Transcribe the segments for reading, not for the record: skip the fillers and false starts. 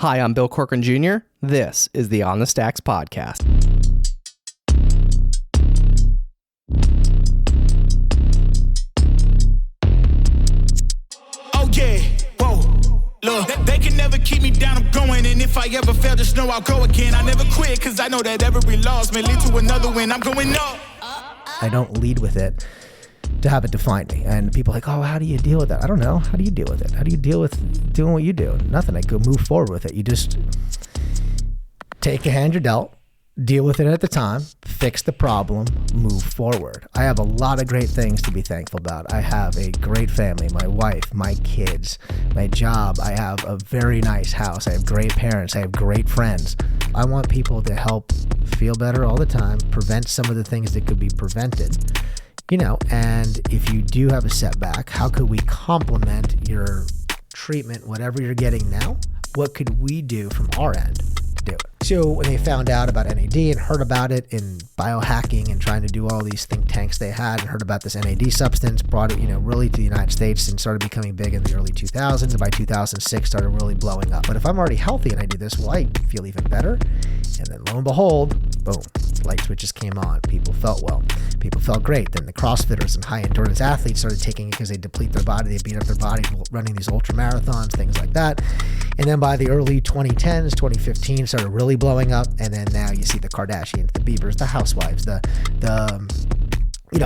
Hi, I'm Bill Corcoran Jr. This is the OnTheStacks podcast. Oh yeah, whoa, look, they can never keep me down, I'm going, and if I ever fail, just know I'll go again. I never quit, cause I know that every loss may lead to another win. I'm going up. I don't lead with it to have it define me. And people are like, oh, how do you deal with that? I don't know. How do you deal with it? How do you deal with doing what you do? Nothing. I go move forward with it. You just take a hand you're dealt, deal with it at the time, fix the problem, move forward. I have a lot of great things to be thankful about. I have a great family, my wife, my kids, my job. I have a very nice house. I have great parents. I have great friends. I want people to help feel better all the time, prevent some of the things that could be prevented. You know, and if you do have a setback, how could we complement your treatment, whatever you're getting now? What could we do from our end to do it? So when they found out about NAD and heard about it in biohacking and trying to do all these think tanks they had and heard about this NAD substance, brought it, really to the United States and started becoming big in the early 2000s. And by 2006, started really blowing up. But if I'm already healthy and I do this, well, I feel even better. And then lo and behold, boom, light switches came on. People felt well. People felt great. Then the CrossFitters and high endurance athletes started taking it because they deplete their body. They beat up their body running these ultra marathons, things like that. And then by the early 2010s, 2015, started really blowing up. And then now you see the Kardashians, the Biebers, the housewives, the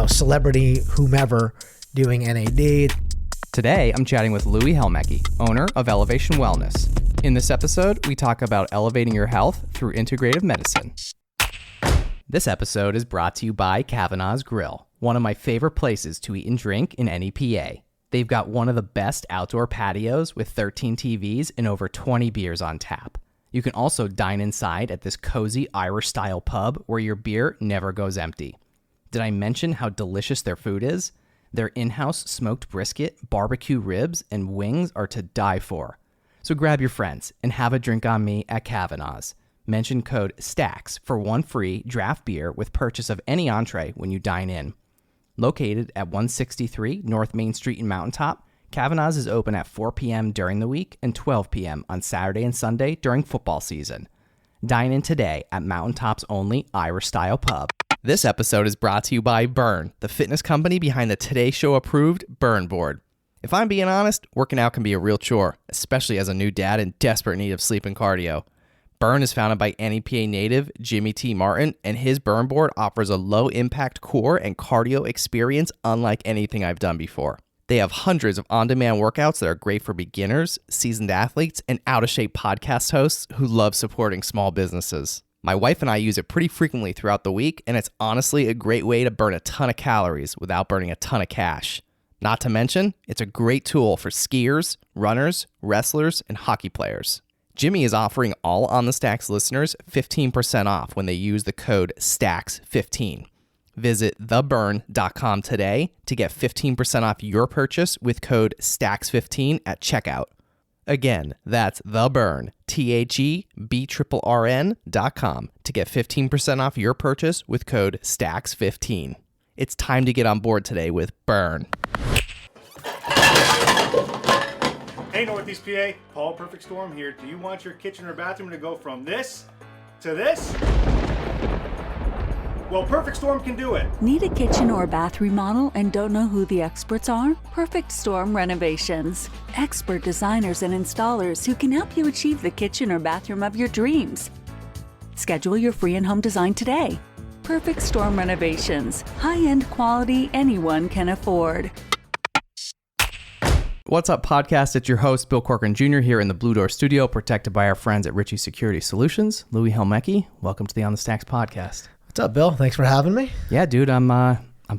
celebrity whomever doing NAD. Today, I'm chatting with Louie Helmecki, owner of Elevation Wellness. In this episode, we talk about elevating your health through integrative medicine. This episode is brought to you by Kavanaugh's Grill, one of my favorite places to eat and drink in any PA. They've got one of the best outdoor patios with 13 TVs and over 20 beers on tap. You can also dine inside at this cozy Irish-style pub where your beer never goes empty. Did I mention how delicious their food is? Their in-house smoked brisket, barbecue ribs, and wings are to die for. So grab your friends and have a drink on me at Kavanaugh's. Mention code STACKS for one free draft beer with purchase of any entree when you dine in. Located at 163 North Main Street in Mountaintop, Kavanaugh's is open at 4 p.m. during the week and 12 p.m. on Saturday and Sunday during football season. Dine in today at Mountaintop's only Irish-style pub. This episode is brought to you by Burn, the fitness company behind the Today Show approved Burn Board. If I'm being honest, working out can be a real chore, especially as a new dad in desperate need of sleep and cardio. Burn is founded by NEPA native Jimmy T. Martin, and his Burn Board offers a low-impact core and cardio experience unlike anything I've done before. They have hundreds of on-demand workouts that are great for beginners, seasoned athletes, and out-of-shape podcast hosts who love supporting small businesses. My wife and I use it pretty frequently throughout the week, and it's honestly a great way to burn a ton of calories without burning a ton of cash. Not to mention, it's a great tool for skiers, runners, wrestlers, and hockey players. Jimmy is offering all OnTheStacks listeners 15% off when they use the code STACKS15. Visit theburn.com today to get 15% off your purchase with code STACKS15 at checkout. Again, that's theburn, THEBRRN.com to get 15% off your purchase with code STACKS15. It's time to get on board today with Burn. Hey Northeast PA, Paul Perfect Storm here. Do you want your kitchen or bathroom to go from this to this? Well, Perfect Storm can do it. Need a kitchen or bath remodel and don't know who the experts are? Perfect Storm Renovations. Expert designers and installers who can help you achieve the kitchen or bathroom of your dreams. Schedule your free in-home design today. Perfect Storm Renovations. High-end quality anyone can afford. What's up, podcast? It's your host, Bill Corcoran Jr. here in the Blue Door Studio, protected by our friends at Ritchie Security Solutions. Louie Helmecki, welcome to the OnTheStacks podcast. What's up, Bill? Thanks for having me. Yeah, dude, I'm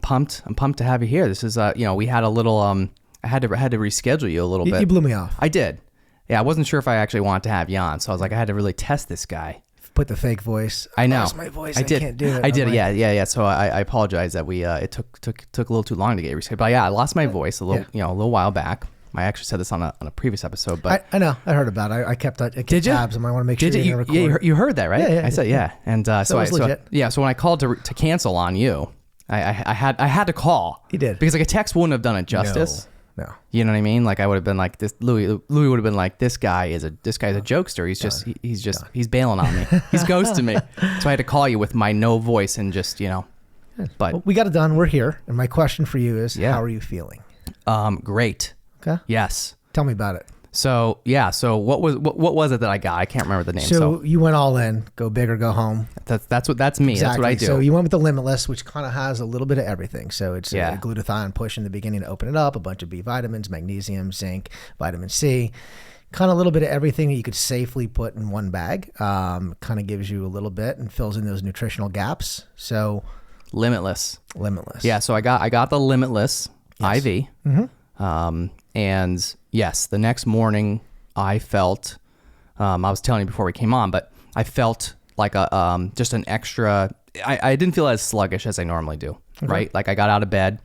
pumped. I'm pumped to have you here. This is, we had a little, I had to reschedule you a little bit. You blew me off. I did. Yeah, I wasn't sure if I actually wanted to have you on, so I was like, I had to really test this guy. Put the fake voice. I know. Lost my voice. I did. Can't do it. I did. Yeah. So I apologize that it took a little too long to get rescheduled. But yeah, I lost my voice a little while back. I actually said this on a previous episode, but I know. I heard about it. I kept tabs, and I want to make sure you record. Yeah, you heard that, right? Yeah. I said yeah, and so legit. So when I called to cancel on you, I had to call. He did because like a text wouldn't have done it justice. No. You know what I mean? Like I would have been like this. Louie would have been like, this guy's a jokester. He's bailing on me. He's ghosting me. So I had to call you with my no voice and just, but Well, we got it done. We're here. And my question for you is, Yeah. how are you feeling? Great. Okay. Yes. Tell me about it. So yeah. So what was it that I got? I can't remember the name. So you went all in, go big or go home. That's me. Exactly. That's what I do. So you went with the Limitless, which kind of has a little bit of everything. So it's a Yeah. glutathione push in the beginning to open it up, a bunch of B vitamins, magnesium, zinc, vitamin C, kind of a little bit of everything that you could safely put in one bag. Kind of gives you a little bit and fills in those nutritional gaps. So Limitless. Yeah. So I got the Limitless IV. And yes, the next morning I felt, I was telling you before we came on, but I felt like just an extra, I didn't feel as sluggish as I normally do, right? Like I got out of bed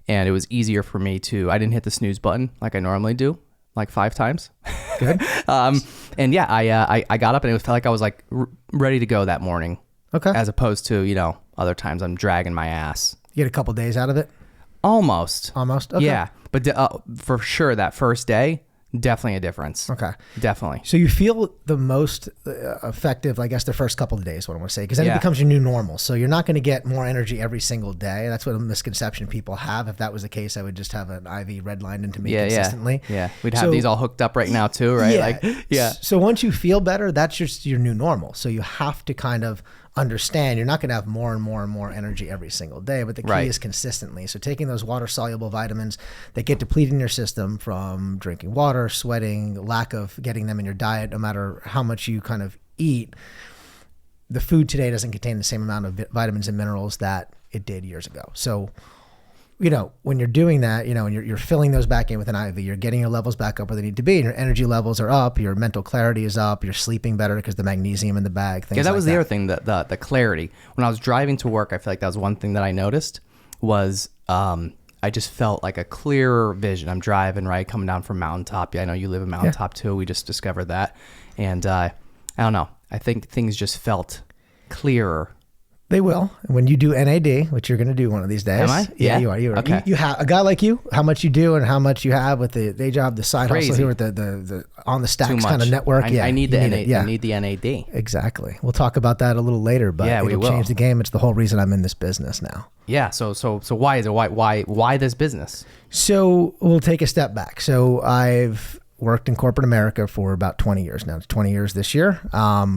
and it was easier for me I didn't hit the snooze button like I normally do, like 5 times. Good. And yeah, I got up and it felt like I was like ready to go that morning. Okay. As opposed to, other times I'm dragging my ass. You get a couple days out of it? Almost. Okay. Yeah. But for sure, that first day, definitely a difference. Okay. Definitely. So you feel the most effective, I guess, the first couple of days, what I want to say, because then Yeah. it becomes your new normal. So you're not going to get more energy every single day. That's what a misconception people have. If that was the case, I would just have an IV redlined into me consistently. Yeah. We'd have these all hooked up right now too, right? Yeah. So once you feel better, that's just your new normal. So you have to kind of understand you're not going to have more and more and more energy every single day, but the key is consistently. So taking those water soluble vitamins that get depleted in your system from drinking water, sweating, lack of getting them in your diet, no matter how much you kind of eat, the food today doesn't contain the same amount of vitamins and minerals that it did years ago. So, when you're doing that, and you're filling those back in with an IV, you're getting your levels back up where they need to be, and your energy levels are up, your mental clarity is up, you're sleeping better because the magnesium in the bag, things like that. Yeah, that was the other thing, the clarity. When I was driving to work, I feel like that was one thing that I noticed was I just felt like a clearer vision. I'm driving, right, coming down from Mountaintop. Yeah, I know you live in Mountaintop too. We just discovered that. And I don't know. I think things just felt clearer. They will. When you do NAD, which you're going to do one of these days. Am I? Yeah, you are. Okay. You have a guy like you, how much you do and how much you have with the day job, the side Crazy. hustle here with the OnTheStacks kind of network. I need the NAD. Yeah. I need the NAD. Exactly. We'll talk about that a little later, but Yeah, we it'll will. change the game. It's the whole reason I'm in this business now. Yeah. So why is it? Why this business? So we'll take a step back. So I've worked in corporate America for about 20 years now. It's 20 years this year.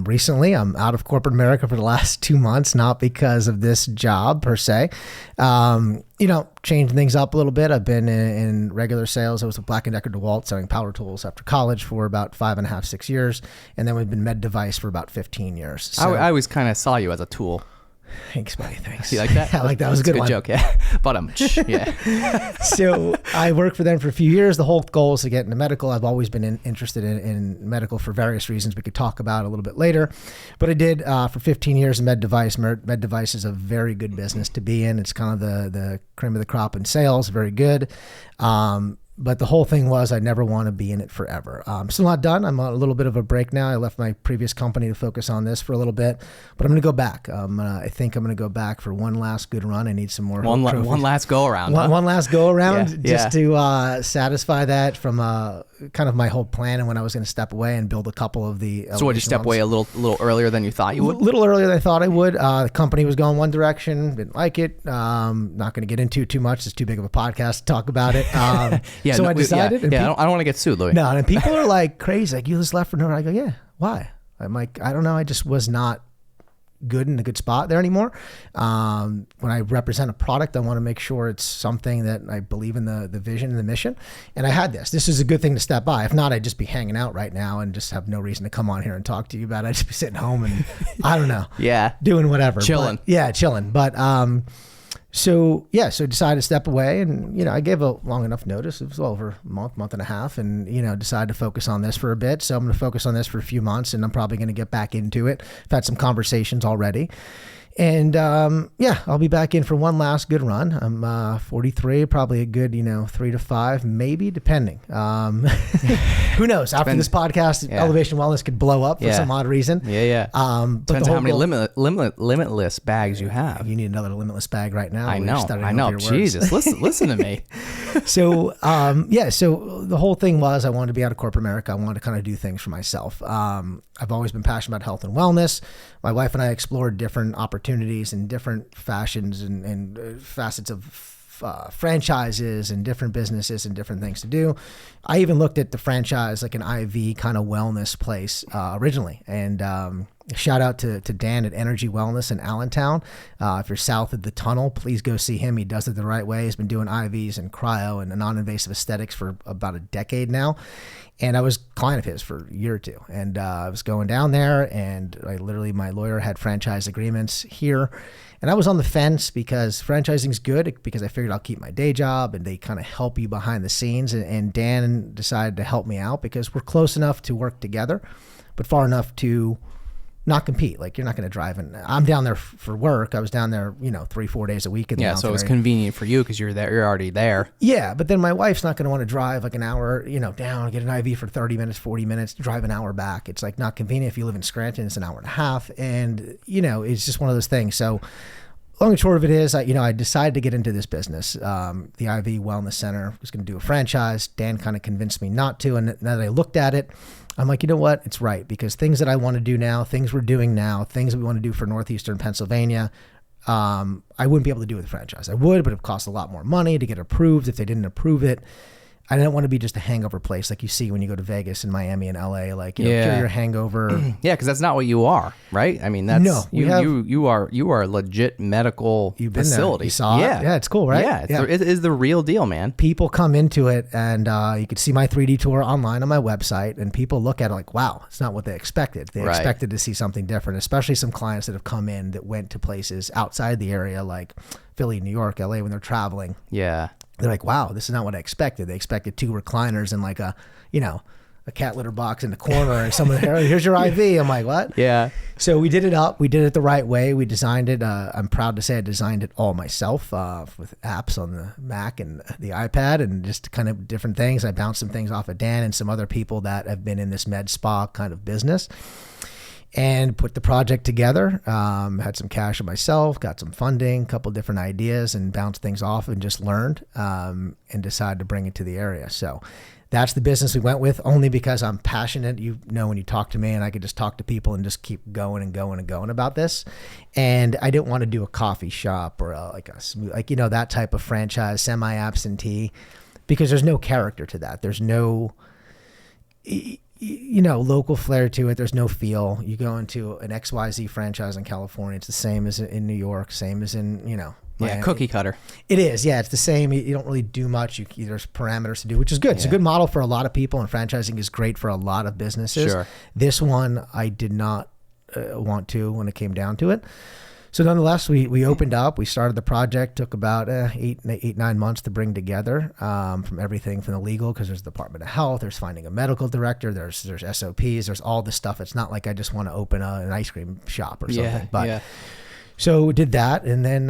Recently, I'm out of corporate America for the last 2 months, not because of this job per se. Changing things up a little bit. I've been in regular sales. I was with Black & Decker DeWalt selling power tools after college for about 5.5, 6 years. And then we've been med device for about 15 years. So, I always kind of saw you as a tool. thanks, buddy. Thanks. You like that? I like that. It was a good one. joke, yeah. But yeah. So I worked for them for a few years. The whole goal is to get into medical. I've always been interested in medical for various reasons we could talk about a little bit later. But I did for 15 years in med device. Med device is a very good business to be in. It's kind of the cream of the crop in sales. Very good. But the whole thing was I never want to be in it forever. Still not done. I'm on a little bit of a break now. I left my previous company to focus on this for a little bit, but I'm going to go back. I think I'm going to go back for one last good run. I need some more One last go around. One last go around Yeah. to satisfy that from kind of my whole plan and when I was going to step away and build a couple of the. So would you step away a little earlier than you thought you would? A little earlier than I thought I would. The company was going one direction. Didn't like it. Not going to get into it too much. It's too big of a podcast to talk about it. Yeah, so I decided. I don't want to get sued, Louie. No, and people are like crazy. Like, you just left for no. I go, yeah. Why? I'm like, I don't know. I just was not good in a good spot there anymore. When I represent a product, I want to make sure it's something that I believe in the vision and the mission. And I had this. This is a good thing to step by. If not, I'd just be hanging out right now and just have no reason to come on here and talk to you about it. I'd just be sitting home and I don't know. Yeah. Doing whatever. Chilling. Chilling. But so decided to step away, and I gave a long enough notice. It was over a month and a half, and decided to focus on this for a bit. So I'm going to focus on this for a few months, and I'm probably going to get back into it. I've had some conversations already, And I'll be back in for one last good run. I'm 43, probably a good 3 to 5, maybe, depending. Who knows? After this podcast, Elevation Wellness could blow up for some odd reason. But depends on how many limitless bags you have. You need another limitless bag right now. I know. Jesus, listen to me. So the whole thing was I wanted to be out of corporate America. I wanted to kind of do things for myself. I've always been passionate about health and wellness. My wife and I explored different opportunities and different fashions and facets of franchises and different businesses and different things to do. I even looked at the franchise, like an IV kind of wellness place originally. And shout out to Dan at Energy Wellness in Allentown. If you're south of the tunnel, please go see him. He does it the right way. He's been doing IVs and cryo and non-invasive aesthetics for about a decade now. And I was a client of his for a year or two. And I was going down there, and my lawyer had franchise agreements here. And I was on the fence because franchising's good, because I figured I'll keep my day job and they kind of help you behind the scenes. And Dan decided to help me out because we're close enough to work together, but far enough to not compete. Like, you're not going to drive in. I'm down there for work. I was down there, 3-4 days a week. So it was convenient for you because you're already there. Yeah, but then my wife's not going to want to drive like an hour, down, get an IV for 30 minutes, 40 minutes, drive an hour back. It's like not convenient. If you live in Scranton, it's an hour and a half. And, it's just one of those things. So long and short of it is, I decided to get into this business. The IV Wellness Center was going to do a franchise. Dan kind of convinced me not to. And now that I looked at it, I'm like, you know what? It's right, because things that I want to do now, things we're doing now, things that we want to do for Northeastern Pennsylvania, I wouldn't be able to do with a franchise. I would, but it costs a lot more money to get approved if they didn't approve it. I didn't want to be just a hangover place like you see when you go to Vegas and Miami and LA, cure your hangover. Yeah, because that's not what you are, right? I mean, that's you are a legit medical facility. You saw it? Yeah, it's cool, right? Yeah, it is the real deal, man. People come into it, and you can see my 3D tour online on my website, and people look at it like, wow, it's not what they expected. They expected to see something different, especially some clients that have come in that went to places outside the area like Philly, New York, LA when they're traveling. Yeah. They're like, wow, this is not what I expected. They expected 2 recliners and like a cat litter box in the corner and someone, here's your IV. I'm like, what? Yeah. So we did it up. We did it the right way. We designed it. I'm proud to say I designed it all myself with apps on the Mac and the iPad and just kind of different things. I bounced some things off of Dan and some other people that have been in this med spa kind of business. And put the project together, had some cash on myself, got some funding, a couple different ideas, and bounced things off and just learned and decided to bring it to the area. So that's the business we went with, only because I'm passionate. When you talk to me, and I could just talk to people and just keep going and going and going about this. And I didn't want to do a coffee shop or that type of franchise, semi-absentee, because there's no character to that. There's no local flair to it. There's no feel. You go into an XYZ franchise in California, it's the same as in New York, same as in, Miami. Yeah, cookie cutter. It is. Yeah, it's the same. You don't really do much. There's parameters to do, which is good. It's a good model for a lot of people, and franchising is great for a lot of businesses. Sure. This one, I did not want to when it came down to it. So nonetheless, we opened up, we started the project, took about 8-9 months to bring together, from everything from the legal, because there's the Department of Health, there's finding a medical director, there's SOPs, there's all this stuff. It's not like I just want to open an ice cream shop or something. So we did that, and then,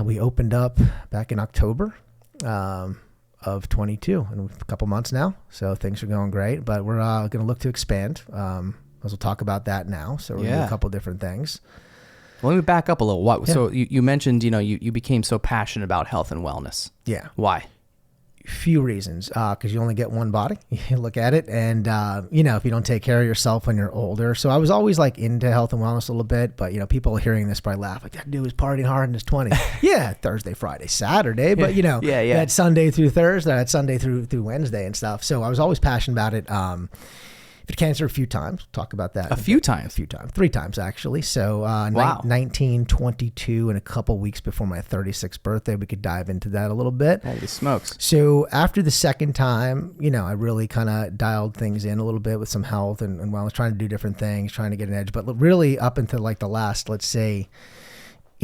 we opened up back in October of 22, and a couple months now, so things are going great, but we're going to look to expand. We'll talk about that now, so we're going to do a couple different things. Well, let me back up a little. So you mentioned, you became so passionate about health and wellness. Yeah. Why? Few reasons. Because you only get one body. You look at it, and if you don't take care of yourself when you're older. So I was always like into health and wellness a little bit, but people hearing this probably laugh like, that dude was partying hard in his 20s. Yeah, Thursday, Friday, Saturday, but that Sunday through Thursday, that Sunday through Wednesday and stuff. So I was always passionate about it. Had cancer a few times. Talk about that. A few times? 3 times, actually. So 1922, and a couple weeks before my 36th birthday, we could dive into that a little bit. Holy smokes. So after the second time, I really kind of dialed things in a little bit with some health and while I was trying to do different things, trying to get an edge. But really up until like the last, let's say,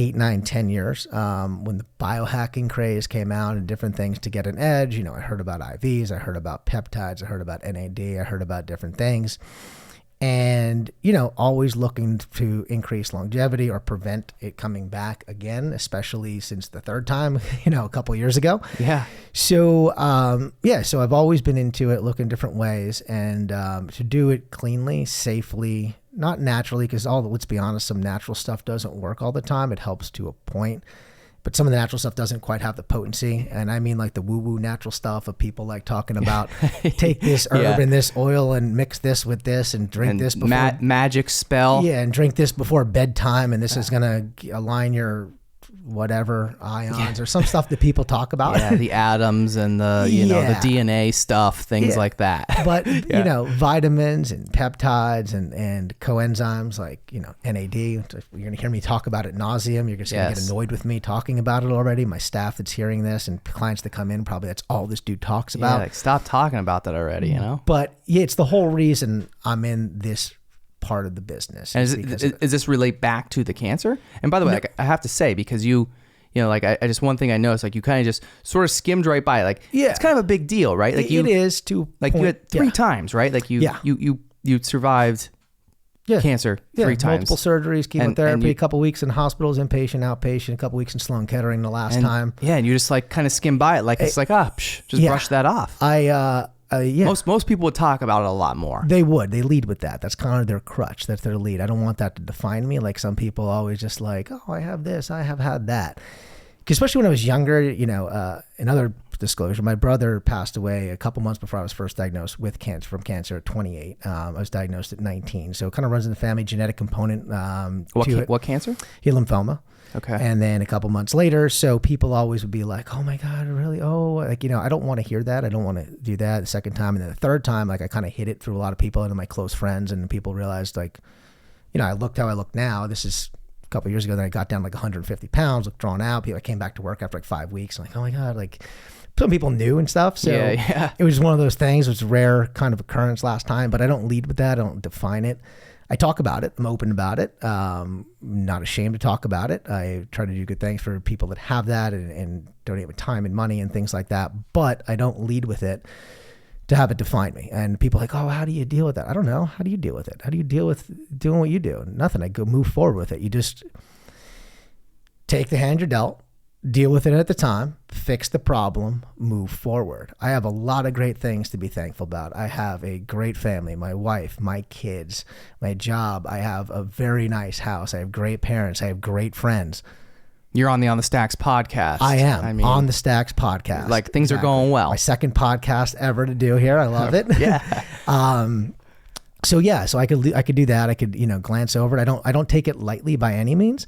8, 9, 10 years, when the biohacking craze came out and different things to get an edge. I heard about IVs, I heard about peptides, I heard about NAD, I heard about different things. And and, you know, always looking to increase longevity or prevent it coming back again, especially since the third time, you know, a couple years ago. Yeah. So, so I've always been into it, looking different ways, and to do it cleanly, safely, not naturally, because let's be honest, some natural stuff doesn't work all the time. It helps to a point. But some of the natural stuff doesn't quite have the potency. And I mean like the woo-woo natural stuff of people like talking about take this herb and this oil and mix this with this and drink this before. Magic spell. Yeah, and drink this before bedtime and this is going to align your whatever ions or some stuff that people talk about. Yeah, the atoms and the, you know, the DNA stuff, things like that. But, you know, vitamins and peptides and coenzymes like, you know, NAD. You're going to hear me talk about it nauseum. You're just going to get annoyed with me talking about it already. My staff that's hearing this and clients that come in, probably that's all this dude talks about. Yeah, like stop talking about that already, you know? But yeah, it's the whole reason I'm in this part of the business. And is this relate back to the cancer? And by the way, like, I have to say, because you know, like I just, one thing I noticed, like you kind of just sort of skimmed right by it. Like, it's kind of a big deal, right? Like it is to like you had 3 times, right? Like you survived cancer 3 times. Multiple surgeries, chemotherapy, a couple weeks in hospitals, inpatient, outpatient, a couple weeks in Sloan Kettering the last time. Yeah. And you just like kind of skim by it. Like, it's like, just brush that off. Most people would talk about it a lot more. They would. They lead with that. That's kind of their crutch. That's their lead. I don't want that to define me. Like some people always just like, oh, I have this, I have had that. Especially when I was younger, you know, another disclosure, my brother passed away a couple months before I was first diagnosed with from cancer at 28. I was diagnosed at 19. So it kind of runs in the family, genetic component. What cancer? He had lymphoma. Okay. And then a couple months later, so people always would be like, oh my God, really? Oh, like, you know, I don't want to hear that. I don't want to do that the second time. And then the third time, like I kind of hid it through a lot of people and my close friends, and people realized like, you know, I looked how I look now. This is a couple of years ago. Then I got down like 150 pounds, looked drawn out. I came back to work after like 5 weeks. I'm like, oh my God, like some people knew and stuff. So it was one of those things. It was a rare kind of occurrence last time, but I don't lead with that. I don't define it. I talk about it. I'm open about it. Not ashamed to talk about it. I try to do good things for people that have that and donate with time and money and things like that. But I don't lead with it to have it define me. And people are like, oh, how do you deal with that? I don't know. How do you deal with it? How do you deal with doing what you do? Nothing. I go move forward with it. You just take the hand you're dealt, deal with it at the time, fix the problem, move forward. I have a lot of great things to be thankful about. I have a great family, my wife, my kids, my job. I have a very nice house. I have great parents. I have great friends. You're on the OnTheStacks podcast. I am. I mean, OnTheStacks podcast. Like things are going well. My second podcast ever to do here. I love it. So I could do that. I could, you know, glance over it. I don't take it lightly by any means,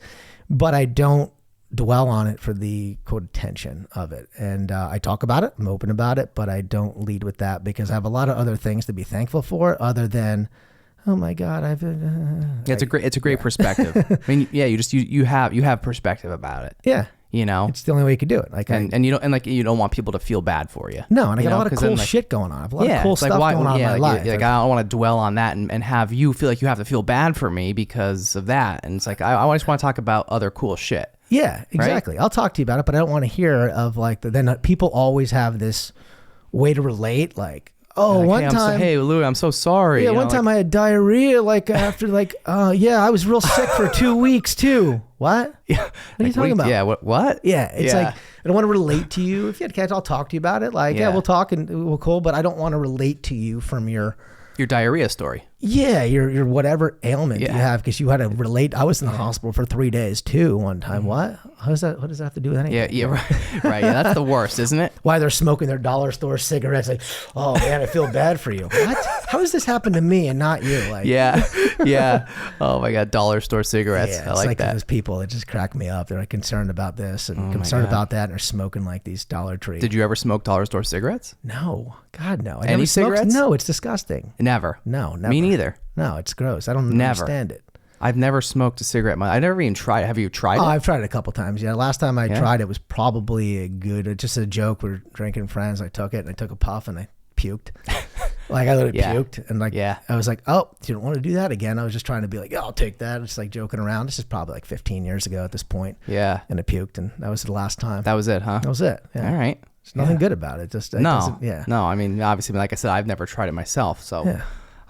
but I don't dwell on it for the quote attention of it. And I talk about it. I'm open about it, but I don't lead with that because I have a lot of other things to be thankful for other than, oh my God, it's a great perspective. I mean, you have perspective about it. Yeah. You know, it's the only way you could do it. Like, and you don't want people to feel bad for you. No, and I got a lot of cool shit going on. I have a lot of cool stuff going on in my life. Like I don't want to dwell on that and have you feel like you have to feel bad for me because of that. And it's like I just want to talk about other cool shit. Yeah, exactly. Right? I'll talk to you about it, but I don't want to hear of like then people always have this way to relate. Like, oh, like, one time, hey, Louie, I'm so sorry. Yeah, one time I had diarrhea. Like after I was real sick for 2 weeks too. What? Yeah. What are you talking about? Yeah. What? Yeah. It's like, I don't want to relate to you. If you had cats, I'll talk to you about it. Like, we'll talk and we'll cool, but I don't want to relate to you from your diarrhea story. Yeah. Your whatever ailment you have, because you had to relate. I was in the hospital for 3 days too one time. What? What does that have to do with anything? Yeah. Right. Yeah. That's the worst, isn't it? Why they're smoking their dollar store cigarettes. Like, oh man, I feel bad for you. What? How does this happen to me and not you? Like, yeah. Oh my God, dollar store cigarettes. Yeah, I like that. Those people that just crack me up. They're like concerned about this and concerned about that, and they're smoking like these Dollar Tree. Did you ever smoke dollar store cigarettes? No. God, no. Any cigarettes? No, it's disgusting. Never. No, never. Me neither. No, it's gross. I don't understand it. I've never smoked a cigarette. I never even tried it. Have you tried it? Oh, I've tried it a couple times. Yeah, last time I tried it was probably just a joke. We were drinking friends. I took it and I took a puff and I puked. Like I literally puked and I was like, oh, you don't want to do that again. I was just trying to be like, I'll take that. Just like joking around. This is probably like 15 years ago at this point. Yeah. And I puked and that was the last time. That was it, huh? That was it. Yeah. All right. There's nothing good about it. Just No. I mean, obviously, like I said, I've never tried it myself. So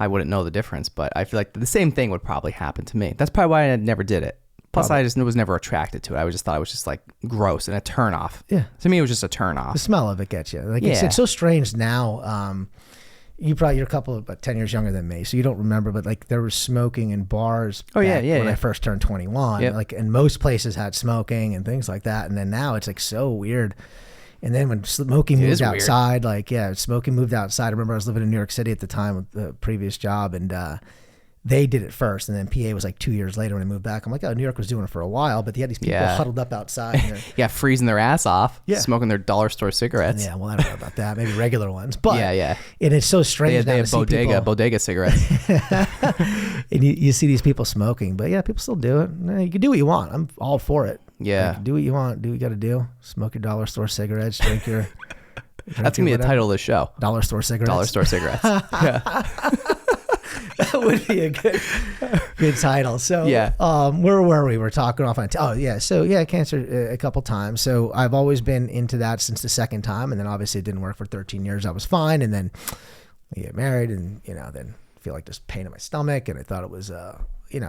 I wouldn't know the difference, but I feel like the same thing would probably happen to me. That's probably why I never did it. Plus, I just was never attracted to it. I just thought it was just like gross and a turn off. Yeah. To me, it was just a turn off. The smell of it gets you. Like it's so strange now. You're a couple of about 10 years younger than me, so you don't remember, but like there was smoking in bars when I first turned 21. Yep. Like, and most places had smoking and things like that. And then now it's like so weird. And then when smoking moved outside, smoking moved outside. I remember I was living in New York City at the time with the previous job, and they did it first, and then PA was like 2 years later when I moved back. I'm like, oh, New York was doing it for a while, but they had these people huddled up outside. And freezing their ass off, smoking their dollar store cigarettes. Yeah, well, I don't know about that. Maybe regular ones, but and it's so strange. They have bodega cigarettes. And you see these people smoking, but yeah, people still do it. You can do what you want. I'm all for it. Yeah, like, do what you want. Do what you got to do. Smoke your dollar store cigarettes. Drink your. That's gonna be the title of the show. Dollar store cigarettes. Dollar store cigarettes. Yeah. That would be a good title. So where were we? We're talking off on. Cancer a couple times. So I've always been into that since the second time, and then obviously it didn't work for 13 years. I was fine, and then I get married, and then feel like this pain in my stomach, and I thought it was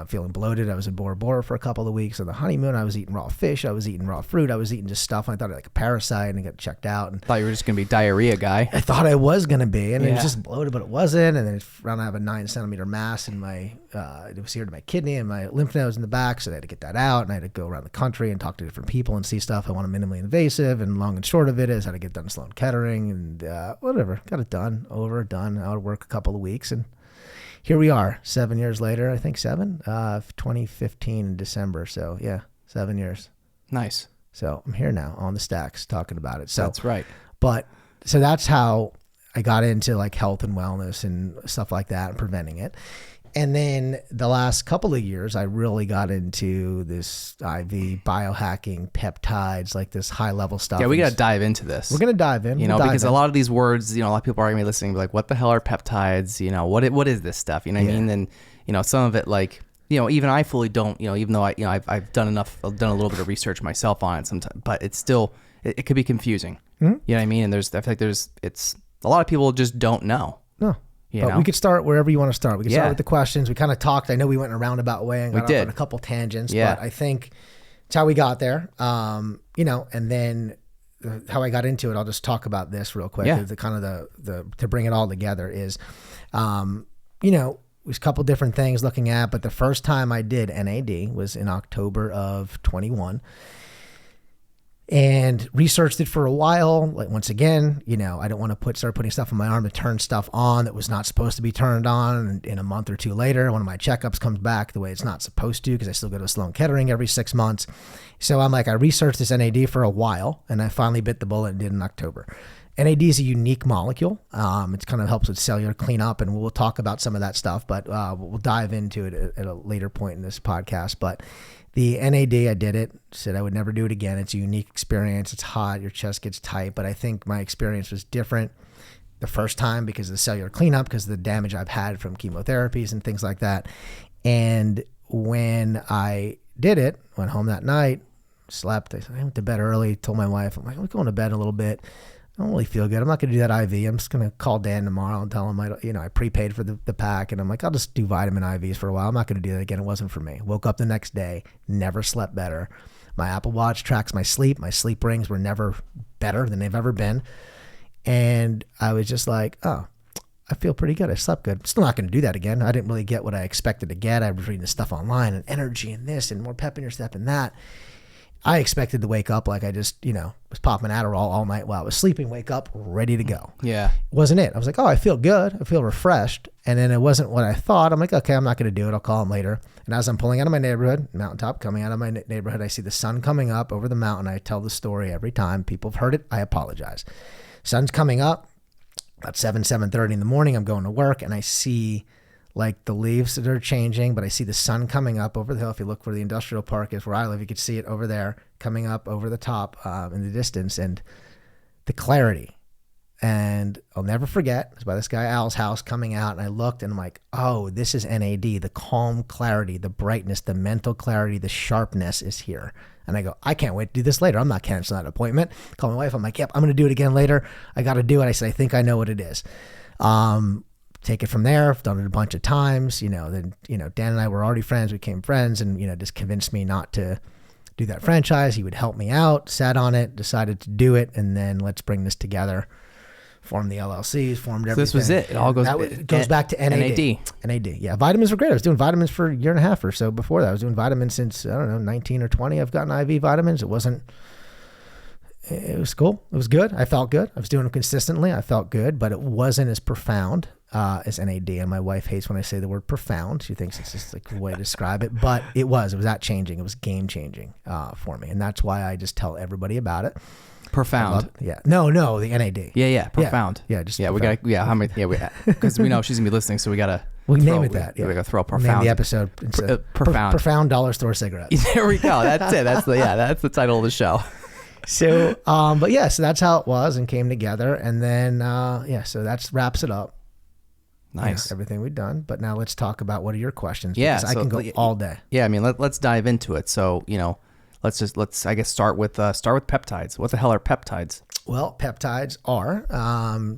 feeling bloated. I was in Bora Bora for a couple of weeks on the honeymoon. I was eating raw fish. I was eating raw fruit. I was eating just stuff. I thought I had like a parasite, and I got checked out. And thought you were just going to be diarrhea guy. I thought I was going to be, and it was just bloated, but it wasn't. And then I have a 9-centimeter mass in my, it was here to my kidney and my lymph nodes in the back. So they had to get that out, and I had to go around the country and talk to different people and see stuff. I want a minimally invasive, and long and short of it is I had to get done Sloan Kettering, and whatever. Got it done, done. I would work a couple of weeks, and here we are 7 years later, I think 2015 in December. So 7 years. Nice. So I'm here now on the stacks talking about it. So that's right. But so that's how I got into like health and wellness and stuff like that and preventing it. And then the last couple of years, I really got into this IV biohacking, peptides, like this high level stuff. Yeah, we got to dive into this. We're going to dive in. Because a lot of these words, a lot of people are going to be listening, like, what the hell are peptides? What is this stuff? You know what I mean? And, some of it, like, even I fully don't, even though I've done a little bit of research myself on it sometimes, but it's still, it could be confusing. Mm-hmm. You know what I mean? And I feel like it's a lot of people just don't know. No. But we could start wherever you want to start. We could start with the questions. We kind of talked. I know we went in a roundabout way and got off on a couple tangents, but I think it's how we got there. And then how I got into it, I'll just talk about this real quick. Yeah. The kind of the to bring it all together is, there's a couple different things looking at, but the first time I did NAD was in October of 21. And researched it for a while. Like, once again, I don't want to start putting stuff on my arm to turn stuff on that was not supposed to be turned on. And in a month or two later, one of my checkups comes back the way it's not supposed to, because I still go to Sloan Kettering every 6 months. So I'm like, I researched this NAD for a while, and I finally bit the bullet and did it in October. NAD is a unique molecule. It kind of helps with cellular cleanup, and we'll talk about some of that stuff, but we'll dive into it at a later point in this podcast. But the NAD, I did it, said I would never do it again. It's a unique experience. It's hot. Your chest gets tight. But I think my experience was different the first time because of the cellular cleanup, because of the damage I've had from chemotherapies and things like that. And when I did it, went home that night, slept. I went to bed early, told my wife, I'm going to bed in a little bit. I don't really feel good. I'm not going to do that IV. I'm just going to call Dan tomorrow and tell him I prepaid for the pack, and I'm like, I'll just do vitamin IVs for a while. I'm not going to do that again. It wasn't for me. Woke up the next day, never slept better. My Apple Watch tracks my sleep. My sleep rings were never better than they've ever been. And I was just like, oh, I feel pretty good. I slept good. I'm still not going to do that again. I didn't really get what I expected to get. I was reading the stuff online and energy and this and more pep in your step and that. I expected to wake up like I just, was popping Adderall all night while I was sleeping, wake up ready to go. Yeah. It wasn't it. I was like, oh, I feel good. I feel refreshed. And then it wasn't what I thought. I'm like, okay, I'm not going to do it. I'll call him later. And as I'm pulling out of my neighborhood, mountaintop, coming out of my neighborhood, I see the sun coming up over the mountain. I tell the story every time. People have heard it. I apologize. Sun's coming up about 7:30 in the morning. I'm going to work, and I see like the leaves that are changing, but I see the sun coming up over the hill. If you look where the industrial park is, where I live, you could see it over there coming up over the top in the distance, and the clarity. And I'll never forget, it's by this guy Al's house coming out, and I looked and I'm like, oh, this is NAD. The calm clarity, the brightness, the mental clarity, the sharpness is here. And I go, I can't wait to do this later. I'm not canceling that appointment. Call my wife. I'm like, yep, I'm going to do it again later. I got to do it. I said, I think I know what it is. take it from there. I've done it a bunch of times. Then Dan and I were already friends. We became friends, and just convinced me not to do that franchise. He would help me out. Sat on it, decided to do it, and then let's bring this together. Formed the LLCs, formed everything. So this was it. It all goes, it goes back to NAD. NAD. Yeah. Vitamins were great. I was doing vitamins for a year and a half or so before that. I was doing vitamins since, 19 or 20. I've gotten IV vitamins. It was cool. It was good. I felt good. I was doing them consistently. I felt good, but it wasn't as profound as NAD. And my wife hates when I say the word profound. She thinks it's just like a way to describe it, but it was that changing. It was game changing for me. And that's why I just tell everybody about it. Profound. No, the NAD. Yeah. Profound. Yeah. Just profound. Because we know she's gonna be listening, so we gotta. We name it that. We gotta throw profound. Name the episode. Profound. Profound dollar store cigarettes. There we go. That's it. That's the title of the show. So, so that's how it was and came together, and then so that wraps it up. Nice. Everything we've done, but now let's talk about what are your questions? Yeah, because I can go all day. Yeah, I mean, let's dive into it. So let's I guess start with peptides. What the hell are peptides? Well, peptides are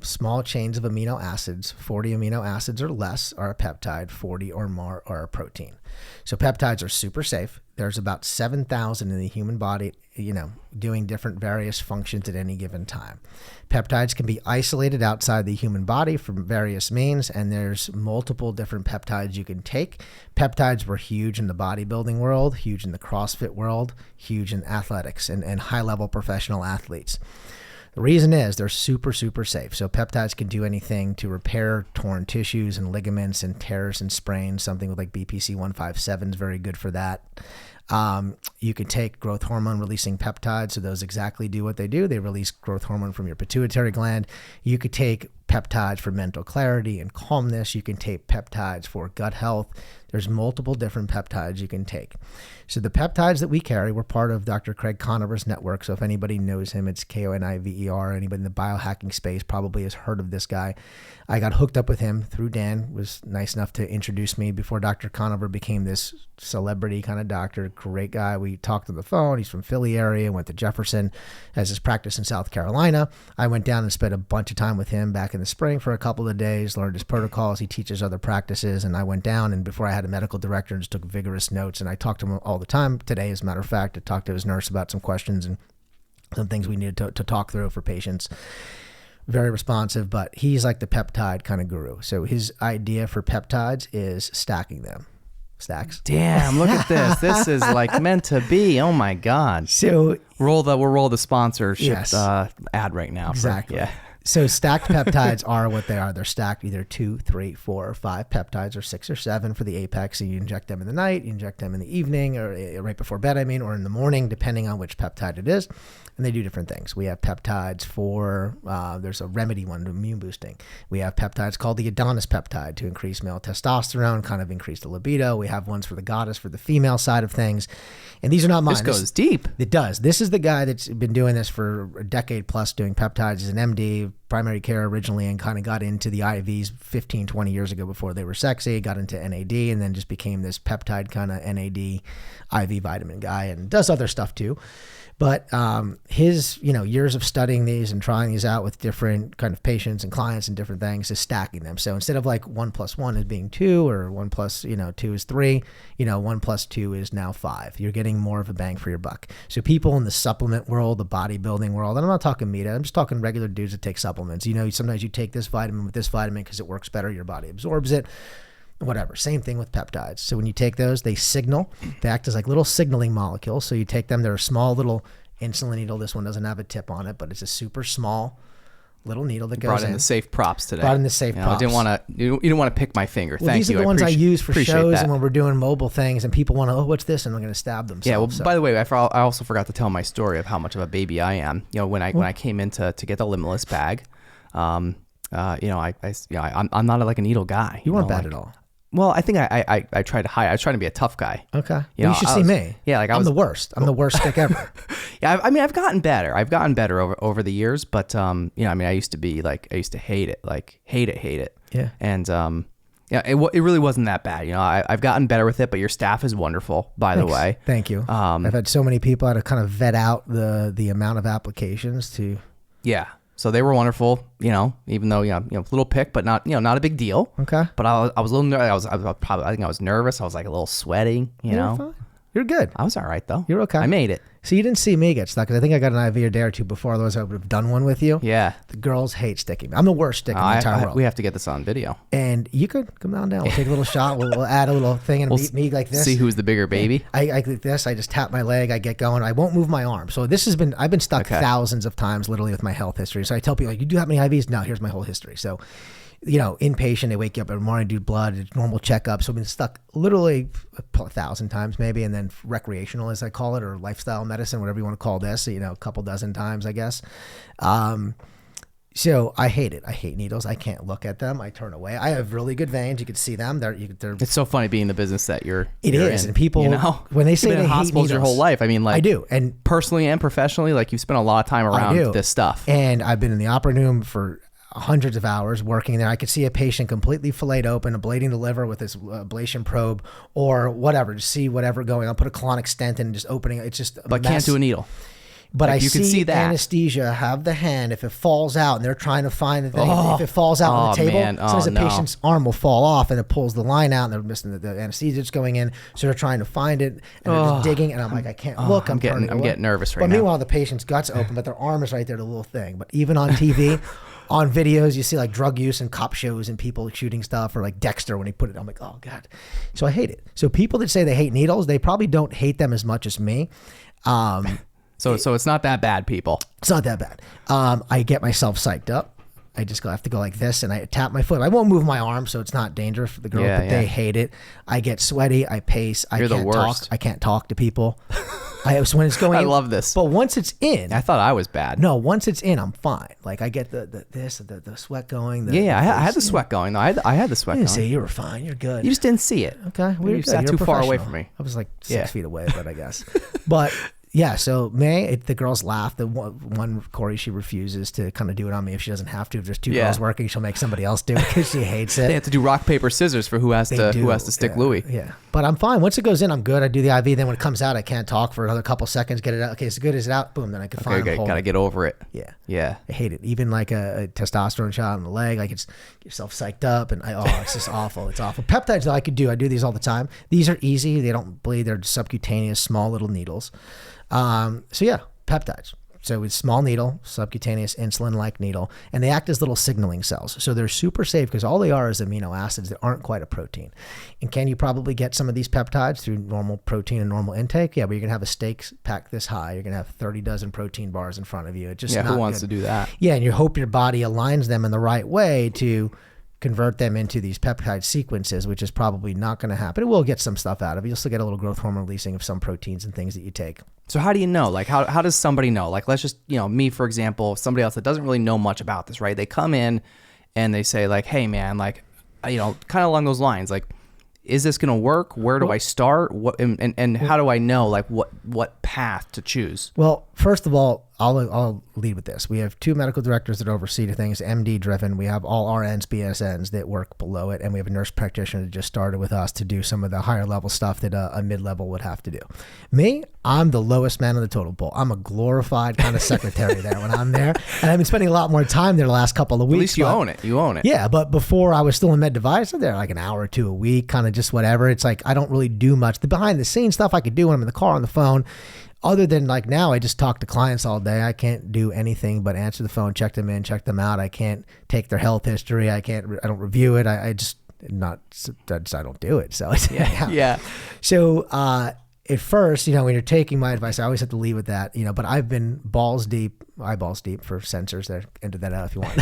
small chains of amino acids. 40 amino acids or less are a peptide. 40 or more are a protein. So peptides are super safe. There's about 7,000 in the human body, doing different various functions at any given time. Peptides can be isolated outside the human body from various means, and there's multiple different peptides you can take. Peptides were huge in the bodybuilding world, huge in the CrossFit world, huge in athletics and high-level professional athletes. The reason is they're super, super safe. So peptides can do anything to repair torn tissues and ligaments and tears and sprains. Something with like BPC 157 is very good for that. You can take growth hormone releasing peptides. So those exactly do what they do. They release growth hormone from your pituitary gland. You could take peptides for mental clarity and calmness. You can take peptides for gut health. There's multiple different peptides you can take. So the peptides that we carry, we're part of Dr. Craig Conover's network. So if anybody knows him, it's Koniver. Anybody in the biohacking space probably has heard of this guy. I got hooked up with him through Dan, was nice enough to introduce me before Dr. Conover became this celebrity kind of doctor. Great guy. We talked on the phone. He's from Philly area, went to Jefferson, has his practice in South Carolina. I went down and spent a bunch of time with him back in the spring for a couple of days, learned his protocols. He teaches other practices, and I went down, and before I had a medical director, just took vigorous notes, and I talked to him all the time. Today, as a matter of fact, I talked to his nurse about some questions and some things we needed to talk through for patients. Very responsive, but he's like the peptide kind of guru. So his idea for peptides is stacking them. Stacks. Damn, look at this. This is like meant to be. Oh my God. So we'll roll the sponsorship ad right now. Exactly. So stacked peptides are what they are. They're stacked either 2, 3, 4, or 5 peptides, or 6 or 7 for the apex. So you inject them in the night, you inject them in the evening, or right before bed, or in the morning, depending on which peptide it is. And they do different things. We have peptides for, there's a remedy one, immune boosting. We have peptides called the Adonis peptide to increase male testosterone, kind of increase the libido. We have ones for the goddess, for the female side of things. And these are not mine. This goes deep. It does. This is the guy that's been doing this for a decade plus, doing peptides. He's an MD, primary care originally, and kind of got into the IVs 15, 20 years ago before they were sexy, got into NAD, and then just became this peptide kind of NAD IV vitamin guy, and does other stuff too. But his, years of studying these and trying these out with different kind of patients and clients and different things is stacking them. So instead of like 1 + 1 is being 2, or 1 + 2 is 3, 1 + 2 is now 5. You're getting more of a bang for your buck. So people in the supplement world, the bodybuilding world, and I'm not talking meat, I'm just talking regular dudes that take supplements. Sometimes you take this vitamin with this vitamin because it works better, your body absorbs it. Whatever. Same thing with peptides. So when you take those, they signal. They act as like little signaling molecules. So you take them, they're a small little insulin needle. This one doesn't have a tip on it, but it's a super small little needle that goes in. Brought in the safe props today. Brought in the safe props. You didn't want to pick my finger. Well, Thank these you. are the ones I use for shows that. and when we're doing mobile things and people want to, what's this? And I'm going to stab themselves. Yeah. Well, by the way, I also forgot to tell my story of how much of a baby I am. When I came in to get the Limitless bag, I'm not like a needle guy. You weren't bad at all. Well, I think I tried to hide. I was trying to be a tough guy. Okay. You should see me. Yeah, I'm the worst. I'm the worst stick ever. Yeah, I've gotten better. I've gotten better over the years, but I used to hate it, hate it. Yeah. And it really wasn't that bad. I've gotten better with it, but your staff is wonderful, by the way. Thank you. I've had so many people to kind of vet out the amount of applications to. Yeah. So they were wonderful, even though, a little pick, but not, not a big deal. Okay. But I was a little nervous. I think I was nervous. I was like a little sweaty, You're fine. You're good. I was all right though. You're okay. I made it. So you didn't see me get stuck, because I think I got an IV a day or two before, otherwise I would have done one with you. Yeah. The girls hate sticking me. I'm the worst stick in the entire world. We have to get this on video. And you could come down. We'll take a little shot. We'll add a little thing and meet me like this. See who's the bigger baby. I like this. I just tap my leg. I get going. I won't move my arm. So I've been stuck thousands of times, literally, with my health history. So I tell people, like, you do have many IVs? No, here's my whole history. So, inpatient, they wake you up every morning, do blood, normal checkups. So I've been stuck literally 1,000 times maybe, and then recreational, as I call it, or lifestyle medicine, whatever you want to call this, a couple dozen times, I guess. So I hate it. I hate needles. I can't look at them. I turn away. I have really good veins. You can see them. They're It's so funny being in the business that you're in. And people, when they say you've been they in hate hospitals needles, your whole life. I mean, like, I do. And personally and professionally, like, you've spent a lot of time around this stuff. And I've been in the operating room for hundreds of hours working there. I could see a patient completely filleted open, ablating the liver with this ablation probe or whatever, just see whatever going on, put a colonic stent in and just opening it. It's just a But mess. can't do a needle. But like, I you can see that anesthesia have the hand. If it falls out and they're trying to find the thing, if it falls out on the table, sometimes the patient's arm will fall off and it pulls the line out and they're missing the anesthesia's going in. So they're trying to find it and they're just digging. And I'm like, I can't look. I'm getting nervous right now. But meanwhile, the patient's gut's open, but their arm is right there, the little thing. But even on TV, on videos, you see like drug use and cop shows and people shooting stuff, or like Dexter when he put it. I'm like, oh God. So I hate it. So people that say they hate needles, they probably don't hate them as much as me. So it's not that bad, people. It's not that bad. I get myself psyched up. I just have to go like this, and I tap my foot. I won't move my arm, so it's not dangerous for the girl, but they hate it. I get sweaty. I pace. You're the worst. I can't talk to people. So when it's going, I love this. But once it's in, I thought I was bad. No, once it's in, I'm fine. Like I get the sweat going. I had the sweat going. No, I had the sweat going. Say you were fine. You're good. You just didn't see it. Okay, you sat too far away from me. I was like 6 feet away, but I guess. But yeah, so the girls laugh. The one Corey, she refuses to kind of do it on me if she doesn't have to. If there's two girls working, she'll make somebody else do it because she hates it. They have to do rock, paper, scissors for who has to stick Louie. Yeah, but I'm fine. Once it goes in, I'm good. I do the IV. Then when it comes out, I can't talk for another couple seconds. Get it out. Okay, it's good. Is it out? Boom. Then I can finally hold it. Gotta get over it. Yeah. I hate it. Even like a testosterone shot on the leg, like it's get yourself psyched up, and it's just awful. It's awful. Peptides, though, I could do. I do these all the time. These are easy. They don't bleed. They're subcutaneous, small little needles. So yeah, peptides. So it's small needle, subcutaneous insulin-like needle, and they act as little signaling cells. So they're super safe because all they are is amino acids that aren't quite a protein. And can you probably get some of these peptides through normal protein and normal intake? Yeah, but you're going to have a steak packed this high. You're going to have 30 dozen protein bars in front of you. It's just not who wants good. to do that? Yeah, and you hope your body aligns them in the right way to convert them into these peptide sequences, which is probably not going to happen. It will get some stuff out of it. You'll still get a little growth hormone releasing of some proteins and things that you take. So how do you know? Like, how does somebody know? Like, let's just, me, for example, somebody else that doesn't really know much about this, right? They come in and they say like, hey man, like, kind of along those lines, like, is this going to work? Where do I start? What and how do I know like what path to choose? Well, first of all, I'll lead with this. We have two medical directors that oversee the things, MD driven. We have all RNs, BSNs that work below it, and we have a nurse practitioner that just started with us to do some of the higher level stuff that a mid-level would have to do. Me, I'm the lowest man on the totem pole. I'm a glorified kind of secretary there when I'm there, and I've been spending a lot more time there the last couple of weeks. At least you own it. You own it. Yeah, but before I was still in med device, I'm there like an hour or two a week, kind of just whatever. It's like I don't really do much. The behind the scenes stuff I could do when I'm in the car on the phone. Other than like now, I just talk to clients all day. I can't do anything but answer the phone, check them in, check them out. I can't take their health history. I don't review it. I don't do it. So yeah. So at first, when you're taking my advice, I always have to leave with that, but I've been eyeballs deep for sensors there. Enter that out if you want.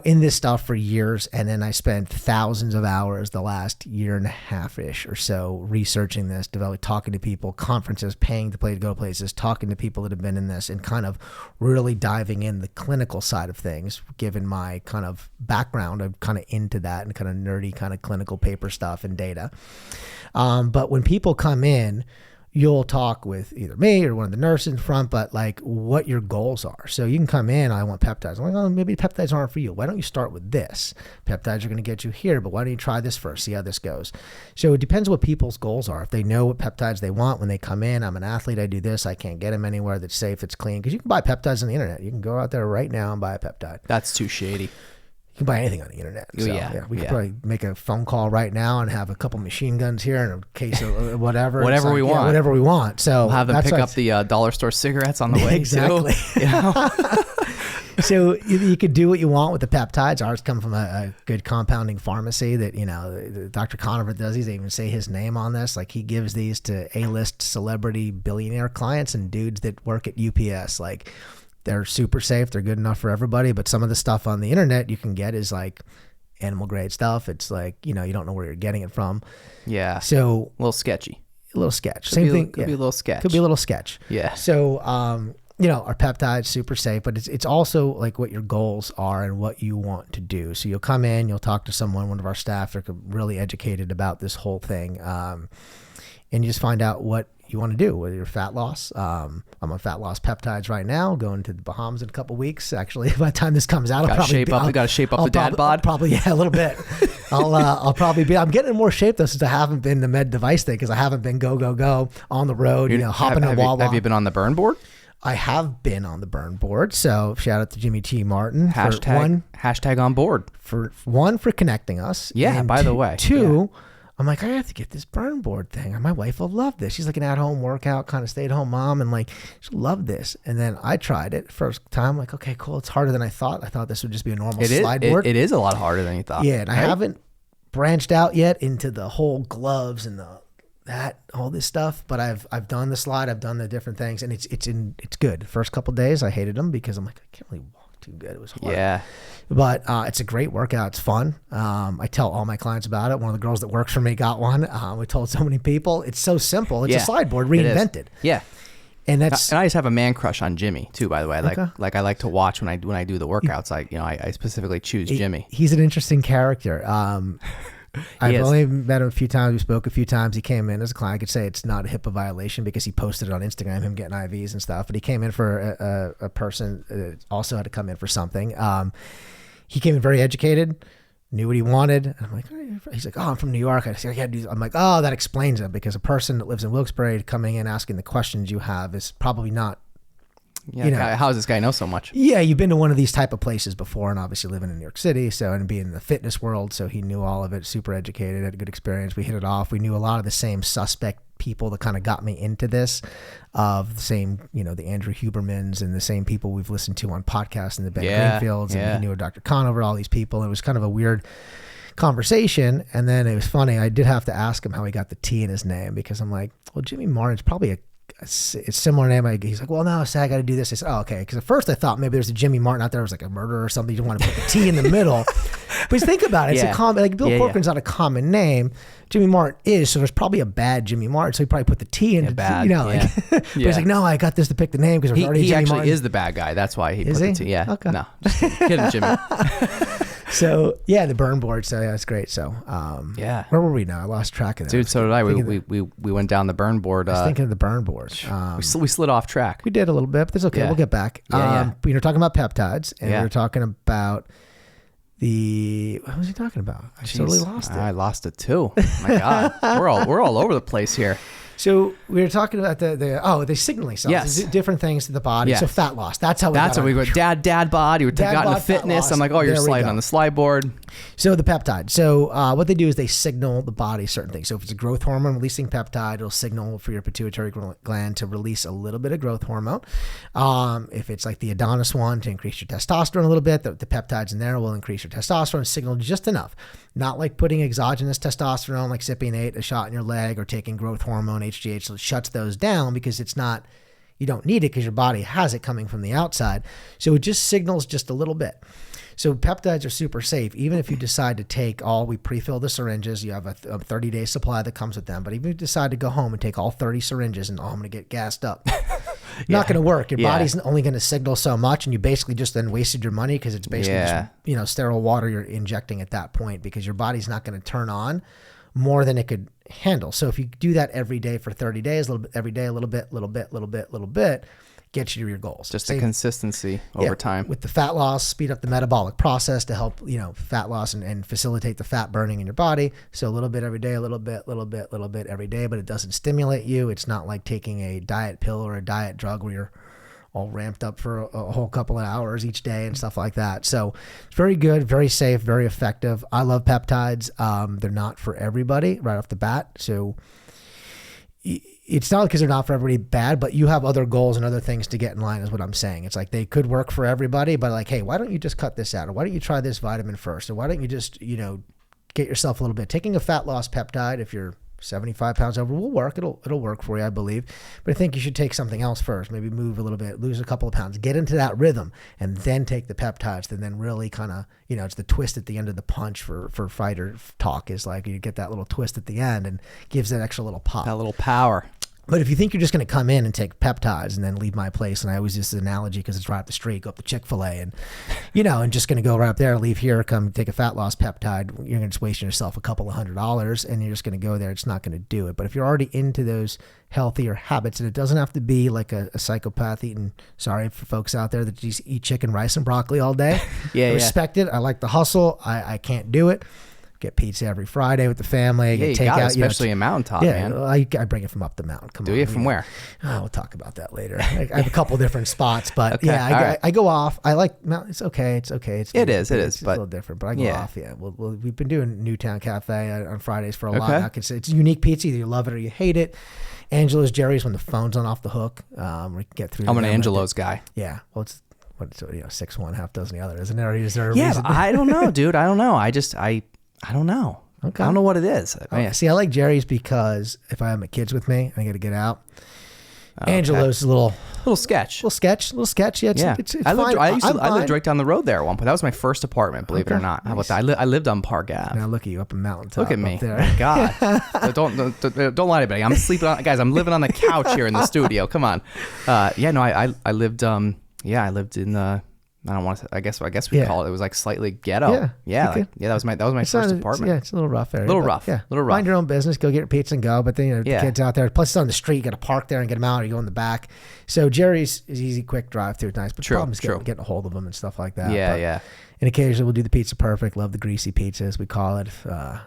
In this stuff for years. And then I spent thousands of hours the last year and a half-ish or so researching this, talking to people, conferences, paying to go to places, talking to people that have been in this and kind of really diving in the clinical side of things, given my kind of background. I'm kind of into that and kind of nerdy kind of clinical paper stuff and data. But when people come in, you'll talk with either me or one of the nurses in front, but like what your goals are. So you can come in, I want peptides. I'm like, oh, maybe peptides aren't for you. Why don't you start with this? Peptides are going to get you here, but why don't you try this first, see how this goes? So it depends what people's goals are. If they know what peptides they want when they come in, I'm an athlete, I do this, I can't get them anywhere that's safe, that's clean. Because you can buy peptides on the internet. You can go out there right now and buy a peptide. That's too shady. You can buy anything on the internet. So, we could probably make a phone call right now and have a couple machine guns here and a case of whatever. Whatever we want. Whatever we want. So we'll have them pick up the dollar store cigarettes on the way. Exactly. Too, you know? So you could do what you want with the peptides. Ours come from a good compounding pharmacy that, Dr. Conover does these. They even say his name on this. Like he gives these to A-list celebrity billionaire clients and dudes that work at UPS. Like, they're super safe. They're good enough for everybody. But some of the stuff on the internet you can get is like animal grade stuff. It's like, you don't know where you're getting it from. Yeah. So a little sketchy. A little sketch. Same thing. Could be a little sketch. Could be a little sketch. Yeah. So, our peptides, super safe, but it's also like what your goals are and what you want to do. So you'll come in, you'll talk to someone, one of our staff, they're really educated about this whole thing. And you just find out what you want to do, whether you're fat loss. I'm on fat loss peptides right now, going to the Bahamas in a couple weeks. Actually, by the time this comes out, I'll probably got to shape up the dad bod. Probably, a little bit. I'll probably be. I'm getting in more shape though, since I haven't been the med device thing, because I haven't been go on the road. Hopping in a wall. Have you been on the burn board? I have been on the burn board. So shout out to Jimmy T. Martin. Hashtag on board. For connecting us. Yeah. And by the way. Two. Yeah. I'm like, I have to get this burn board thing. My wife will love this. She's like an at-home workout, kind of stay-at-home mom, and like, she'll love this. And then I tried it first time. I'm like, okay, cool. It's harder than I thought. I thought this would just be a normal slide board. It is a lot harder than you thought. Yeah, and I haven't branched out yet into the whole gloves and all this stuff. But I've done the slide. I've done the different things, and it's good. The first couple of days, I hated them because I'm like, I can't really walk too good. It was hard. Yeah. But it's a great workout. It's fun. I tell all my clients about it. One of the girls that works for me got one. We told so many people. It's so simple. It's a slide board reinvented. Yeah. And I just have a man crush on Jimmy too, by the way. Like I like to watch when I do the workouts. I specifically choose Jimmy. He's an interesting character. I've only met him a few times. We spoke a few times. He came in as a client. I could say it's not a HIPAA violation because he posted it on Instagram, him getting IVs and stuff. But he came in for a person also had to come in for something. He came in very educated, knew what he wanted. And I'm like, he's like, oh, I'm from New York. I'm like, oh, that explains it, because a person that lives in Wilkes-Barre coming in asking the questions you have is probably not. Yeah, how does this guy know so much? Yeah, you've been to one of these type of places before, and obviously living in New York City, and being in the fitness world, so he knew all of it, super educated, had a good experience. We hit it off. We knew a lot of the same suspect people that kind of got me into this, of the same, the Andrew Hubermans and the same people we've listened to on podcasts and the Ben Greenfields, and he knew Dr. Conover, all these people. It was kind of a weird conversation, and then it was funny. I did have to ask him how he got the T in his name, because I'm like, well, Jimmy Martin's probably a similar name. He's like, well, no, so I got to do this. I said, oh, okay. Because at first I thought maybe there's a Jimmy Martin out there. It was like a murderer or something. You don't want to put the T in the middle. But think about it. It's a common, like Bill Corcoran's not a common name. Jimmy Martin is, so there's probably a bad Jimmy Martin. So he probably put the T in. But he's like, no, I got this to pick the name because there's already Jimmy Martin. He actually is the bad guy. That's why he put the T. Yeah. Okay. No, just kidding, Jimmy. So the burn board. So it's great. So where were we now? I lost track of that. Dude, so did I. We went down the burn board. I was thinking of the burn board. We slid off track. We did a little bit, but that's okay. We'll get back. We were talking about peptides, and we were talking about what was he talking about? I totally lost it. I lost it too. My God, we're all over the place here. So we were talking about the signaling cells. Yes. Different things to the body. Yes. So fat loss. That's how we go. Dad bod. You got into fitness. I'm like, oh, you're sliding on the slide board. So the peptide. So what they do is they signal the body certain things. So if it's a growth hormone releasing peptide, it'll signal for your pituitary gland to release a little bit of growth hormone. If it's like the Adonis one, to increase your testosterone a little bit, the peptides in there will increase your testosterone signal just enough. Not like putting exogenous testosterone, like Cypionate, a shot in your leg, or taking growth hormone, HGH, so it shuts those down, because you don't need it because your body has it coming from the outside. So it just signals just a little bit. So peptides are super safe. Even if you decide to take we pre-fill the syringes, you have a 30-day supply that comes with them. But even if you decide to go home and take all 30 syringes and I'm going to get gassed up, not going to work. Your body's only going to signal so much, and you basically just then wasted your money, because it's basically just, sterile water you're injecting at that point, because your body's not going to turn on more than it could handle. So if you do that every day for 30 days, a little bit, every day, a little bit, gets you to your goals. Just the consistency over time. With the fat loss, speed up the metabolic process to help, fat loss and facilitate the fat burning in your body. So a little bit every day, a little bit every day, but it doesn't stimulate you. It's not like taking a diet pill or a diet drug where you're all ramped up for a whole couple of hours each day and stuff like that. So it's very good, very safe, very effective. I love peptides. They're not for everybody right off the bat. So it's not because they're not for everybody bad, but you have other goals and other things to get in line is what I'm saying. It's like they could work for everybody, but like, hey, why don't you just cut this out? Or why don't you try this vitamin first? Or why don't you just, get yourself a little bit. Taking a fat loss peptide, if you're 75 pounds over, will work. It'll work for you, I believe. But I think you should take something else first. Maybe move a little bit, lose a couple of pounds, get into that rhythm, and then take the peptides. And then really kind of, it's the twist at the end of the punch for fighter talk is like you get that little twist at the end and gives that extra little pop. That little power. But if you think you're just going to come in and take peptides and then leave my place, and I always use this analogy because it's right up the street, go up to Chick-fil-A and, and just going to go right up there, leave here, come take a fat loss peptide, you're going to just waste yourself a couple of $100 and you're just going to go there. It's not going to do it. But if you're already into those healthier habits, and it doesn't have to be like a psychopath eating, sorry for folks out there that just eat chicken, rice, and broccoli all day. I respect it. I like the hustle. I can't do it. Get pizza every Friday with the family. Yeah, get takeout, especially in Mountaintop, man. I bring it from up the mountain. Come on. Do you? From where? Oh, we'll talk about that later. I have a couple different spots, but okay, I go off. I like mountain. It's okay. It is, but a little different, but I go off. Yeah. We've been doing Newtown Cafe on Fridays for a while now. It's unique pizza. Either you love it or you hate it. Angelo's, Jerry's, when the phone's on off the hook, we can get through. I'm an Angelo's guy. Yeah. Well, it's 6-1, half dozen the other, isn't there? Or is there a reason? But I don't know, dude. I don't know. I don't know. Okay. I don't know what it is. See, I like Jerry's because if I have my kids with me, I got to get out. Angelo's a little sketch. Yeah, it's I fine. I lived right down the road there at one point. That was my first apartment, believe it or not. How about that? I lived on Park Ave. Now look at you up in Mountaintop. Look at me. Up there. God. don't lie to anybody. I'm sleeping on, guys, I'm living on the couch here in the studio. Come on. I lived I lived in the, I don't want to. I guess we call it. It was like slightly ghetto. That was my first apartment. It's a little rough area. Little rough. Mind your own business. Go get your pizza and go. But then the kids out there. Plus it's on the street. You got to park there and get them out. Or you go in the back. So Jerry's is easy, quick drive through. It's nice. But the problem is getting a hold of them and stuff like that. Yeah. And occasionally we'll do the pizza perfect. Love the greasy pizza, as we call it.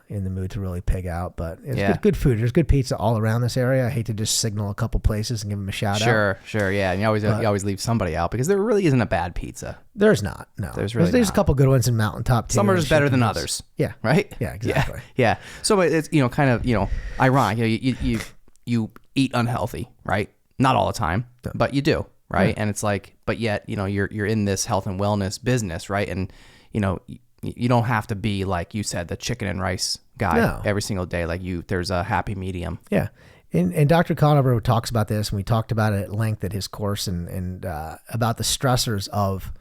In the mood to really pig out, but it's good food. There's good pizza all around this area. I hate to just signal a couple places and give them a shout out. Sure, yeah. And you always leave somebody out because there really isn't a bad pizza. There's not. No, there's a couple good ones in Mountaintop too. Some are just better than others. Yeah. Right. Yeah. Exactly. Yeah. So it's kind of ironic. You eat unhealthy, right? Not all the time, but you do, right? And it's like, but yet you're in this health and wellness business, right? And you don't have to be, like you said, the chicken and rice guy every single day. Like there's a happy medium. Yeah. And Dr. Conover talks about this, and we talked about it at length at his course and about the stressors of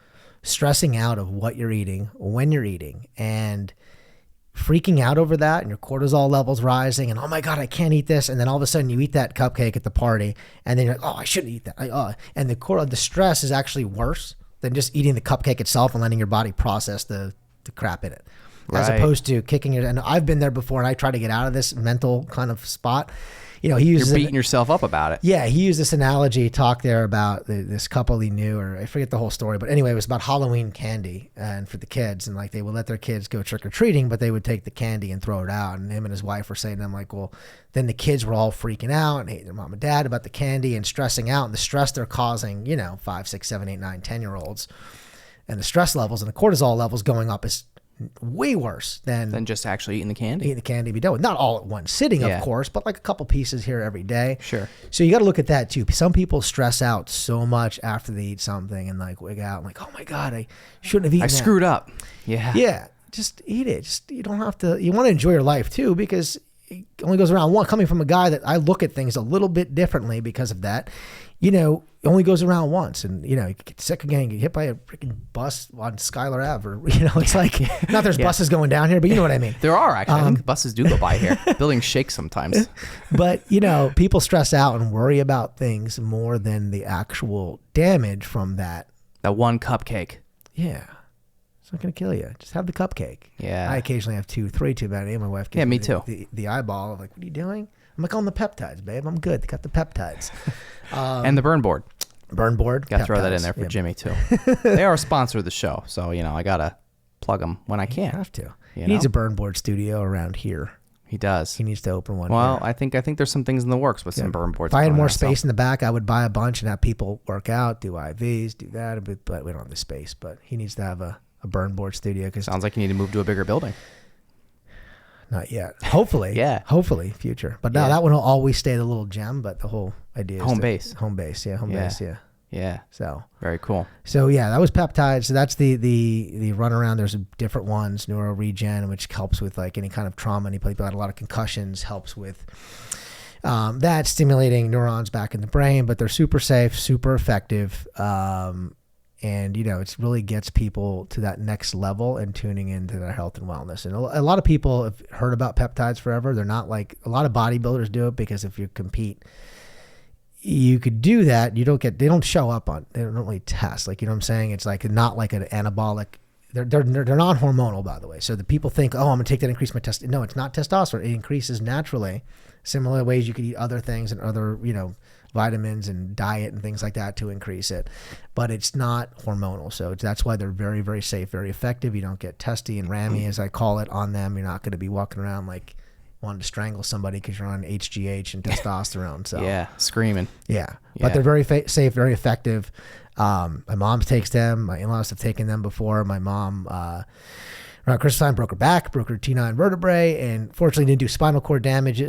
stressing out of what you're eating, when you're eating, and freaking out over that, and your cortisol levels rising, and oh my God, I can't eat this. And then all of a sudden you eat that cupcake at the party, and then you're like, oh, I shouldn't eat that. And the stress is actually worse than just eating the cupcake itself and letting your body process the crap in it. As opposed to kicking it. And I've been there before, and I try to get out of this mental kind of spot. You're beating yourself up about it. Yeah, he used this analogy, talk there about this couple he knew, or I forget the whole story, but anyway, it was about Halloween candy and for the kids, and like they would let their kids go trick or treating, but they would take the candy and throw it out. And him and his wife were saying to them, like, well, then the kids were all freaking out and hating their mom and dad about the candy and stressing out, and the stress they're causing, 5, 6, 7, 8, 9, 10-year-olds, and the stress levels and the cortisol levels going up is way worse than just actually eating the candy. Eating the candy, be done with. Not all at one sitting, of course, but like a couple pieces here every day. Sure. So you got to look at that too. Some people stress out so much after they eat something and like wig out and like, oh my God, I shouldn't have eaten that. Screwed up. Yeah. Yeah. Just eat it. You don't have to. You want to enjoy your life too, because it only goes around one. Coming from a guy that I look at things a little bit differently because of that. It only goes around once, and you get sick again, you get hit by a freaking bus on Schuyler Ave, or it's like not there's buses going down here, but you know what I mean. There are actually. I think buses do go by here. Buildings shake sometimes. But people stress out and worry about things more than the actual damage from that. That one cupcake. Yeah. It's not going to kill you. Just have the cupcake. Yeah. I occasionally have 2, 3 too many. My wife gives me too. The eyeball of like, what are you doing? I'm like, on the peptides, babe. I'm good. They got the peptides. And the burn board. Burn board. Got to throw that in there for Jimmy too. They are a sponsor of the show, so I gotta plug them when I can. You have to. He needs a burn board studio around here. He does. He needs to open one. Well, here. I think there's some things in the works with some burn boards. If I had more space in the back, I would buy a bunch and have people work out, do IVs, do that. But we don't have the space. But he needs to have a burn board studio. Sounds like you need to move to a bigger building. Not yet. Hopefully. Yeah. Hopefully, future. But no, that one will always stay the little gem. But the whole idea is home base. Home base. Yeah. Home base. Yeah. Yeah. So very cool. So yeah, that was peptides. So that's the run around. There's different ones, neuro regen, which helps with like any kind of trauma. Any people had a lot of concussions, helps with that, stimulating neurons back in the brain. But they're super safe, super effective, and it really gets people to that next level and tuning into their health and wellness. And a lot of people have heard about peptides forever. They're not like a lot of bodybuilders do it because if you compete, you could do that. They don't show up on, they don't really test. Like, you know what I'm saying? It's like not like an anabolic. They're not hormonal, by the way. So the people think, oh, I'm gonna take that, increase my testosterone. No, it's not testosterone. It increases naturally. Similar ways you could eat other things and other, vitamins and diet and things like that to increase it. But it's not hormonal. So that's why they're very, very safe, very effective. You don't get testy and rammy, as I call it, on them. You're not going to be walking around like wanting to strangle somebody because you're on HGH and testosterone. So yeah, screaming. Yeah. But they're very safe, very effective. My mom takes them. My in-laws have taken them before. My mom, around Christmas time, broke her back, broke her T9 vertebrae, and fortunately didn't do spinal cord damage.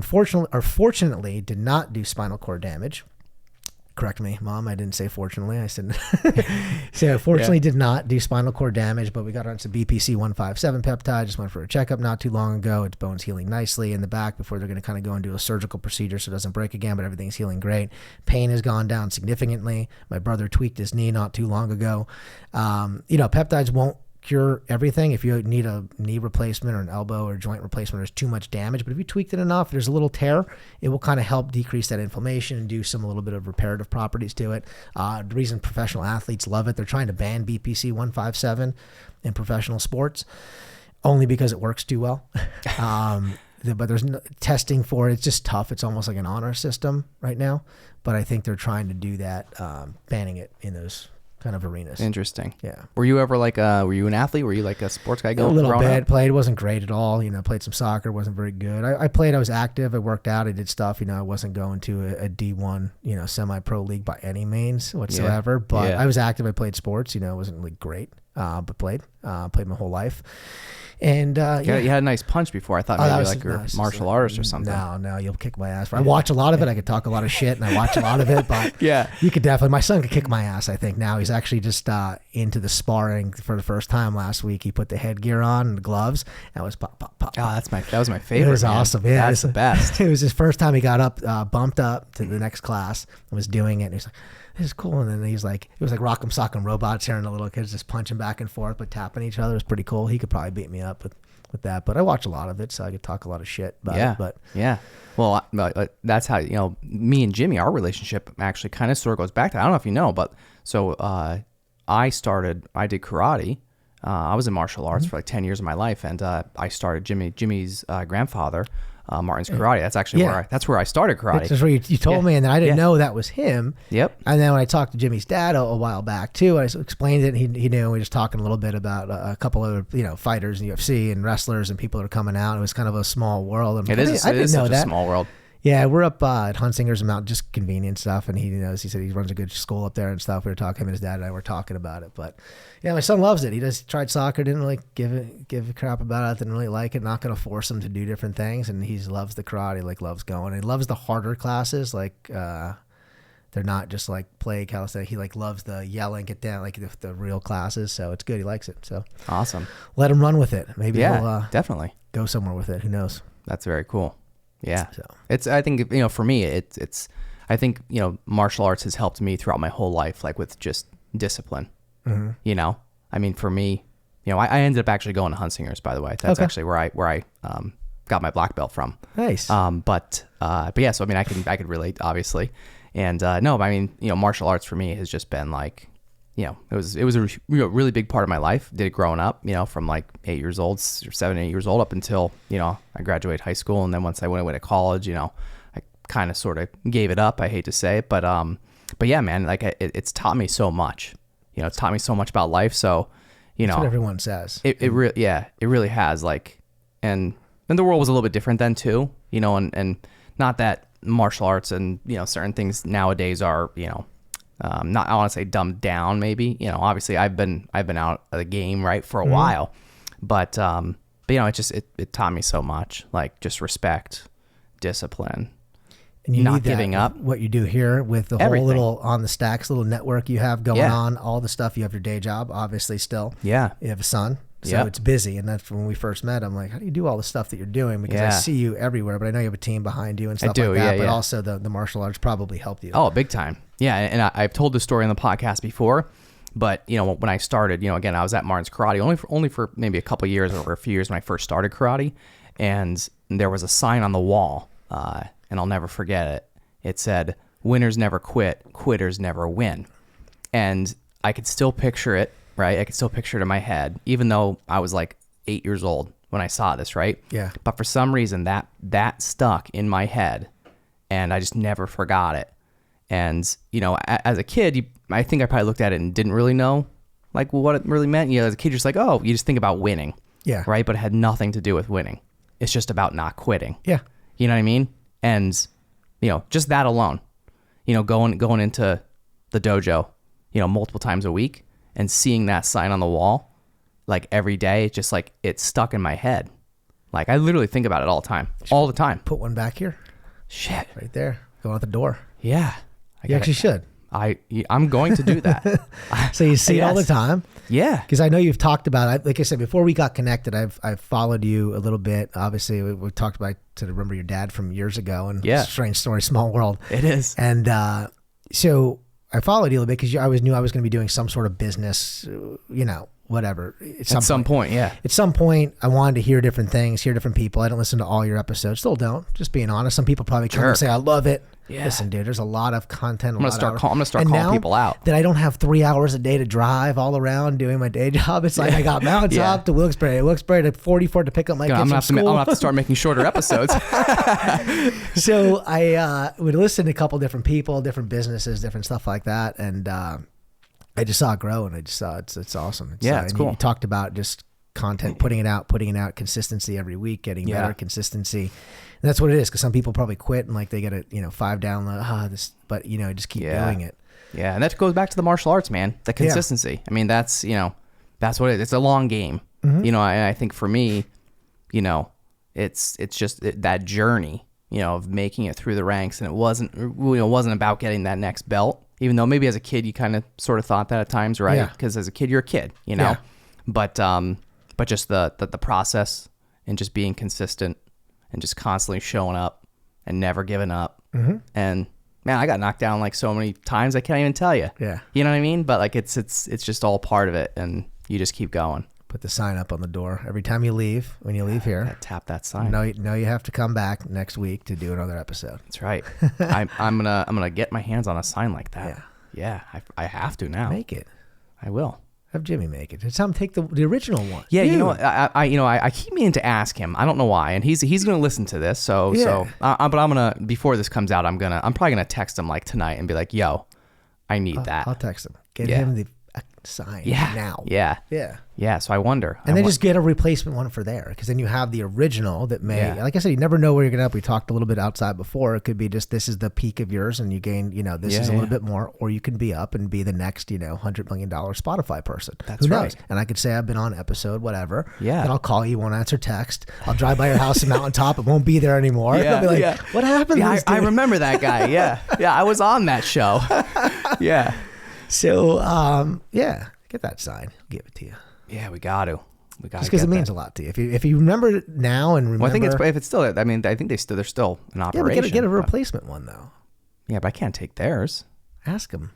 Fortunately did not do spinal cord damage. Correct me, Mom. I didn't say fortunately. I said, so fortunately did not do spinal cord damage, but we got on some BPC-157 peptide. Just went for a checkup not too long ago. Its bone's healing nicely in the back before they're going to kind of go and do a surgical procedure so it doesn't break again, but everything's healing great. Pain has gone down significantly. My brother tweaked his knee not too long ago. Peptides won't cure everything. If you need a knee replacement or an elbow or joint replacement, there's too much damage. But if you tweaked it enough, there's a little tear, it will kind of help decrease that inflammation and do a little bit of reparative properties to it. The reason professional athletes love it, they're trying to ban BPC-157 in professional sports only because it works too well. But there's no testing for it. It's just tough. It's almost like an honor system right now. But I think they're trying to do that, banning it in those kind of arenas. Interesting. Yeah. Were you ever were you an athlete? Were you like a sports guy going? A little bit. Played, wasn't great at all. Played some soccer, wasn't very good. I played, I was active, I worked out, I did stuff. I wasn't going to a D1, semi-pro league by any means whatsoever. But I was active, I played sports, it wasn't really great. But played my whole life. And you had a nice punch before. I thought maybe you're a martial artist or something. No, you'll kick my ass. I watch a lot of it. I could talk a lot of shit, and I watch a lot of it. But you could definitely. My son could kick my ass. I think now he's actually just into the sparring for the first time last week. He put the headgear on and the gloves. And it was pop, pop, pop. Oh, that was my favorite. It was awesome. Yeah, that's the best. It was his first time he got up, bumped up to the next class, and was doing it. And he's like, this is cool. And then he's like, it was like Rock'em Sock'em Robots here, and the little kids just punching back and forth, but tapping each other. It was pretty cool. He could probably beat me up with that, but I watch a lot of it, so I could talk a lot of shit about it. But well, that's how me and Jimmy, our relationship actually kind of sort of goes back to, I don't know if you know, but so I did karate. I was in martial arts for like 10 years of my life, and I started Jimmy's grandfather, Martin's karate. That's actually where I started karate. That's where you told me, and then I didn't know that was him. Yep. And then when I talked to Jimmy's dad a while back too, I explained it. He knew. We were just talking a little bit about a couple other fighters in UFC and wrestlers and people that are coming out. It was kind of a small world. It is such a small world. Yeah, we're up at Hunsinger's Mountain, just convenient stuff, and he knows. He said he runs a good school up there and stuff. We were talking, him and his dad and I were talking about it. But yeah, my son loves it. He tried soccer, didn't really give a crap about it, didn't really like it. Not going to force him to do different things, and he loves the karate, loves going. He loves the harder classes, they're not just like play calisthenics. He loves the yelling, get down, the real classes. So it's good. He likes it. So awesome. Let him run with it. Maybe he'll definitely go somewhere with it. Who knows? That's very cool. Yeah. So it's, I think, for me, it's, I think, martial arts has helped me throughout my whole life, with just discipline, I mean, for me, I ended up actually going to Hunsinger's, by the way. That's actually where I got my black belt from. Nice. But yeah, so, I mean, I could relate, obviously. And, no, I mean, martial arts for me has just been it was a really big part of my life. Did it growing up, from like 8 years old, or 7, 8 years old up until, I graduated high school. And then once I went away to college, I kind of sort of gave it up. I hate to say it, but yeah, man, like it's taught me so much, it's taught me so much about life. So, That's what everyone says. It really has, like, and the world was a little bit different then too, and not that martial arts and, certain things nowadays are, not, I want to say dumbed down maybe, obviously I've been out of the game, right, for a while, but it taught me so much, like just respect, discipline, and you not need that giving up. What you do here with the Everything. whole little OnTheStacks little network you have going on, all the stuff, you have your day job, obviously still. Yeah. You have a son. So it's busy. And that's when we first met. I'm like, how do you do all the stuff that you're doing? Because I see you everywhere, but I know you have a team behind you and stuff like that. But also the martial arts probably helped you. Oh, big time. Yeah. And I've told this story on the podcast before, but when I started, again, I was at Martin's Karate only for maybe a couple of years or a few years when I first started karate. And there was a sign on the wall, and I'll never forget it. It said, "Winners never quit, quitters never win." And I could still picture it, right? I could still picture it in my head, even though I was like 8 years old when I saw this, right? Yeah. But for some reason, that stuck in my head, and I just never forgot it. And, as a kid, I think I probably looked at it and didn't really know, like, what it really meant. As a kid, you're just like, oh, you just think about winning. Yeah. Right? But it had nothing to do with winning. It's just about not quitting. Yeah. You know what I mean? And, just that alone, going into the dojo, multiple times a week and seeing that sign on the wall, like every day, it's just like, it's stuck in my head. Like I literally think about it all the time. Put one back here. Shit. Right there. Going out the door. Yeah. You actually should. I'm going to do that. So you see it all the time. Yeah. Because I know you've talked about it. Like I said, before we got connected, I've followed you a little bit. Obviously, we talked about, to remember your dad from years ago. And strange story, small world. It is. And so I followed you a little bit because I always knew I was going to be doing some sort of business, whatever. At some point, yeah. At some point, I wanted to hear different things, hear different people. I don't listen to all your episodes. Still don't. Just being honest. Some people probably come and say, I love it. Yeah. Listen, dude, there's a lot of content. I'm gonna start calling people out. That I don't have 3 hours a day to drive all around doing my day job. It's like I got mountaintop to Wilkes-Barre to 44 to pick up my kids from school. I'm gonna have to start making shorter episodes. So I would listen to a couple different people, different businesses, different stuff like that, and I just saw it grow, and I just saw it's awesome. It's cool. You talked about just content, putting it out, consistency every week, getting better consistency. And that's what it is, because some people probably quit and like they get a 5 download, but just keep doing it. Yeah, and that goes back to the martial arts, man. The consistency. I mean, that's what it is. It's a long game. And I think for me, it's just that journey, of making it through the ranks, and it wasn't about getting that next belt. Even though maybe as a kid you kind of sort of thought that at times, right? Because as a kid you're a kid, Yeah. But just the process and just being consistent and just constantly showing up and never giving up. And man, I got knocked down like so many times I can't even tell you. Yeah. You know what I mean? But like it's just all part of it, and you just keep going. Put the sign up on the door every time you leave. When you leave here, tap that sign. No, you have to come back next week to do another episode. That's right. I'm gonna get my hands on a sign like that. Yeah. I have to now. Make it. I will. Have Jimmy make it. Tell him take the original one. Yeah, Dude. I keep meaning to ask him. I don't know why, and he's gonna listen to this. But I'm gonna, before this comes out, I'm probably gonna text him like tonight and be like, "Yo, I need that." I'll text him. Get him the sign now. Yeah. So I wonder. And then just get a replacement one for there, because then you have the original that may, like I said, you never know where you're going to up. We talked a little bit outside before. It could be just, this is the peak of yours and you gain, this is a little bit more, or you can be up and be the next, $100 million Spotify person. That's Who right. knows? And I could say I've been on episode, whatever. Yeah. Then I'll call you, won't answer text. I'll drive by your house in Mountaintop. It won't be there anymore. I'll be like, what happened? Yeah, I remember that guy. Yeah. Yeah. I was on that show. Yeah. So, get that sign. I'll give it to you. Yeah, we got to. Just because it means a lot to you. If you remember it now and remember. Well, I think if it's still. I mean, I think they're still in operation. Yeah, but get a replacement one though. Yeah, but I can't take theirs. Ask them.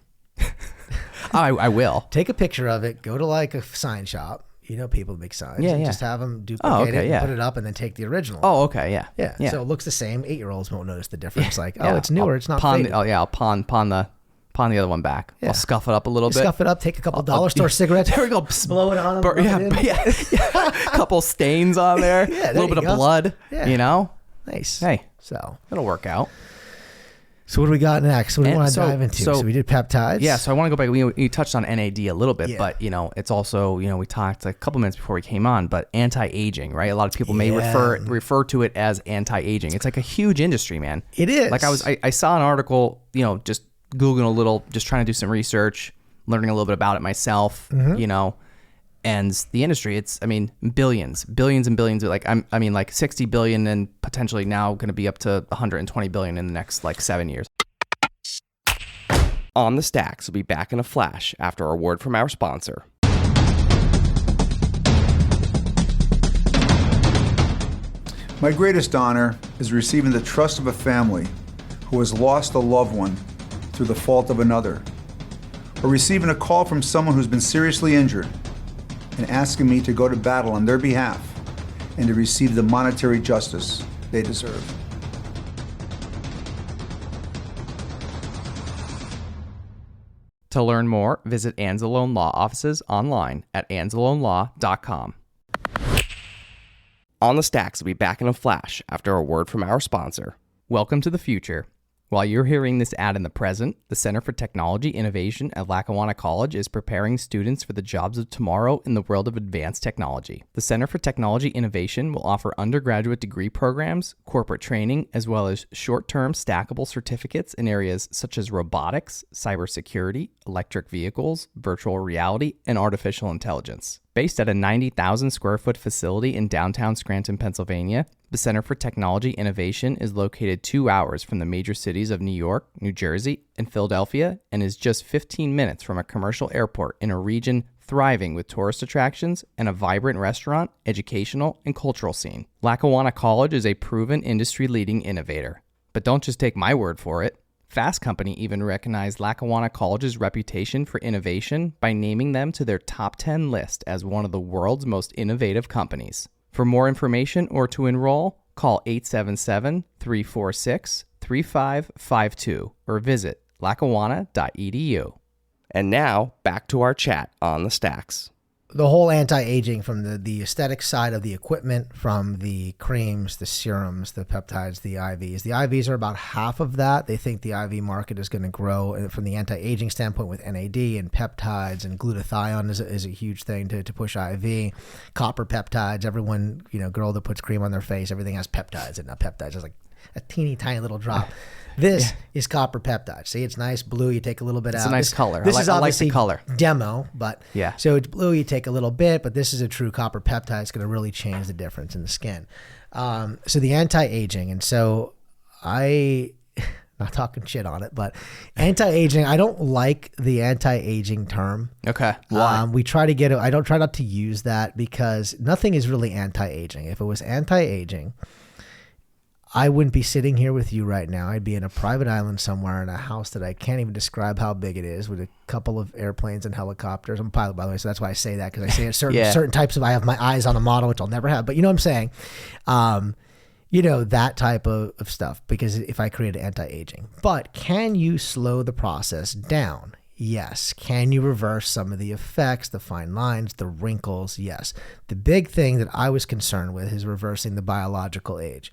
I will. Take a picture of it. Go to like a sign shop. People make signs. Yeah. Just have them duplicate it, and put it up, and then take the original. Oh, okay, yeah. Yeah. So it looks the same. 8-year-olds won't notice the difference. Like, it's newer. It's not faded. I'll pawn pawn the other one back. Yeah. I'll scuff it up a little bit. Scuff it up, take a couple dollar store cigarettes. There we go. Blow it on them. Yeah. Couple stains on there. Yeah, a little bit of blood. Yeah. You know? Nice. Hey, So it'll work out. what do we got next? What do we want to so- dive into? so- So we did peptides. Yeah, so I want to go back. We touched on NAD a little bit, Yeah. but it's also we talked a couple minutes before we came on, but anti-aging, right? A lot of people may Yeah. refer to it as anti-aging. It's like a huge industry, man. It is. Like I saw an article, just Googling a little, just trying to do some research, learning a little bit about it myself, and the industry, it's billions and billions of like 60 billion and potentially now going to be up to 120 billion in the next 7 years. OnTheStacks will be back in a flash after a word from our sponsor. My greatest honor is receiving the trust of a family who has lost a loved one through the fault of another, or receiving a call from someone who's been seriously injured and asking me to go to battle on their behalf and to receive the monetary justice they deserve. To learn more, visit Anzalone Law offices online at anzalonelaw.com. OnTheStacks will be back in a flash after a word from our sponsor. Welcome to the future. While you're hearing this ad in the present, the Center for Technology Innovation at Lackawanna College is preparing students for the jobs of tomorrow in the world of advanced technology. The Center for Technology Innovation will offer undergraduate degree programs, corporate training, as well as short-term stackable certificates in areas such as robotics, cybersecurity, electric vehicles, virtual reality, and artificial intelligence. Based at a 90,000 square foot facility in downtown Scranton, Pennsylvania, the Center for Technology Innovation is located 2 hours from the major cities of New York, New Jersey, and Philadelphia, and is just 15 minutes from a commercial airport in a region thriving with tourist attractions and a vibrant restaurant, educational, and cultural scene. Lackawanna College is a proven industry-leading innovator. But don't just take my word for it. Fast Company even recognized Lackawanna College's reputation for innovation by naming them to their top 10 list as one of the world's most innovative companies. For more information or to enroll, call 877-346-3552 or visit lackawanna.edu. And now, back to our chat on the Stacks. The whole anti-aging from the aesthetic side of the equipment, from the creams, the serums, the peptides, the IVs. The IVs are about half of that. They think the IV market is going to grow from the anti-aging standpoint with NAD and peptides, and glutathione is a huge thing to push IV. Copper peptides. Everyone, girl that puts cream on their face, everything has peptides and not peptides. It's like a teeny tiny little drop. This is copper peptide. See, it's nice blue. You take a little bit out. It's a nice color. This is I like obviously the color. Demo, but Yeah. So it's blue. You take a little bit, but this is a true copper peptide. It's going to really change the difference in the skin. So the anti-aging, and so not talking shit on it, but anti-aging. I don't like the anti-aging term. Okay. Why? We try to get it. I don't try not to use that because nothing is really anti-aging. If it was anti-aging, I wouldn't be sitting here with you right now. I'd be in a private island somewhere in a house that I can't even describe how big it is, with a couple of airplanes and helicopters. I'm a pilot, by the way, so that's why I say that, because I say it certain types of. I have my eyes on a model, which I'll never have, but you know what I'm saying. That type of stuff, because if I create anti-aging. But can you slow the process down? Yes. Can you reverse some of the effects, the fine lines, the wrinkles? Yes. The big thing that I was concerned with is reversing the biological age.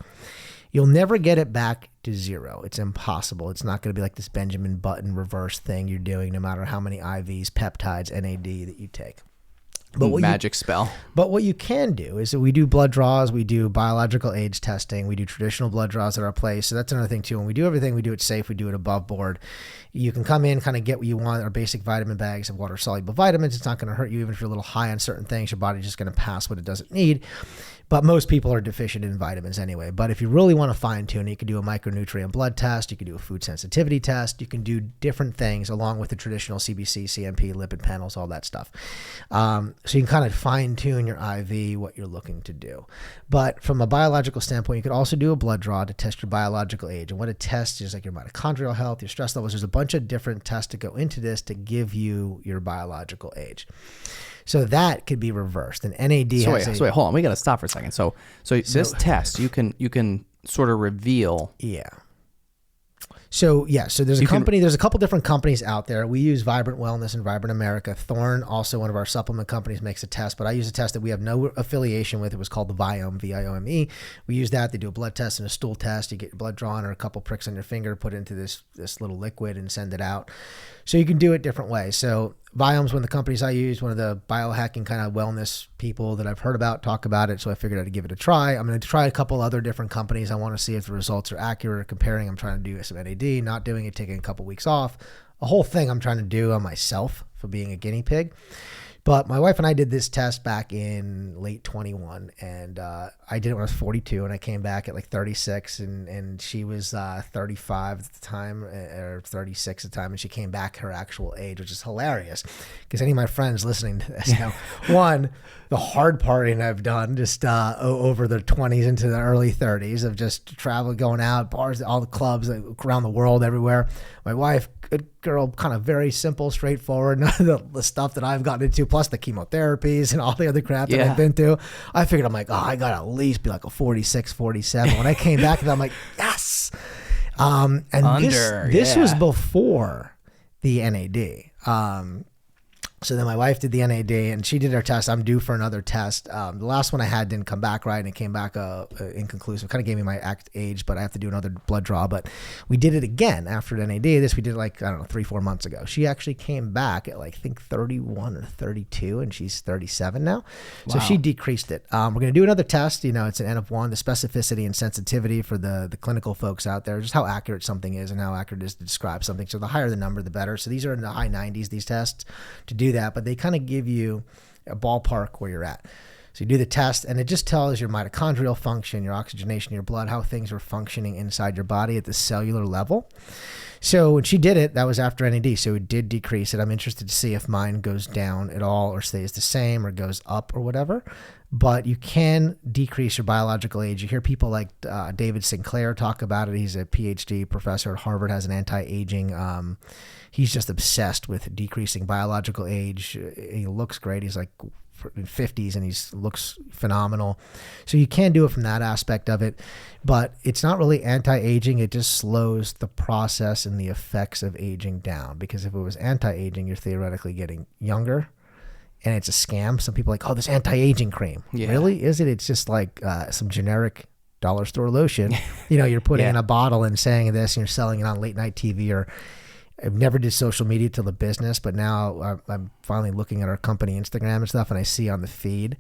You'll never get it back to zero. It's impossible. It's not going to be like this Benjamin Button reverse thing you're doing, no matter how many IVs, peptides, NAD that you take. But Magic spell. But what you can do is that we do blood draws, we do biological age testing, we do traditional blood draws at our place. So that's another thing too. When we do everything, we do it safe, we do it above board. You can come in, kind of get what you want, our basic vitamin bags of water-soluble vitamins. It's not going to hurt you even if you're a little high on certain things. Your body's just going to pass what it doesn't need. But most people are deficient in vitamins anyway. But if you really want to fine-tune it, you can do a micronutrient blood test. You can do a food sensitivity test. You can do different things along with the traditional CBC, CMP, lipid panels, all that stuff. So you can kind of fine-tune your IV, what you're looking to do. But from a biological standpoint, you could also do a blood draw to test your biological age. And what it tests is like your mitochondrial health, your stress levels. There's a bunch of different tests to go into this to give you your biological age. So that could be reversed. And NAD So wait, hold on. We got to stop for a second. So this test, you can sort of reveal. Yeah. So there's a company, there's a couple different companies out there. We use Vibrant Wellness and Vibrant America. Thorne, also one of our supplement companies, makes a test, but I use a test that we have no affiliation with. It was called the Viome, V-I-O-M-E. We use that. They do a blood test and a stool test. You get your blood drawn or a couple pricks on your finger, put into this little liquid and send it out. So you can do it different ways. So Viome's one of the companies I use, one of the biohacking kind of wellness people that I've heard about talk about it. So I figured I'd give it a try. I'm going to try a couple other different companies. I want to see if the results are accurate or comparing. I'm trying to do some NAD, not doing it, taking a couple weeks off. A whole thing I'm trying to do on myself for being a guinea pig. But my wife and I did this test back in late 21, and I did it when I was 42, and I came back at like 36, and she was 35 at the time, or 36 at the time, and she came back her actual age, which is hilarious, because any of my friends listening to this know, one, the hard partying I've done just over the 20s into the early 30s of just travel, going out, bars, all the clubs around the world, everywhere. My wife, good girl, kind of very simple, straightforward, none of the stuff that I've gotten into, plus the chemotherapies and all the other crap that I've been through. I figured, I'm like, oh, I got to at least be like a 46, 47. When I came back, I'm like, yes. And this was before the NAD. So then my wife did the NAD and she did her test. I'm due for another test. The last one I had didn't come back right, and it came back inconclusive. Kind of gave me my age, but I have to do another blood draw. But we did it again after the NAD. This we did like, I don't know, 3-4 months ago. She actually came back at like, I think 31 or 32, and she's 37 now. So she decreased it. We're going to do another test. You know, it's an N of 1, the specificity and sensitivity for the clinical folks out there, just how accurate something is and how accurate it is to describe something. So the higher the number, the better. So these are in the high 90s, these tests, to do that, but they kind of give you a ballpark where you're at. So you do the test, and it just tells your mitochondrial function, your oxygenation, your blood, how things are functioning inside your body at the cellular level. So when she did it, that was after NAD, so it did decrease it. I'm interested to see if mine goes down at all or stays the same or goes up or whatever. But you can decrease your biological age. You hear people like David Sinclair talk about it. He's a PhD professor at Harvard, has an anti-aging. He's just obsessed with decreasing biological age. He looks great. He's like in 50s and he looks phenomenal. So you can do it from that aspect of it, but it's not really anti-aging. It just slows the process and the effects of aging down, because if it was anti-aging, you're theoretically getting younger. And it's a scam. Some people are like, oh, this anti-aging cream. Yeah. Really? Is it? It's just like some generic dollar store lotion. You know, you're putting in a bottle and saying this, and you're selling it on late night TV. Or I've never did social media till the business, but now I'm finally looking at our company Instagram and stuff, and I see on the feed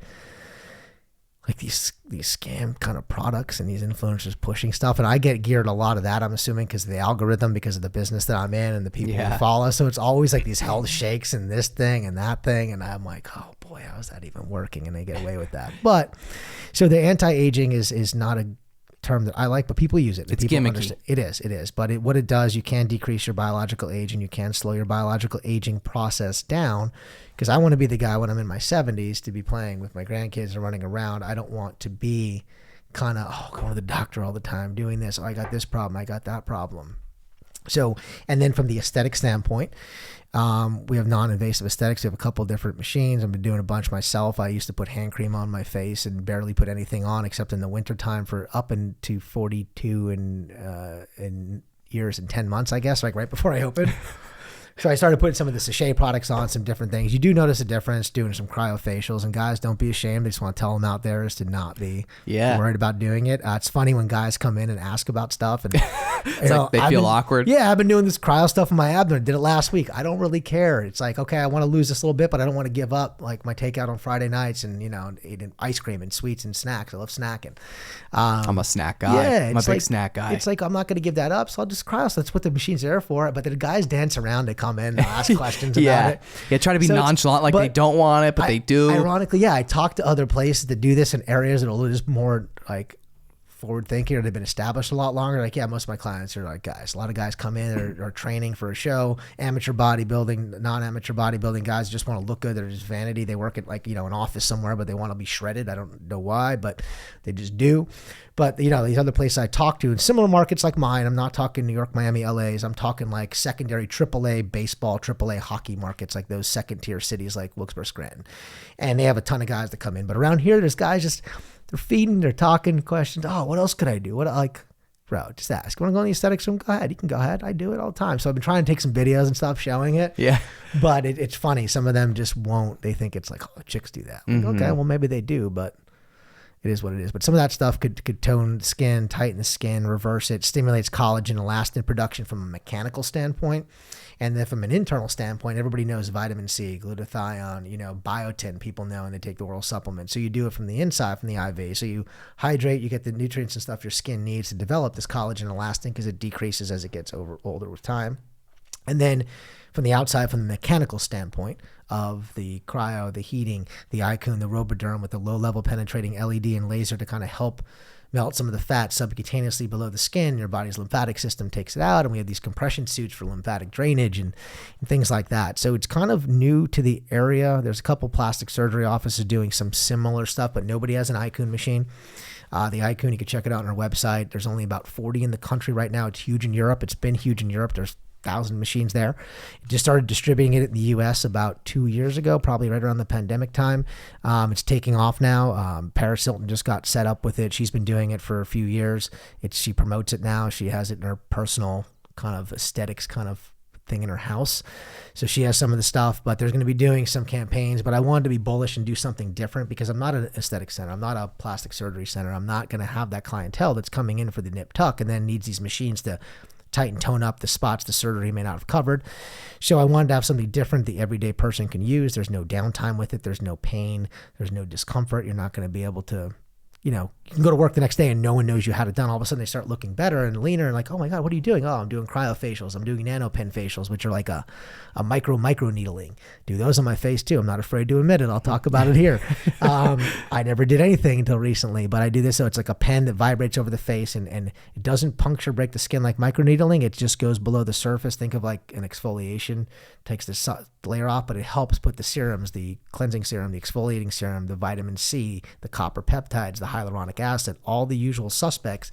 like these scam kind of products and these influencers pushing stuff. And I get geared a lot of that, I'm assuming, because of the algorithm, because of the business that I'm in and the people who follow. So it's always like these health shakes and this thing and that thing. And I'm like, oh boy, how is that even working? And they get away with that. But so the anti-aging is not a term that I like, but people use it. It's people gimmicky. Understand. It is. But what it does, you can decrease your biological age and you can slow your biological aging process down. Because I want to be the guy when I'm in my 70s to be playing with my grandkids and running around. I don't want to be kind of, going to the doctor all the time, doing this. Oh, I got this problem. I got that problem. So, and then from the aesthetic standpoint, we have non-invasive aesthetics. We have a couple different machines. I've been doing a bunch myself. I used to put hand cream on my face and barely put anything on except in the wintertime for up into 42 in years and 10 months, I guess, like right before I opened. So I started putting some of the sachet products on, some different things. You do notice a difference doing some cryofacials, and guys, don't be ashamed. I just want to tell them out there is to not be worried about doing it. It's funny when guys come in and ask about stuff, and it's like they feel awkward. Yeah, I've been doing this cryo stuff in my abdomen. Did it last week. I don't really care. It's like, okay, I want to lose this a little bit, but I don't want to give up like my takeout on Friday nights and, eating ice cream and sweets and snacks. I love snacking. I'm a snack guy. Yeah, I'm a big snack guy. It's like, I'm not going to give that up, so I'll just cryo. So that's what the machine's there for. But the guys dance around. They come in and ask questions about it. Yeah, try to be nonchalant, like they don't want it, but they do. Ironically, I talk to other places that do this in areas that are just more like forward thinking, or they've been established a lot longer. Like, most of my clients are like guys. A lot of guys come in or are training for a show, amateur bodybuilding, non-amateur bodybuilding guys just want to look good. They're just vanity. They work at like, an office somewhere, but they want to be shredded. I don't know why, but they just do. But, these other places I talk to in similar markets like mine, I'm not talking New York, Miami, LA's. I'm talking like secondary AAA baseball, AAA hockey markets, like those second tier cities like Wilkes-Barre, Scranton. And they have a ton of guys that come in. But around here, there's guys just, they're feeding, they're talking questions. Oh, what else could I do? bro, just ask. You want to go in the aesthetics room? Go ahead. You can go ahead. I do it all the time. So I've been trying to take some videos and stuff showing it. Yeah. But it's funny. Some of them just won't. They think it's like, oh, chicks do that. Like, okay, well, maybe they do, but it is what it is. But some of that stuff could tone the skin, tighten the skin, reverse it, stimulates collagen and elastin production from a mechanical standpoint. And then from an internal standpoint, everybody knows vitamin C, glutathione, biotin, people know, and they take the oral supplement. So you do it from the inside, from the IV. So you hydrate, you get the nutrients and stuff your skin needs to develop this collagen and elastin because it decreases as it gets older with time. And then from the outside, from the mechanical standpoint of the cryo, the heating, the Icon, the Roboderm with the low-level penetrating LED and laser to kind of help melt some of the fat subcutaneously below the skin. Your body's lymphatic system takes it out, and we have these compression suits for lymphatic drainage and things like that. So it's kind of new to the area. There's a couple plastic surgery offices doing some similar stuff, but nobody has an Icon machine. The Icon, you can check it out on our website. There's only about 40 in the country right now. It's huge in Europe. It's been huge in Europe. There's 1,000 machines there. Just started distributing it in the U.S. about 2 years ago, probably right around the pandemic time. It's taking off now. Paris Hilton just got set up with it. She's been doing it for a few years. She promotes it now. She has it in her personal kind of aesthetics kind of thing in her house. So she has some of the stuff, but there's going to be doing some campaigns. But I wanted to be bullish and do something different because I'm not an aesthetic center. I'm not a plastic surgery center. I'm not going to have that clientele that's coming in for the nip tuck and then needs these machines to tighten, tone up the spots the surgery may not have covered. So I wanted to have something different the everyday person can use. There's no downtime with it. There's no pain. There's no discomfort. You're not going to be able to, you can go to work the next day and no one knows you had it done. All of a sudden they start looking better and leaner and like, oh my God, what are you doing? Oh, I'm doing cryofacials. I'm doing nanopen facials, which are like a micro needling. Do those on my face too. I'm not afraid to admit it. I'll talk about it here. I never did anything until recently, but I do this. So it's like a pen that vibrates over the face and it doesn't puncture, break the skin like micro needling. It just goes below the surface. Think of like an exfoliation, takes the layer off, but it helps put the serums, the cleansing serum, the exfoliating serum, the vitamin C, the copper peptides, the hyaluronic acid, all the usual suspects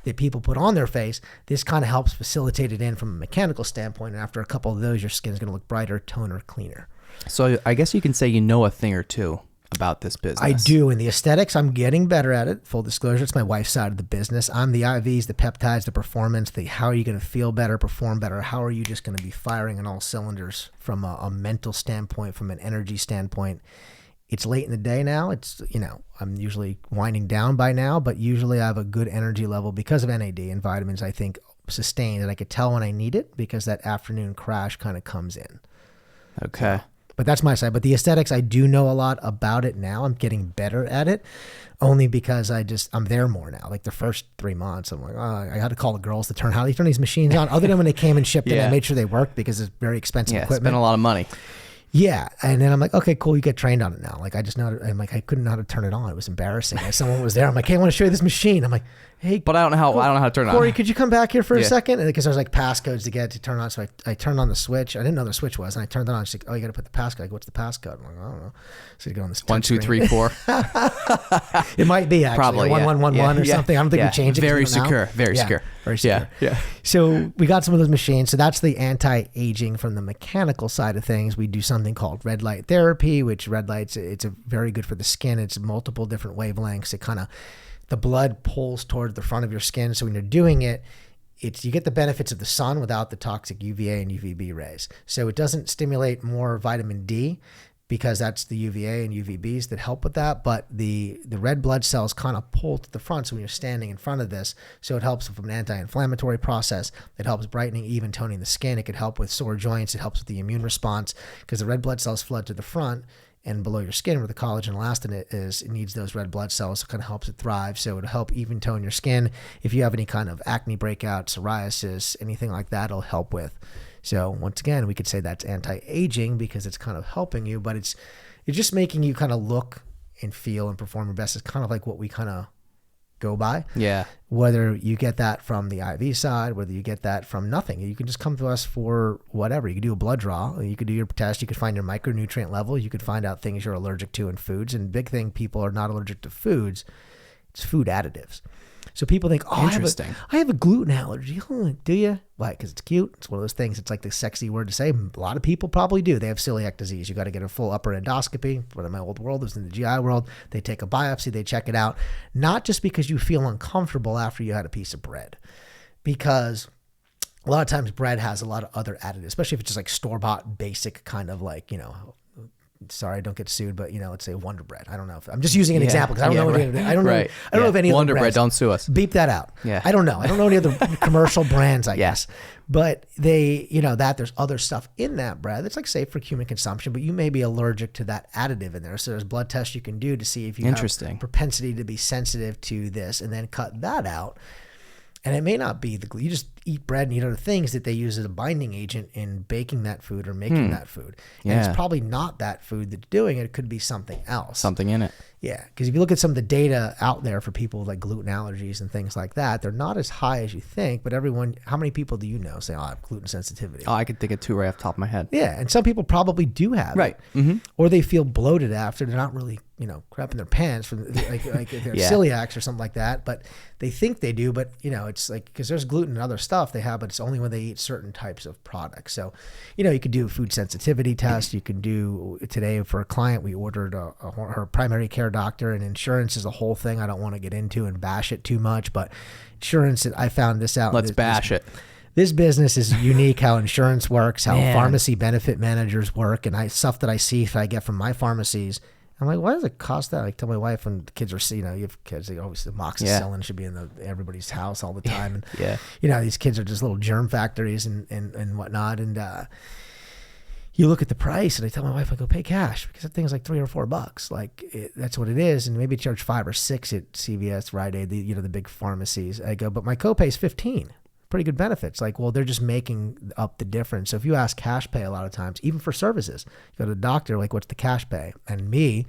that people put on their face. This kind of helps facilitate it in from a mechanical standpoint. And after a couple of those, your skin's going to look brighter, toner, cleaner. So I guess you can say a thing or two about this business. I do. In the aesthetics, I'm getting better at it. Full disclosure, it's my wife's side of the business. I'm the IVs, the peptides, the performance, the how are you going to feel better, perform better? How are you just going to be firing on all cylinders from a mental standpoint, from an energy standpoint? It's late in the day now. It's, I'm usually winding down by now, but usually I have a good energy level because of NAD and vitamins, I think, sustained. And I could tell when I need it because that afternoon crash kind of comes in. Okay. But that's my side. But the aesthetics, I do know a lot about it now. I'm getting better at it only because I'm there more now. Like the first 3 months, I'm like, I had to call the girls to how do you turn these machines on? Other than when they came and shipped it, I made sure they worked because it's very expensive equipment. Spent a lot of money. Yeah. And then I'm like, okay, cool. You get trained on it now. Like I couldn't know how to turn it on. It was embarrassing. Like, someone was there. I'm like, hey, I want to show you this machine. I'm like, hey, but I don't know how to turn it on. Corey, could you come back here for a second? And because there's like passcodes to get to turn on. So I turned on the switch. I didn't know the switch was. And I turned it on. She's like, oh, you got to put the passcode. Like, what's the passcode? I'm like, I don't know. So you go on this 1, 2, 3, 4. It might be actually probably 1111 or something. I don't think we changed it. Very secure. Very secure. Very secure. Yeah. So we got some of those machines. So that's the anti-aging from the mechanical side of things. We do something called red light therapy, which red lights, it's very good for the skin. It's multiple different wavelengths. It kind of, the blood pulls toward the front of your skin. So when you're doing it, you get the benefits of the sun without the toxic UVA and UVB rays. So it doesn't stimulate more vitamin D because that's the UVA and UVBs that help with that. But the red blood cells kind of pull to the front. So when you're standing in front of this, so it helps from an anti-inflammatory process. It helps brightening, even toning the skin. It could help with sore joints. It helps with the immune response because the red blood cells flood to the front and below your skin where the collagen and elastin is. It needs those red blood cells. So it kind of helps it thrive. So it'll help even tone your skin. If you have any kind of acne breakout, psoriasis, anything like that, it'll help with. So once again, we could say that's anti-aging because it's kind of helping you, but it's just making you kind of look and feel and perform your best. It's kind of like what we kind of go by. Yeah. Whether you get that from the IV side, whether you get that from nothing, you can just come to us for whatever. You can do a blood draw, you could do your test, you could find your micronutrient level, you could find out things you're allergic to in foods. And big thing, people are not allergic to foods, it's food additives. So people think, oh, Interesting. I have a gluten allergy. Oh, do you? Why? Because it's cute. It's one of those things. It's like the sexy word to say. A lot of people probably do. They have celiac disease. You got to get a full upper endoscopy. But in my old world, it was in the GI world. They take a biopsy. They check it out. Not just because you feel uncomfortable after you had a piece of bread. Because a lot of times bread has a lot of other additives, especially if it's just like store-bought, basic kind of like, sorry, don't get sued, but let's say Wonder Bread. I don't know if I'm just using an example because I don't know. I don't know if any other Wonder Bread. brands. Don't sue us. Beep that out. Yeah. I don't know. I don't know any other commercial brands, I guess. But they, that there's other stuff in that bread that's like safe for human consumption, but you may be allergic to that additive in there. So there's blood tests you can do to see if you have propensity to be sensitive to this, and then cut that out. And it may not be you just eat bread and eat other things that they use as a binding agent in baking that food or making that food. And it's probably not that food that's doing it. It could be something else. Something in it. Yeah. Because if you look at some of the data out there for people with like gluten allergies and things like that, they're not as high as you think. But how many people do you know say, I have gluten sensitivity? Oh, I could think of 2 right off the top of my head. Yeah. And some people probably do have it. Mm-hmm. Or they feel bloated after. They're not really, crapping their pants from like they're celiacs or something like that. But they think they do. But, it's like, because there's gluten and other stuff they have, but it's only when they eat certain types of products. So, you could do a food sensitivity test. You can do today for a client, we ordered her primary care doctor, and insurance is a whole thing I don't want to get into and bash it too much, but insurance, I found this out. Let's bash it. This business is unique, how insurance works, how pharmacy benefit managers work, and stuff that I see that I get from my pharmacies. I'm like, why does it cost that? I tell my wife when the kids are, you have kids, they always, the amoxicillin should be in everybody's house all the time. And, these kids are just little germ factories and whatnot. And you look at the price, and I tell my wife, I go, pay cash, because that thing's like $3 or $4. Like, that's what it is. And maybe charge $5 or $6 at CVS, Rite Aid, the big pharmacies. I go, but my copay is $15. Pretty good benefits. Like, well, they're just making up the difference. So if you ask cash pay a lot of times, even for services, you go to the doctor, like, what's the cash pay? And me,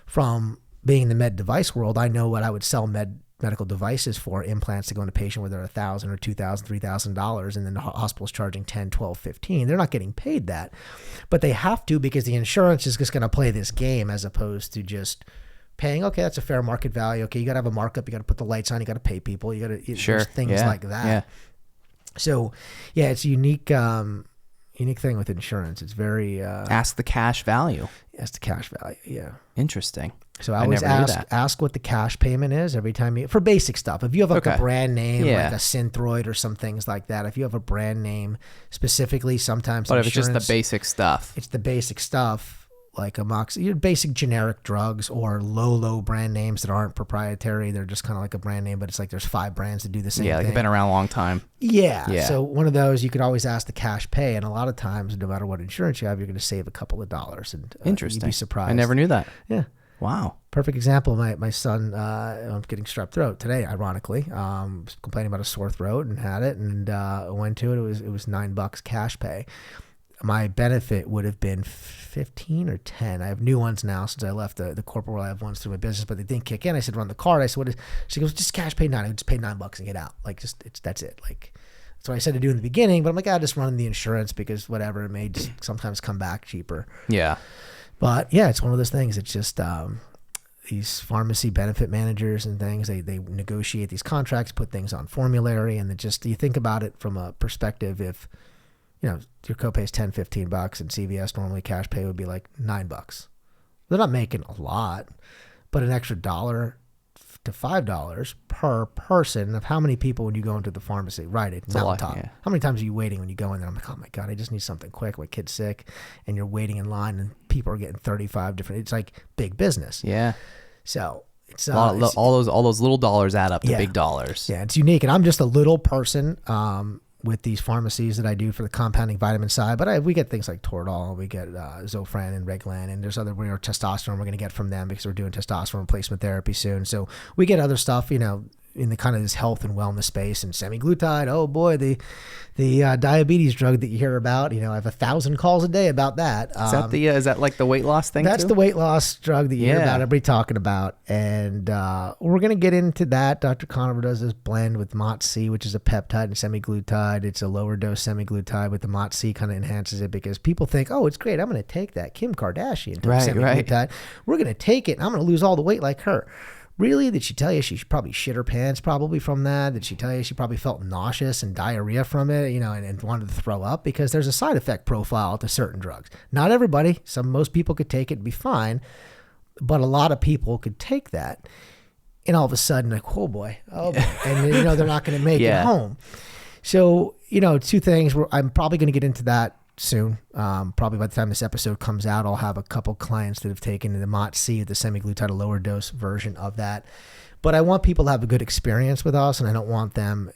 from being in the med device world, I know what I would sell medical devices for, implants to go into a patient where they're $1,000 or $2,000, $3,000, and then the hospital's charging $10, $12, $15. They're not getting paid that, but they have to, because the insurance is just going to play this game as opposed to just paying. Okay, that's a fair market value. Okay, you got to have a markup. You got to put the lights on. You got to pay people. You got to there's things like that. Yeah. So, it's a unique thing with insurance. It's very ask the cash value. Ask the cash value. Yeah. Interesting. So I always ask what the cash payment is every time for basic stuff. If you have like a brand name, like a Synthroid or some things like that, if you have a brand name specifically, sometimes. But if it's just the basic stuff, it's the basic stuff. Like your basic generic drugs or low brand names that aren't proprietary. They're just kind of like a brand name, but it's like there's 5 brands that do the same thing. They've been around a long time. Yeah. So one of those, you could always ask the cash pay. And a lot of times, no matter what insurance you have, you're going to save a couple of dollars. And interesting. You'd be surprised. I never knew that. Yeah. Wow. Perfect example. My son, I'm getting strep throat today, ironically. Was complaining about a sore throat and had it, and went to it. It was $9 cash pay. My benefit would have been 15 or 10. I have new ones now since I left the corporate world. I have ones through my business, but they didn't kick in. I said, run the card. I said, what is? She goes, just cash pay $9. I just pay $9 and get out. Like, that's it. Like, that's what I said to do in the beginning. But I'm like, just run the insurance because whatever, it may just sometimes come back cheaper. Yeah. But it's one of those things. It's just these pharmacy benefit managers and things. They negotiate these contracts, put things on formulary, and you think about it from a perspective if. Your copay is $10, $15, and CVS normally cash pay would be like $9. They're not making a lot, but an extra $1 to $5 per person of how many people when you go into the pharmacy, right? It's mountaintop. Yeah. How many times are you waiting when you go in there? I'm like, oh my God, I just need something quick. My kid's sick, and you're waiting in line, and people are getting 35 different. It's like big business. Yeah. So it's all those little dollars add up to big dollars. Yeah, it's unique, and I'm just a little person. With these pharmacies that I do for the compounding vitamin side, but we get things like Toradol, we get Zofran and Reglan, and there's other testosterone we're going to get from them because we're doing testosterone replacement therapy soon. So we get other stuff, in the kind of this health and wellness space, and semaglutide. Oh boy, the diabetes drug that you hear about. I have 1,000 calls a day about that. Is that like the weight loss thing? That's too? The weight loss drug that you hear about everybody talking about, and we're gonna get into that. Dr. Conover does this blend with MOTS-C, which is a peptide and semaglutide. It's a lower dose semaglutide, with the MOTS-C kind of enhances it because people think, oh, it's great. I'm gonna take that. Kim Kardashian took semaglutide. Right. We're gonna take it, and I'm gonna lose all the weight like her. Really? Did she tell you she probably shit her pants probably from that? Did she tell you she probably felt nauseous and diarrhea from it, and wanted to throw up? Because there's a side effect profile to certain drugs. Not everybody. Most people could take it and be fine, but a lot of people could take that and all of a sudden like, oh boy. And they're not going to make it home. So, two things. I'm probably going to get into that soon. Probably by the time this episode comes out, I'll have a couple clients that have taken the MOTS-C, the semaglutide, a lower dose version of that. But I want people to have a good experience with us, and I don't want them,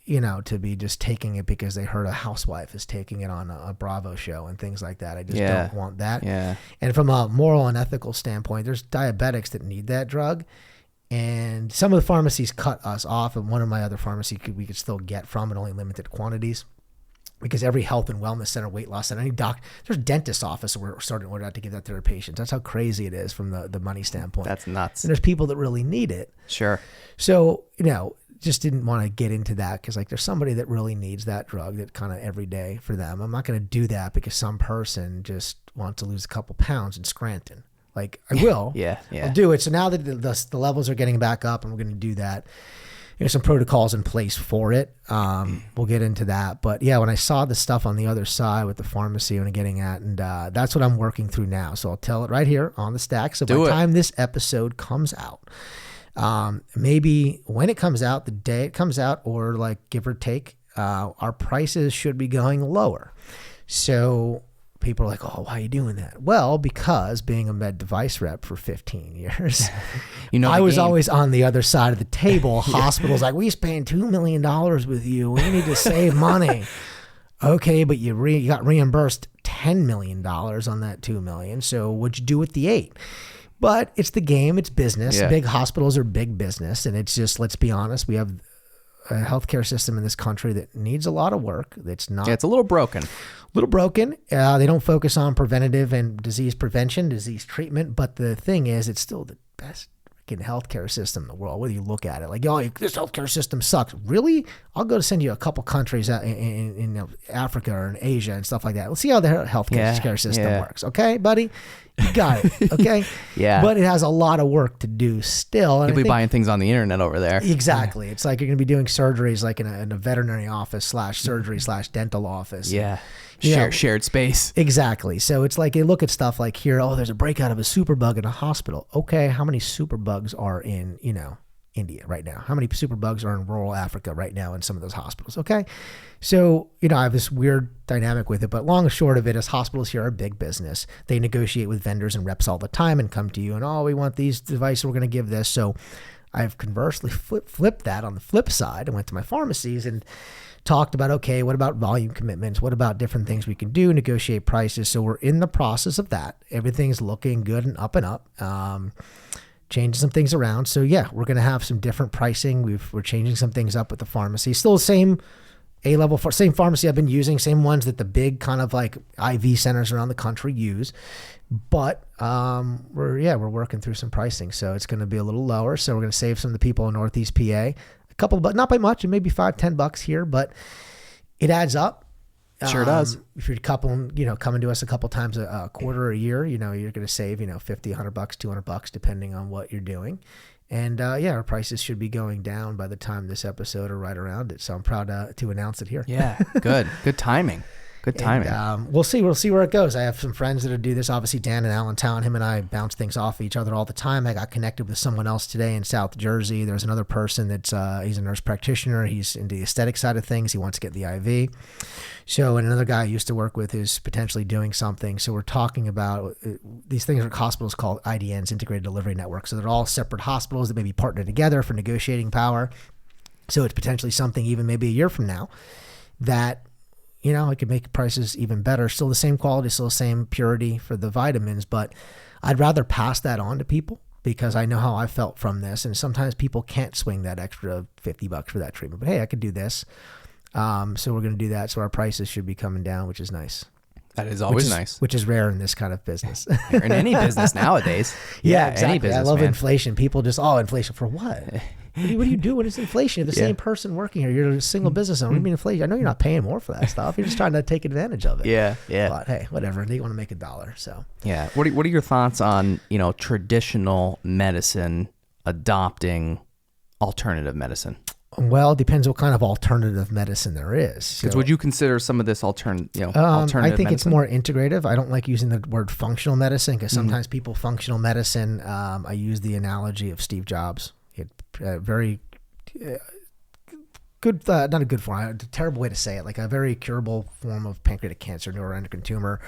to be just taking it because they heard a housewife is taking it on a Bravo show and things like that. I just don't want that. Yeah. And from a moral and ethical standpoint, there's diabetics that need that drug. And some of the pharmacies cut us off, and one of my other pharmacies we could still get from in only limited quantities. Because every health and wellness center, weight loss center, there's dentist office we're starting to order out to give that to their patients. That's how crazy it is from the money standpoint. That's nuts. And there's people that really need it. Sure. So, just didn't want to get into that because there's somebody that really needs that drug that kind of every day for them. I'm not going to do that because some person just wants to lose a couple pounds in Scranton. I will. Yeah. I'll do it. So now that the levels are getting back up and we're going to do that. Some protocols in place for it. We'll get into that. But yeah, when I saw the stuff on the other side with the pharmacy and getting at, and that's what I'm working through now. So I'll tell it right here on the stack. So by the time this episode comes out, maybe when it comes out, the day it comes out, or give or take, our prices should be going lower. So people are like, oh, why are you doing that? Well, because being a med device rep for 15 years, I was always on the other side of the table. Hospitals like, we spend $2 million with you. We need to save money. Okay, but you got reimbursed $10 million on that $2 million. So what'd you do with the $8 million? But it's the game. It's business. Yeah. Big hospitals are big business. And it's just, let's be honest, we have a healthcare system in this country that needs a lot of work. That's not. Yeah, it's a little broken. They don't focus on preventative and disease prevention, disease treatment. But the thing is, it's still the best freaking healthcare system in the world, whether you look at it. This healthcare system sucks. Really? I'll go to send you a couple countries in Africa or in Asia and stuff like that. Let's see how the healthcare system works. Okay, buddy? You got it. Okay? Yeah. But it has a lot of work to do still. You'll be buying things on the internet over there. Exactly. It's like you're going to be doing surgeries in a veterinary office /surgery/dental office. Yeah. Shared space. Exactly. So it's like you look at stuff like here, there's a breakout of a superbug in a hospital. Okay, how many superbugs are in, India right now? How many superbugs are in rural Africa right now in some of those hospitals? Okay. So, I have this weird dynamic with it, but long and short of it is hospitals here are big business. They negotiate with vendors and reps all the time and come to you and, we want these devices, we're going to give this. So I've conversely flipped that on the flip side and went to my pharmacies and talked about, okay, what about volume commitments? What about different things we can do, negotiate prices? So we're in the process of that. Everything's looking good and up. Changing some things around. So yeah, we're going to have some different pricing. We're changing some things up at the pharmacy. Still the same A-level, same pharmacy I've been using, same ones that the big kind of IV centers around the country use. But we're working through some pricing. So it's going to be a little lower. So we're going to save some of the people in Northeast PA. A couple, but not by much, and maybe $5-10 here, but it adds up. Sure does. If you're coming to us a couple times a quarter or a year, you're going to save, $50, $100, $200, depending on what you're doing. And our prices should be going down by the time this episode or right around it. So I'm proud to announce it here. Yeah, good timing. Good timing. And, we'll see where it goes. I have some friends that do this. Obviously, Dan in Allentown, him and I bounce things off each other all the time. I got connected with someone else today in South Jersey. There's another person that's he's a nurse practitioner. He's into the aesthetic side of things. He wants to get the IV. So, and another guy I used to work with is potentially doing something. So we're talking about these things are hospitals called IDNs, Integrated Delivery Network. So they're all separate hospitals that maybe partner together for negotiating power. So it's potentially something even maybe a year from now that it could make prices even better. Still the same quality, still the same purity for the vitamins, but I'd rather pass that on to people because I know how I felt from this. And sometimes people can't swing that extra $50 for that treatment, but hey, I could do this. So we're going to do that. So our prices should be coming down, which is nice. That is always nice. Which is rare in this kind of business. In any business nowadays. Yeah, exactly. Any business, I love inflation. People just, inflation for what? What do you do when it's inflation? You're the same person working here. You're a single business owner. What do you mean inflation? I know you're not paying more for that stuff. You're just trying to take advantage of it. Yeah. But hey, whatever. They want to make $1. So yeah. What are your thoughts on traditional medicine adopting alternative medicine? Well, it depends what kind of alternative medicine there is. Because would you consider some of this alternative I think it's medicine? more integrative. I don't like using the word functional medicine because sometimes people functional medicine. I use the analogy of Steve Jobs. It very good, not a good form, a terrible way to say it, like a very curable form of pancreatic cancer, neuroendocrine tumor.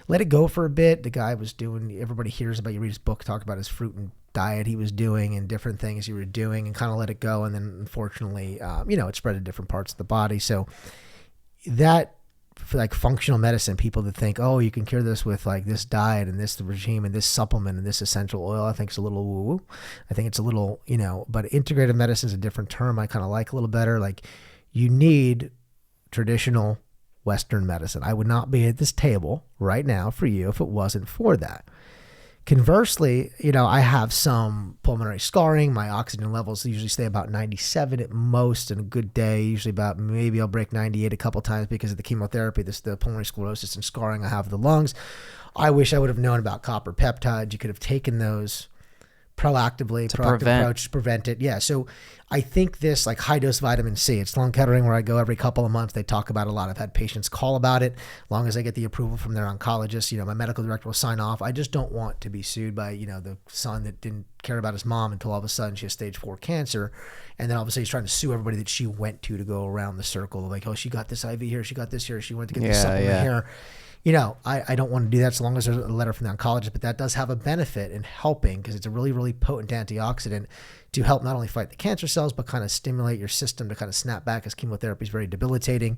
Let it go for a bit. The guy was doing, everybody hears about, you read his book, talk about his fruit and diet he was doing and different things he was doing and kind of let it go. And then unfortunately, it spread to different parts of the body. So that, for like functional medicine, people that think, oh, you can cure this with like this diet and this regime and this supplement and this essential oil, I think it's a little woo-woo. I think it's a little, but integrative medicine is a different term I kind of like a little better. Like, you need traditional Western medicine. I would not be at this table right now for you if it wasn't for that. Conversely, I have some pulmonary scarring. My oxygen levels usually stay about 97 at most in a good day. Usually about, maybe I'll break 98 a couple times because of the chemotherapy, the pulmonary sclerosis and scarring I have of the lungs. I wish I would have known about copper peptides. You could have taken those proactive approach to prevent it. Yeah. So I think this, like high dose vitamin C, it's Sloan Kettering where I go every couple of months. They talk about a lot. I've had patients call about it. As long as I get the approval from their oncologist, my medical director will sign off. I just don't want to be sued by, the son that didn't care about his mom until all of a sudden she has stage 4 cancer. And then obviously he's trying to sue everybody that she went to go around the circle of like, oh, she got this IV here. She got this here. She went to get this supplement here. I don't want to do that so long as there's a letter from the oncologist, but that does have a benefit in helping because it's a really, really potent antioxidant to help not only fight the cancer cells, but kind of stimulate your system to kind of snap back as chemotherapy is very debilitating.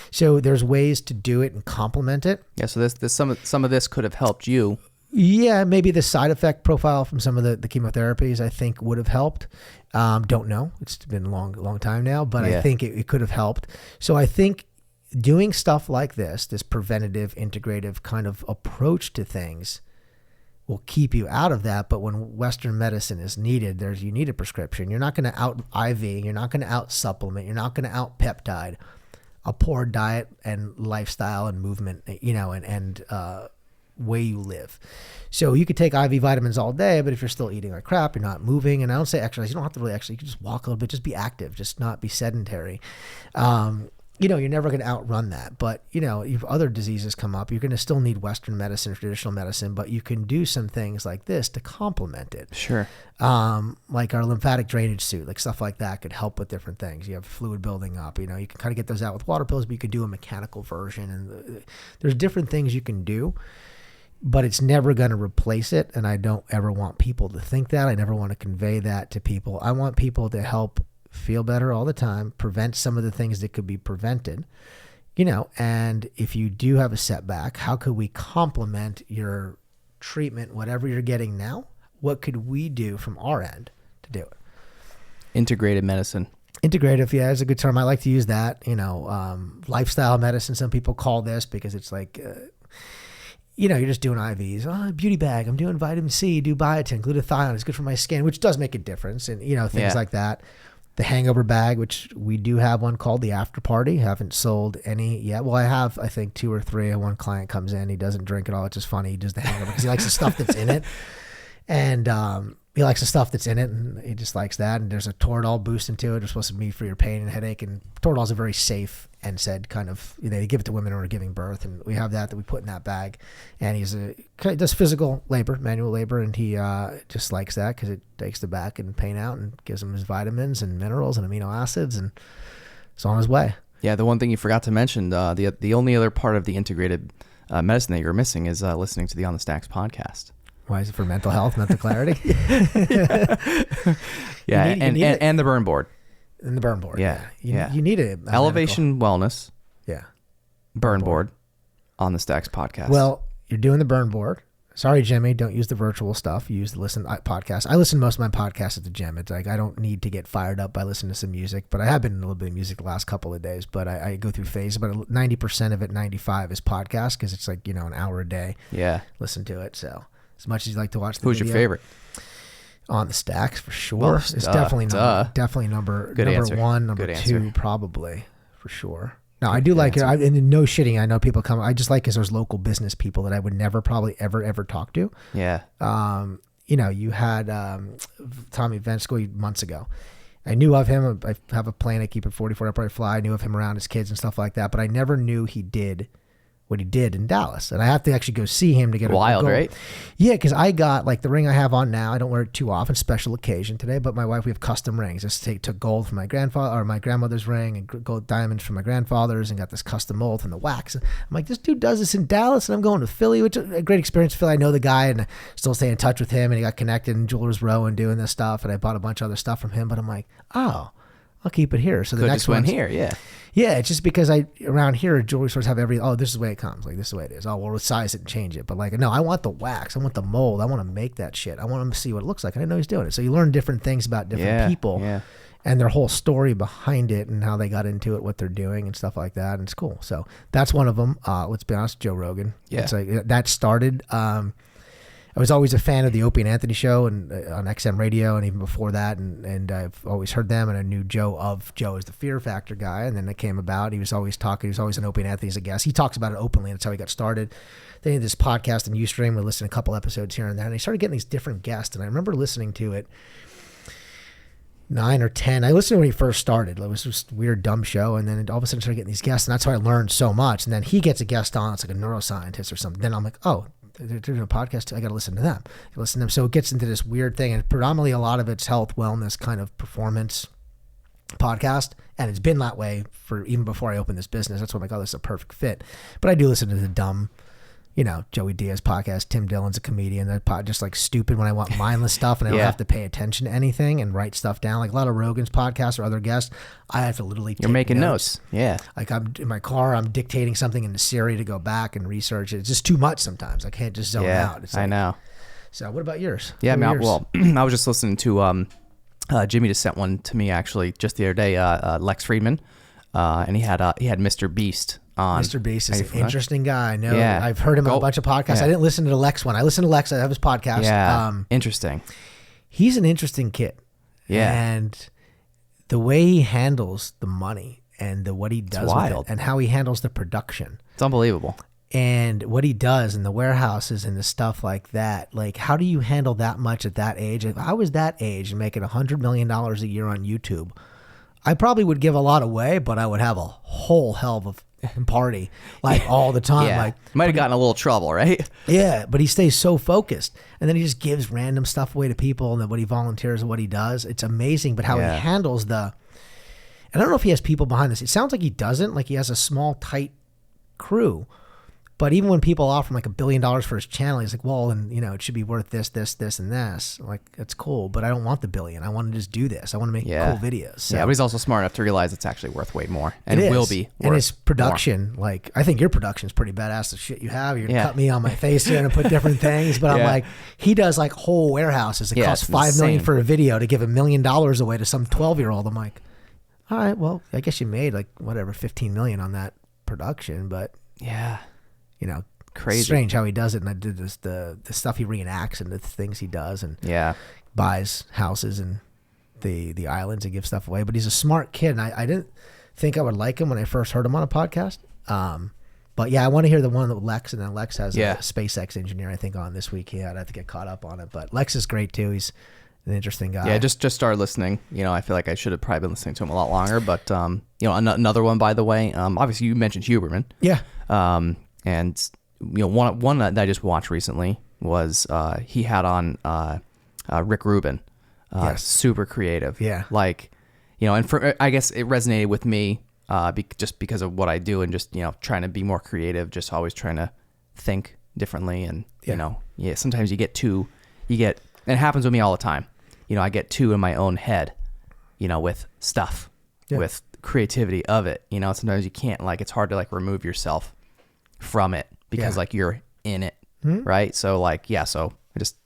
So there's ways to do it and complement it. Yeah. So some of this could have helped you. Yeah, maybe the side effect profile from some of the chemotherapies I think would have helped. Don't know. It's been a long time now, but I think it could have helped. So I think doing stuff like this preventative, integrative kind of approach to things will keep you out of that. But when Western medicine is needed, you need a prescription. You're not going to out IV. You're not going to out supplement. You're not going to out peptide. A poor diet and lifestyle and movement, and way you live. So you could take IV vitamins all day, but if you're still eating like crap, you're not moving. And I don't say exercise. You don't have to really you can just walk a little bit, just be active, just not be sedentary. You're never going to outrun that. But, if other diseases come up, you're going to still need Western medicine or traditional medicine, but you can do some things like this to complement it. Sure. Like our lymphatic drainage suit, like stuff like that could help with different things. You have fluid building up, you can kind of get those out with water pills, but you could do a mechanical version. And there's different things you can do, but it's never going to replace it. And I don't ever want people to think that. I never want to convey that to people. I want people to help feel better all the time, prevent some of the things that could be prevented, and if you do have a setback, how could we complement your treatment, whatever you're getting now? What could we do from our end to do it? Integrated medicine. Integrative, yeah, is a good term. I like to use that. Lifestyle medicine, some people call this because it's like, you're just doing IVs. Oh, beauty bag. I'm doing vitamin C, do biotin, glutathione. It's good for my skin, which does make a difference. And, things like that. The hangover bag, which we do have one called the After Party. Haven't sold any yet. Well, I have, I think, 2 or 3. One client comes in. He doesn't drink at all. It's just funny. He does the hangover because he likes the stuff that's in it. And he likes the stuff that's in it, and he just likes that. And there's a Toradol boost into it. It's supposed to be for your pain and headache. And Toradol is a very safe NSAID kind of, they give it to women who are giving birth. And we have that we put in that bag. And he does physical labor, manual labor. And he just likes that because it takes the back and pain out and gives him his vitamins and minerals and amino acids. And it's on his way. Yeah. The one thing you forgot to mention, the only other part of the integrated medicine that you're missing is listening to the OnTheStacks podcast. Why is it for mental health, mental clarity? Yeah, and the burn board. And the burn board. Yeah. You need it. Elevation Wellness. Yeah. Burn board on the Stacks podcast. Well, you're doing the burn board. Sorry, Jimmy, don't use the virtual stuff. Use the podcast. I listen to most of my podcasts at the gym. It's like I don't need to get fired up by listening to some music, but I have been in a little bit of music the last couple of days. But I go through phases. But 90% of it, 95 is podcast because it's like an hour a day. Yeah. Listen to it. So as much as you like to watch the Who's video, your favorite? OnTheStacks for sure. Well, it's definitely number answer. 1, number Good 2 answer. probably for sure. No, I do like it. And no shitting. I know people come. I just like because there's local business people that I would never probably ever talk to. Yeah. you had Tommy Venskoy months ago. I knew of him. I have a plane. I keep at 44 Upright Fly. I knew of him around his kids and stuff like that, but I never knew he did what he did in Dallas. And I have to actually go see him to get wild, right? Yeah, because I got like the ring I have on now. I don't wear it too often, special occasion today. But my wife, we have custom rings. I took gold from my grandfather or my grandmother's ring and gold diamonds from my grandfather's, and got this custom mold from the wax. I'm like, this dude does this in Dallas, and I'm going to Philly, which is a great experience. Philly, I know the guy, and I still stay in touch with him. And he got connected in Jewelers Row and doing this stuff. And I bought a bunch of other stuff from him. But I'm like, oh, I'll keep it here. So the next one here, yeah. Yeah, it's just because around here jewelry stores have this is the way it comes. Like, this is the way it is. Oh, we'll size it and change it. But like, no, I want the wax. I want the mold. I want to make that shit. I want him to see what it looks like. I didn't know he's doing it. So you learn different things about different people and their whole story behind it and how they got into it, what they're doing and stuff like that. And it's cool. So that's one of them. Let's be honest, Joe Rogan. Yeah. It's like, that started, I was always a fan of the Opie and Anthony show and on XM radio, and even before that, and I've always heard them, and I knew Joe as the Fear Factor guy, and then it came about. He was always talking. He was always on Opie and Anthony as a guest. He talks about it openly, and that's how he got started. Then he had this podcast on Ustream. We listened to a couple episodes here and there, and he started getting these different guests, and I remember listening to it 9 or 10. I listened to when he first started. It was just a weird, dumb show, and then all of a sudden I started getting these guests, and that's how I learned so much. And then he gets a guest on. It's like a neuroscientist or something. Then I'm like, oh, they're doing a podcast too. I got to listen to them. So it gets into this weird thing, and predominantly a lot of it's health, wellness, kind of performance podcast, and it's been that way for even before I opened this business. That's why I'm like, oh, this is a perfect fit. But I do listen to the dumb, Joey Diaz podcast. Tim Dillon's a comedian. They're just like stupid when I want mindless stuff, and I don't have to pay attention to anything and write stuff down. Like a lot of Rogan's podcasts or other guests, I have to literally You're making notes. Yeah. Like I'm in my car, I'm dictating something into Siri to go back and research it. It's just too much sometimes. I can't just zone out. It's like, I know. So what about yours? Yeah, I was just listening to Jimmy just sent one to me actually just the other day. Lex Friedman, and he had Mr. Beast on. Mr. Beast is an interesting guy. I know. Yeah. I've heard him on a bunch of podcasts. Yeah. I didn't listen to the Lex one. I listened to Lex. I have his podcast. Yeah. Interesting. He's an interesting kid. Yeah. And the way he handles the money and what he does with it and how he handles the production. It's unbelievable. And what he does in the warehouses and the stuff like that. Like, how do you handle that much at that age? If I was that age and making $100 million a year on YouTube, I probably would give a lot away, but I would have a whole hell of a party like all the time. Yeah. Like, might have gotten a little trouble, right? Yeah, but he stays so focused, and then he just gives random stuff away to people, and then what he volunteers and what he does, it's amazing. But how he handles and I don't know if he has people behind this. It sounds like he doesn't. Like he has a small, tight crew. But even when people offer him like $1 billion for his channel, he's like, well, and it should be worth this, this, this, and this. Like, that's cool, but I don't want the $1 billion. I want to just do this. I want to make cool videos. So. Yeah, but he's also smart enough to realize it's actually worth way more, and it will be. And his production, like, I think your production is pretty badass. The shit you have, you're gonna cut me on my face here and put different things. But I'm like, he does like whole warehouses. It costs $5 million for a video to give $1 million away to some 12-year-old. I'm like, all right, well, I guess you made like whatever $15 million on that production, but crazy. Strange how he does it. And I did this, the stuff he reenacts and the things he does, and buys houses and the islands and gives stuff away. But he's a smart kid, and I didn't think I would like him when I first heard him on a podcast. But yeah, I want to hear the one with Lex, and then Lex has a SpaceX engineer, I think, on this week. I have to get caught up on it, but Lex is great too. He's an interesting guy. Yeah, just started listening. I feel like I should have probably been listening to him a lot longer. But another one, by the way. Obviously you mentioned Huberman. Yeah. And one that I just watched recently was he had on Rick Rubin. Super creative. Yeah. Like, and I guess it resonated with me just because of what I do, and just trying to be more creative, just always trying to think differently, and sometimes you get and it happens with me all the time. I get too in my own head, with stuff, with creativity of it. Sometimes you can't, like, it's hard to like remove yourself from it because like you're in it, right? So like, so I just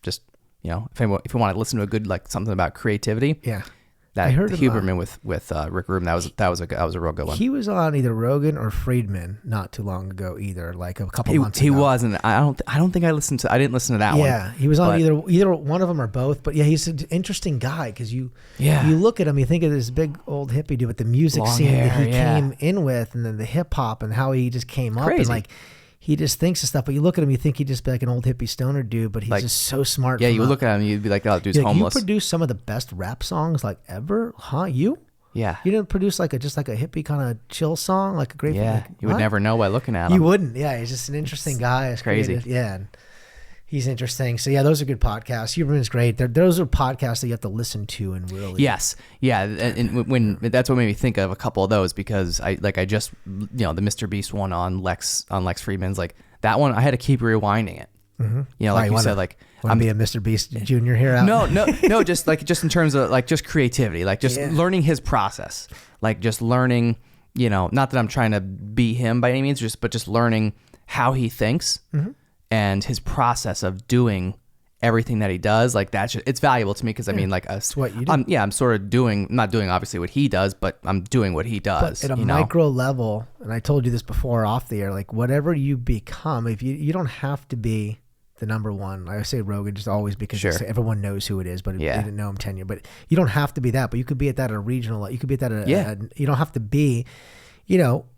if you want to listen to a good, like, something about creativity, that I heard Huberman with Rick Rubin, that was a real good one. He was on either Rogan or Friedman not too long ago either, like a couple months ago. He was, and I don't think I didn't listen to that one. Yeah, he was on either one of them or both. But yeah, he's an interesting guy because you look at him, you think of this big old hippie dude with the music scene that he came in with, and then the hip hop and how he just came up, and like he just thinks of stuff. But you look at him, you think he'd just be like an old hippie stoner dude, but he's Like, just so smart. Yeah, you would look at him, you'd be like, oh, dude's homeless. You produce some of the best rap songs like ever, huh? You didn't produce like just like a hippie kind of chill song, like a great. Yeah, like, you would never know by looking at him. You wouldn't. Yeah, he's just an interesting guy. It's crazy. Creative. Yeah. And he's interesting. So yeah, those are good podcasts. Huberman's great. Those are podcasts that you have to listen to and really. Yes, yeah, and when that's what made me think of a couple of those, because I just the Mr. Beast one on Lex Friedman's, like that one I had to keep rewinding it. Mm-hmm. Like you said, like I'm be a Mr. Beast Junior here. No, just in terms of like just creativity, like just learning his process, like just learning, not that I'm trying to be him by any means, but just learning how he thinks. Mm-hmm. And his process of doing everything that he does, like it's valuable to me, because I mean, like it's what you do. I'm sort of not doing obviously what he does, but I'm doing what he does. But at a micro level, and I told you this before off the air, like whatever you become, if you don't have to be the number one. I say Rogan just always because everyone knows who it is, but they didn't know him 10 years. But you don't have to be that, but you could be at that at a regional level. You could be at that you don't have to be.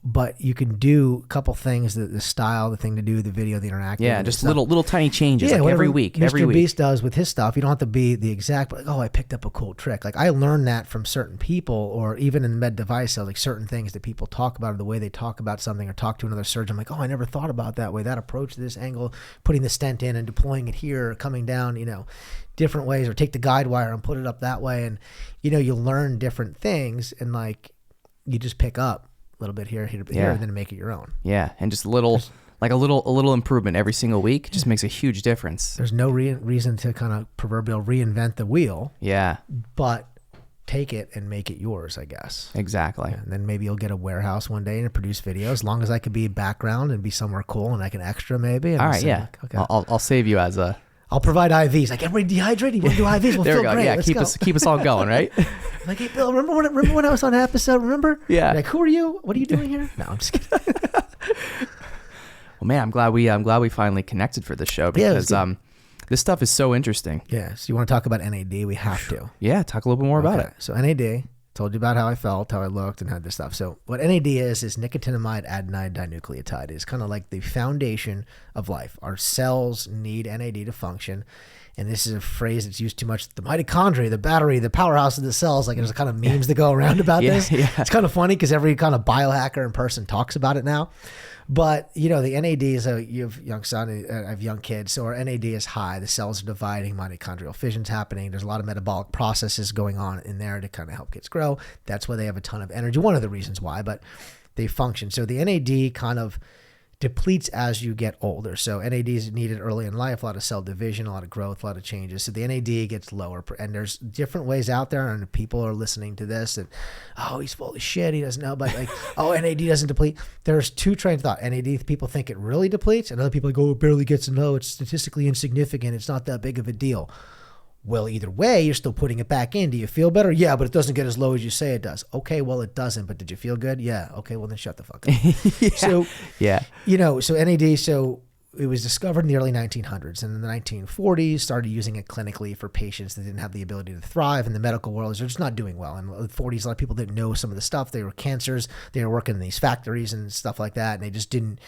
But you can do a couple things, the style, the thing to do, the video, the interactive. Yeah, just little tiny changes, like every week. Mr. Beast does with his stuff. You don't have to be the exact, like, I picked up a cool trick. Like I learned that from certain people, or even in med device sales, like certain things that people talk about, or the way they talk about something, or talk to another surgeon. I'm like, I never thought about that way. That approach, this angle, putting the stent in and deploying it here, or coming down, different ways, or take the guide wire and put it up that way. And, you learn different things, and like, you just pick up a little bit here, and then make it your own. Yeah, and just a little improvement every single week just makes a huge difference. There's no reason to kind of proverbial reinvent the wheel. Yeah. But take it and make it yours, I guess. Exactly. And then maybe you'll get a warehouse one day and produce videos, as long as I could be background and be somewhere cool and I can extra maybe. And all right, yeah. Like, okay. I'll save you as a... I'll provide IVs. Like, everybody dehydrated? You want to do IVs? We'll there feel we go. Great. Yeah, Let's keep us all going, right? Like, hey, Bill, remember when I was on an episode? Remember? Yeah. Like, who are you? What are you doing here? No, I'm just kidding. Well, man, I'm glad we finally connected for this show, because this stuff is so interesting. Yeah. So you want to talk about NAD? We have to. Yeah, talk a little bit more about it. So NAD. Told you about how I felt, how I looked, and had this stuff. So what NAD is nicotinamide adenine dinucleotide. It's kind of like the foundation of life. Our cells need NAD to function. And this is a phrase that's used too much. The mitochondria, the battery, the powerhouse of the cells. Like, there's kind of memes that go around about this. Yeah. It's kind of funny because every kind of biohacker in person talks about it now. But, the NAD is you have young son, I have young kids. So our NAD is high. The cells are dividing, mitochondrial fission's happening. There's a lot of metabolic processes going on in there to kind of help kids grow. That's why they have a ton of energy. One of the reasons why, but they function. So the NAD kind of depletes as you get older. So NAD is needed early in life, a lot of cell division, a lot of growth, a lot of changes. So the NAD gets lower, and there's different ways out there, and people are listening to this and, he's full of shit, he doesn't know, but like, NAD doesn't deplete. There's two trains of thought. NAD, people think it really depletes, and other people go, it barely gets low, it's statistically insignificant, it's not that big of a deal. Well, either way, you're still putting it back in. Do you feel better? Yeah, but it doesn't get as low as you say it does. Okay, well, it doesn't, but did you feel good? Yeah. Okay, well, then shut the fuck up. So NAD, so it was discovered in the early 1900s, and in the 1940s, started using it clinically for patients that didn't have the ability to thrive in the medical world. They're just not doing well. In the 40s, a lot of people didn't know some of the stuff. They were cancers. They were working in these factories and stuff like that, and they just didn't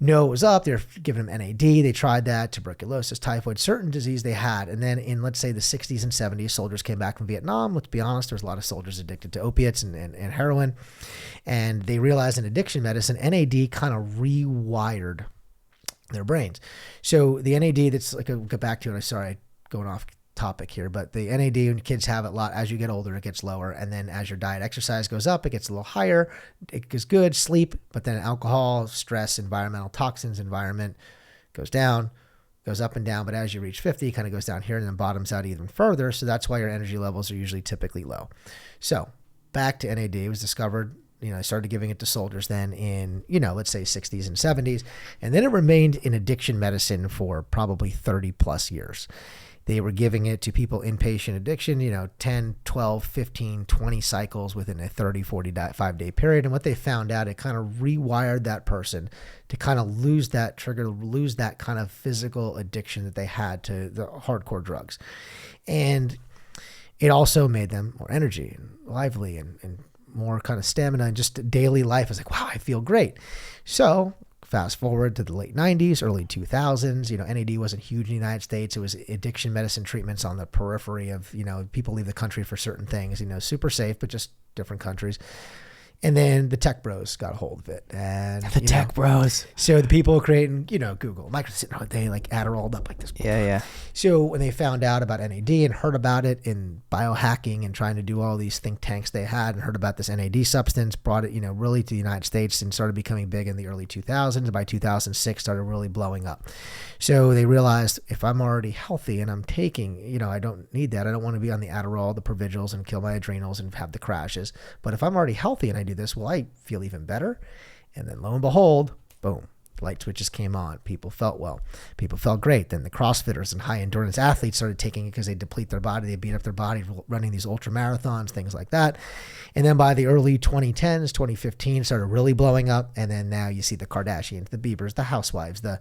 know it was up. They're giving them NAD. They tried that, tuberculosis, typhoid, certain disease they had. And then in, let's say, the 60s and 70s, soldiers came back from Vietnam. Let's be honest, there's a lot of soldiers addicted to opiates and heroin. And they realized in addiction medicine, NAD kind of rewired their brains. So the NAD, that's like, I'll get back to it. I'm sorry, going off topic here, but the NAD, when kids have it a lot, as you get older, it gets lower. And then as your diet exercise goes up, it gets a little higher. It goes good, sleep, but then alcohol, stress, environmental toxins, environment goes down, goes up and down. But as you reach 50, it kind of goes down here and then bottoms out even further. So that's why your energy levels are usually typically low. So back to NAD, it was discovered, I started giving it to soldiers then in, let's say 60s and 70s. And then it remained in addiction medicine for probably 30 plus years. They were giving it to people inpatient addiction, 10, 12, 15, 20 cycles within a 30, 45-day period. And what they found out, it kind of rewired that person to kind of lose that trigger, lose that kind of physical addiction that they had to the hardcore drugs. And it also made them more energy and lively and more kind of stamina and just daily life. It's like, wow, I feel great. So Fast forward to the late 90s, early 2000s, NAD wasn't huge in the United States. It was addiction medicine treatments on the periphery of, people leave the country for certain things, super safe, but just different countries. And then the tech bros got a hold of it. And The tech bros. So the people creating, Google, Microsoft, they like Adderalled up like this. Yeah. So when they found out about NAD and heard about it in biohacking and trying to do all these think tanks they had and heard about this NAD substance, brought it, really to the United States and started becoming big in the early 2000s. And by 2006, started really blowing up. So they realized if I'm already healthy and I'm taking, I don't need that. I don't want to be on the Adderall, the Provigils, and kill my adrenals and have the crashes. But if I'm already healthy and I do this, well, I feel even better. And then lo and behold, boom, light switches came on. People felt well. People felt great. Then the CrossFitters and high endurance athletes started taking it because they deplete their body. They beat up their body running these ultra marathons, things like that. And then by the early 2010s, 2015, started really blowing up. And then now you see the Kardashians, the Biebers, the housewives, the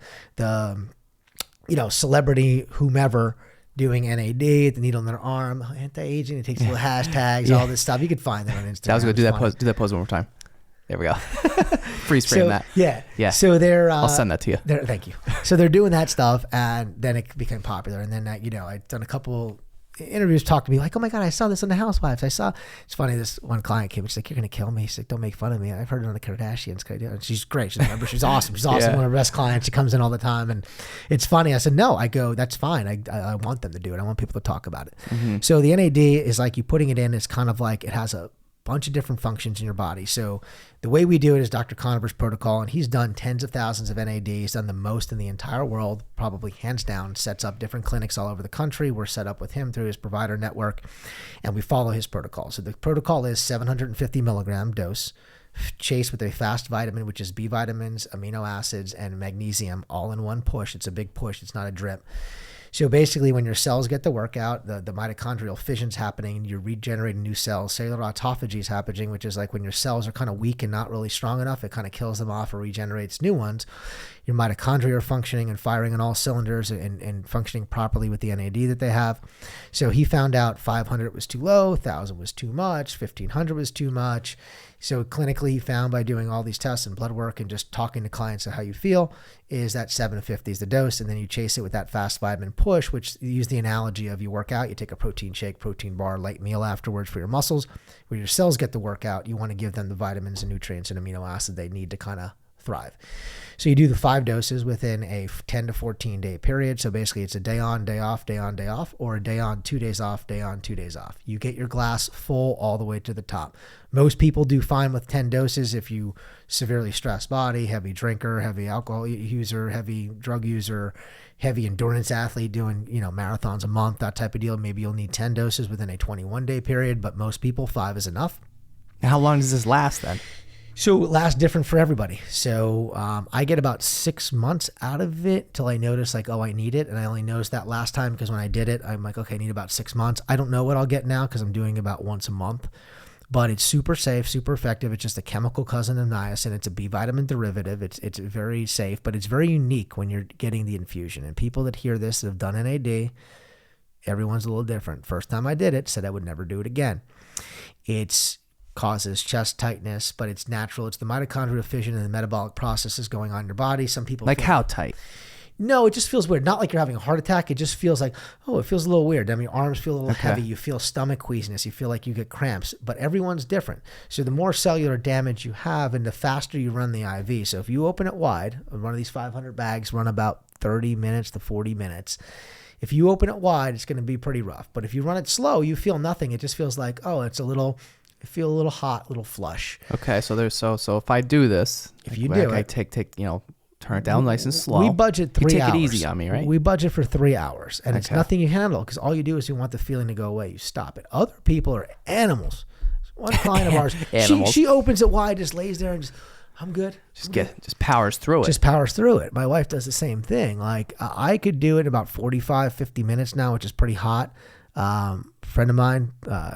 celebrity whomever doing NAD, the needle in their arm, anti-aging. It takes little hashtags, all this stuff. You could find that on Instagram. I was going to do that pose one more time. There we go. Freeze frame that. Yeah. So they're. I'll send that to you. Thank you. So they're doing that stuff, and then it became popular. And then I've done a couple interviews, talk to me like, oh my God, I saw this on the Housewives. It's funny. This one client came and she's like, you're going to kill me. She's like, don't make fun of me. I've heard it on the Kardashians. And she's great. She's awesome. She's awesome. Yeah. One of our best clients. She comes in all the time. And it's funny. I said, no, I go, that's fine. I want them to do it. I want people to talk about it. Mm-hmm. So the NAD is like you putting it in. It's kind of like it has a bunch of different functions in your body. So the way we do it is Dr. Conover's protocol, and he's done tens of thousands of NAD. He's done the most in the entire world, probably hands down, sets up different clinics all over the country. We're set up with him through his provider network, and we follow his protocol. So the protocol is 750 milligram dose, chased with a fast vitamin, which is B vitamins, amino acids, and magnesium all in one push. It's a big push. It's not a drip. So basically, when your cells get the workout, the mitochondrial fission's happening, you're regenerating new cells. Cellular autophagy is happening, which is like when your cells are kind of weak and not really strong enough, it kind of kills them off or regenerates new ones. Your mitochondria are functioning and firing on all cylinders and functioning properly with the NAD that they have. So he found out 500 was too low, 1,000 was too much, 1,500 was too much. So clinically, he found by doing all these tests and blood work and just talking to clients of how you feel is that 750 is the dose. And then you chase it with that fast vitamin push, which you use the analogy of you work out, you take a protein shake, protein bar, light meal afterwards for your muscles. When your cells get the workout, you want to give them the vitamins and nutrients and amino acid they need to kind of thrive. So you do the 5 doses within a 10 to 14 day period. So basically it's a day on, day off, day on, day off, or a day on, 2 days off, day on, 2 days off. You get your glass full all the way to the top. Most people do fine with 10 doses if you severely stressed body, heavy drinker, heavy alcohol user, heavy drug user, heavy endurance athlete doing, marathons a month, that type of deal. Maybe you'll need 10 doses within a 21-day period, but most people 5 is enough. How long does this last then? So it lasts different for everybody. So I get about 6 months out of it till I notice like, oh, I need it. And I only noticed that last time because when I did it, I'm like, okay, I need about 6 months. I don't know what I'll get now because I'm doing about once a month. But it's super safe, super effective. It's just a chemical cousin of niacin. It's a B vitamin derivative. It's very safe, but it's very unique when you're getting the infusion. And people that hear this that have done NAD, everyone's a little different. First time I did it, said I would never do it again. It's causes chest tightness, but it's natural. It's the mitochondrial fission and the metabolic processes going on in your body. Some people like how tight? No, it just feels weird. Not like you're having a heart attack. It just feels like, oh, it feels a little weird. I mean, your arms feel a little heavy. You feel stomach queasiness. You feel like you get cramps, but everyone's different. So the more cellular damage you have and the faster you run the IV. So if you open it wide, one of these 500 bags run about 30 minutes to 40 minutes. If you open it wide, it's going to be pretty rough. But if you run it slow, you feel nothing. It just feels like, oh, I feel a little hot, a little flush. Okay, so if I do this, if you do I take turn it down nice and slow. We budget 3 hours. You take it easy on me, right? We budget for 3 hours, and it's nothing you handle because all you do is you want the feeling to go away. You stop it. Other people are animals. One client of ours, she opens it wide, just lays there and just, I'm good. Just powers through it. Just powers through it. My wife does the same thing. Like I could do it in about 45, 50 minutes now, which is pretty hot. friend of mine,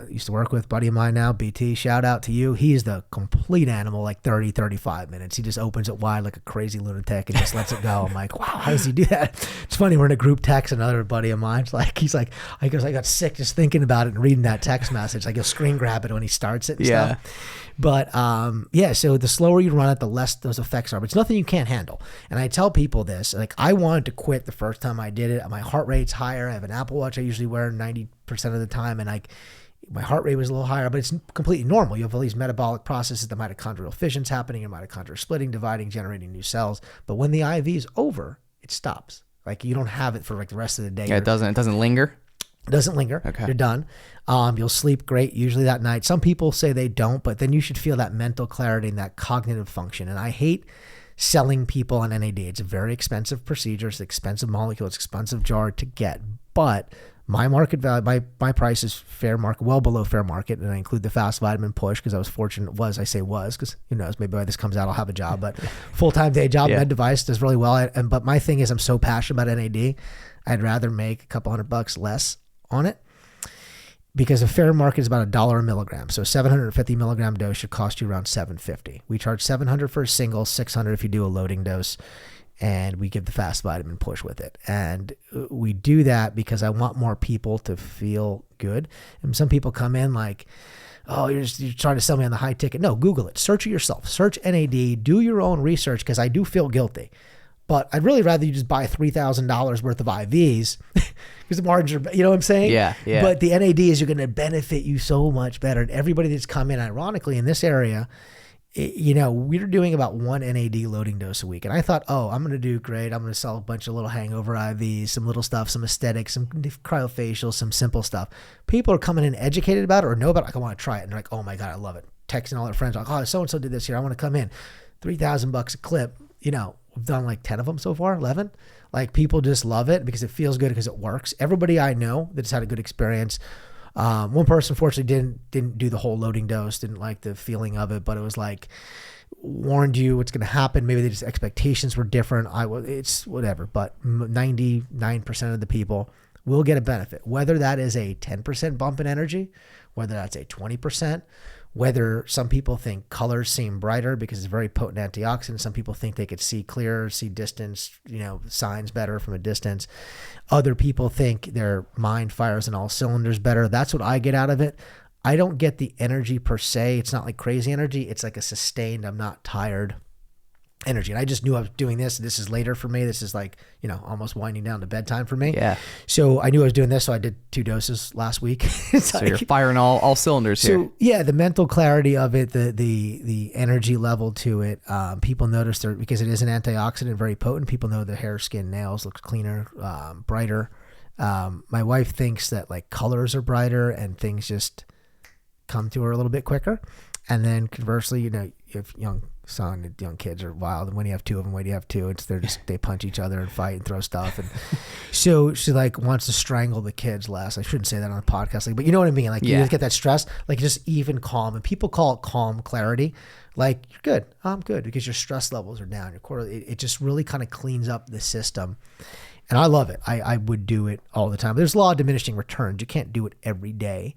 used to work with, buddy of mine now, BT, shout out to you. He's the complete animal, like 30, 35 minutes. He just opens it wide like a crazy lunatic and just lets it go. I'm like, wow, how does he do that? It's funny, we're in a group text, another buddy of mine's like, he's like, I got sick just thinking about it and reading that text message. Like, he'll screen grab it when he starts it and stuff. But so the slower you run it, the less those effects are. But it's nothing you can't handle. And I tell people this, like, I wanted to quit the first time I did it. My heart rate's higher. I have an Apple Watch I usually wear 90% of the time, and my heart rate was a little higher, but it's completely normal. You have all these metabolic processes, the mitochondrial fission's happening, your mitochondria splitting, dividing, generating new cells. But when the IV is over, it stops. Like, you don't have it for like the rest of the day. Yeah, it doesn't linger. It doesn't linger. Okay. You're done. You'll sleep great usually that night. Some people say they don't, but then you should feel that mental clarity and that cognitive function. And I hate selling people on NAD. It's a very expensive procedure. It's an expensive molecule. It's an expensive jar to get. But my market value, my price is fair market, well below fair market. And I include the fast vitamin push because I was fortunate. Because who knows, maybe when this comes out, I'll have a job. But full-time day job, med device does really well. But my thing is, I'm so passionate about NAD. I'd rather make a couple $100 less on it, because a fair market is about $1 a milligram. So 750 milligram dose should cost you around $750. We charge $700 for a single, $600 if you do a loading dose, and we give the fast vitamin push with it. And we do that because I want more people to feel good. And some people come in like, oh, you're trying to sell me on the high ticket. No, Google it. Search it yourself. Search NAD. Do your own research, because I do feel guilty. But I'd really rather you just buy $3,000 worth of IVs because the margins are, you know what I'm saying? Yeah. But the NAD is going to benefit you so much better. And everybody that's come in, ironically, in this area, we're doing about 1 NAD loading dose a week. And I thought, I'm going to do great. I'm going to sell a bunch of little hangover IVs, some little stuff, some aesthetics, some cryofacials, some simple stuff. People are coming in educated about it or know about it. Like, I want to try it. And they're like, oh my God, I love it. Texting all their friends, like, oh, so-and-so did this here. I want to come in. $3,000 a clip, We've done like 10 of them so far, 11. Like, people just love it because it feels good, because it works. Everybody I know that's had a good experience. One person fortunately didn't do the whole loading dose, didn't like the feeling of it, but it was like, warned you what's going to happen. Maybe just expectations were different. It's whatever, but 99% of the people will get a benefit, whether that is a 10% bump in energy, whether that's a 20%, whether some people think colors seem brighter because it's a very potent antioxidant. Some people think they could see clearer, see distance, signs better from a distance. Other people think their mind fires on all cylinders better. That's what I get out of it. I don't get the energy per se. It's not like crazy energy. It's like a sustained, I'm not tired energy. And I just knew I was doing this. This is later for me. This is like, almost winding down to bedtime for me. Yeah. So I knew I was doing this. So I did 2 doses last week. So you're firing all cylinders here. So yeah, the mental clarity of it, the energy level to it. People notice because it is an antioxidant, very potent. People know their hair, skin, nails looks cleaner, brighter. My wife thinks that like colors are brighter and things just come to her a little bit quicker. And then conversely, if young kids are wild, and when you have 2 of them, when you have 2, they punch each other and fight and throw stuff. And so she like wants to strangle the kids less. I shouldn't say that on a podcast, but you know what I mean? Like, you just get that stress, like just even calm, and people call it calm clarity. Like, you're good. I'm good, because your stress levels are down. It just really kind of cleans up the system. And I love it. I would do it all the time. There's a law of diminishing returns. You can't do it every day.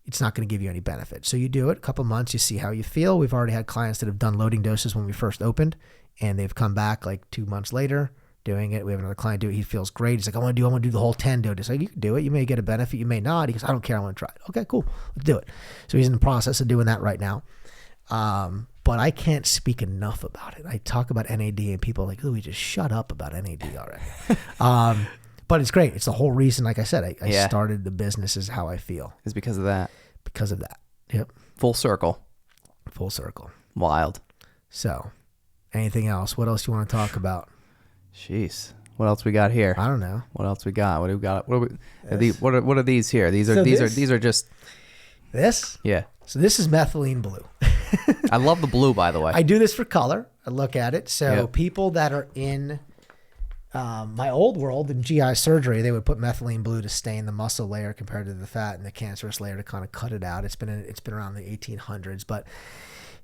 It's not going to give you any benefit. So you do it a couple months, you see how you feel. We've already had clients that have done loading doses when we first opened, and they've come back like 2 months later doing it. We have another client do it. He feels great. He's like, I want to do the whole 10 doses. Like, you can do it. You may get a benefit. You may not. He goes, I don't care. I want to try it. Okay, cool. Let's do it. So he's in the process of doing that right now. But I can't speak enough about it. I talk about NAD and people are like, Louie, just shut up about NAD already. But it's great. It's the whole reason, like I said, I started the business is how I feel. It's because of that. Because of that. Yep. Full circle. Wild. So, anything else? What else you want to talk about? Jeez. What else we got here? I don't know. What else we got? What do we got? What are these here? These are just this? Yeah. So this is methylene blue. I love the blue, by the way. I do this for color. I look at it. So people that are in my old world in GI surgery, they would put methylene blue to stain the muscle layer compared to the fat and the cancerous layer to kind of cut it out. It's been around the 1800s, but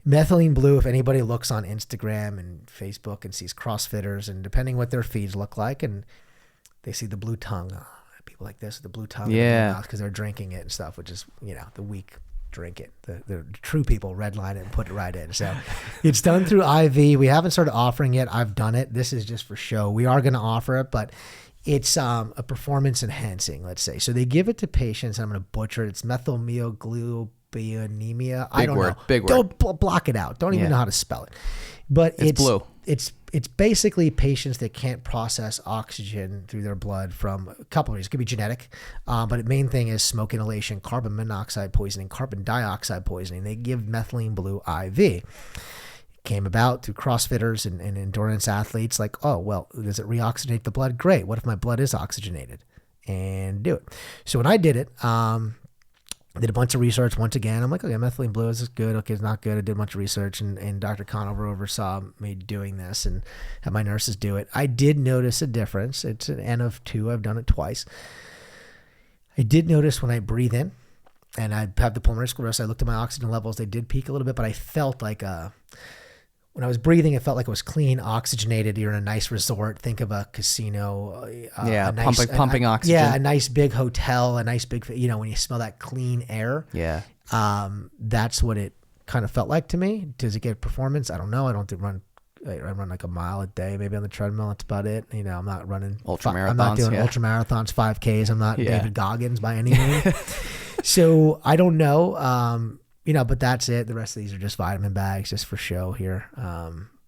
methylene blue, if anybody looks on Instagram and Facebook and sees CrossFitters, and depending what their feeds look like, and they see the blue tongue, people like this with the blue tongue because they're drinking it and stuff, which is, the weak drink it. The true people redline it and put it right in. So it's done through IV. We haven't started offering it. I've done it. This is just for show. We are going to offer it, but it's a performance enhancing, let's say. So they give it to patients, and I'm going to butcher it. It's methylmyoglobinaemia. I don't know. Big word. Don't block it out. Don't even know how to spell it. But it's blue. It's basically patients that can't process oxygen through their blood from a couple of reasons. It could be genetic, but the main thing is smoke inhalation, carbon monoxide poisoning, carbon dioxide poisoning. They give methylene blue IV. It came about through CrossFitters and endurance athletes. Like, oh, well, does it reoxygenate the blood? Great. What if my blood is oxygenated? And do it. So when I did it, I did a bunch of research once again. I'm like, okay, methylene blue is good. Okay, it's not good. I did a bunch of research, and Dr. Conover oversaw me doing this and had my nurses do it. I did notice a difference. It's an N of 2. I've done it twice. I did notice when I breathe in and I have the pulmonary sclerosis, I looked at my oxygen levels. They did peak a little bit, but I felt like when I was breathing, it felt like it was clean, oxygenated. You're in a nice resort. Think of a casino. Pumping oxygen. Yeah, a nice big hotel, a nice big, when you smell that clean air. Yeah. That's what it kind of felt like to me. Does it get performance? I don't know. I don't run. I run like a mile a day, maybe on the treadmill. That's about it. I'm not running ultra marathons. I'm not doing ultra marathons, 5Ks. I'm not David Goggins by any means. So I don't know. But that's it. The rest of these are just vitamin bags, just for show here.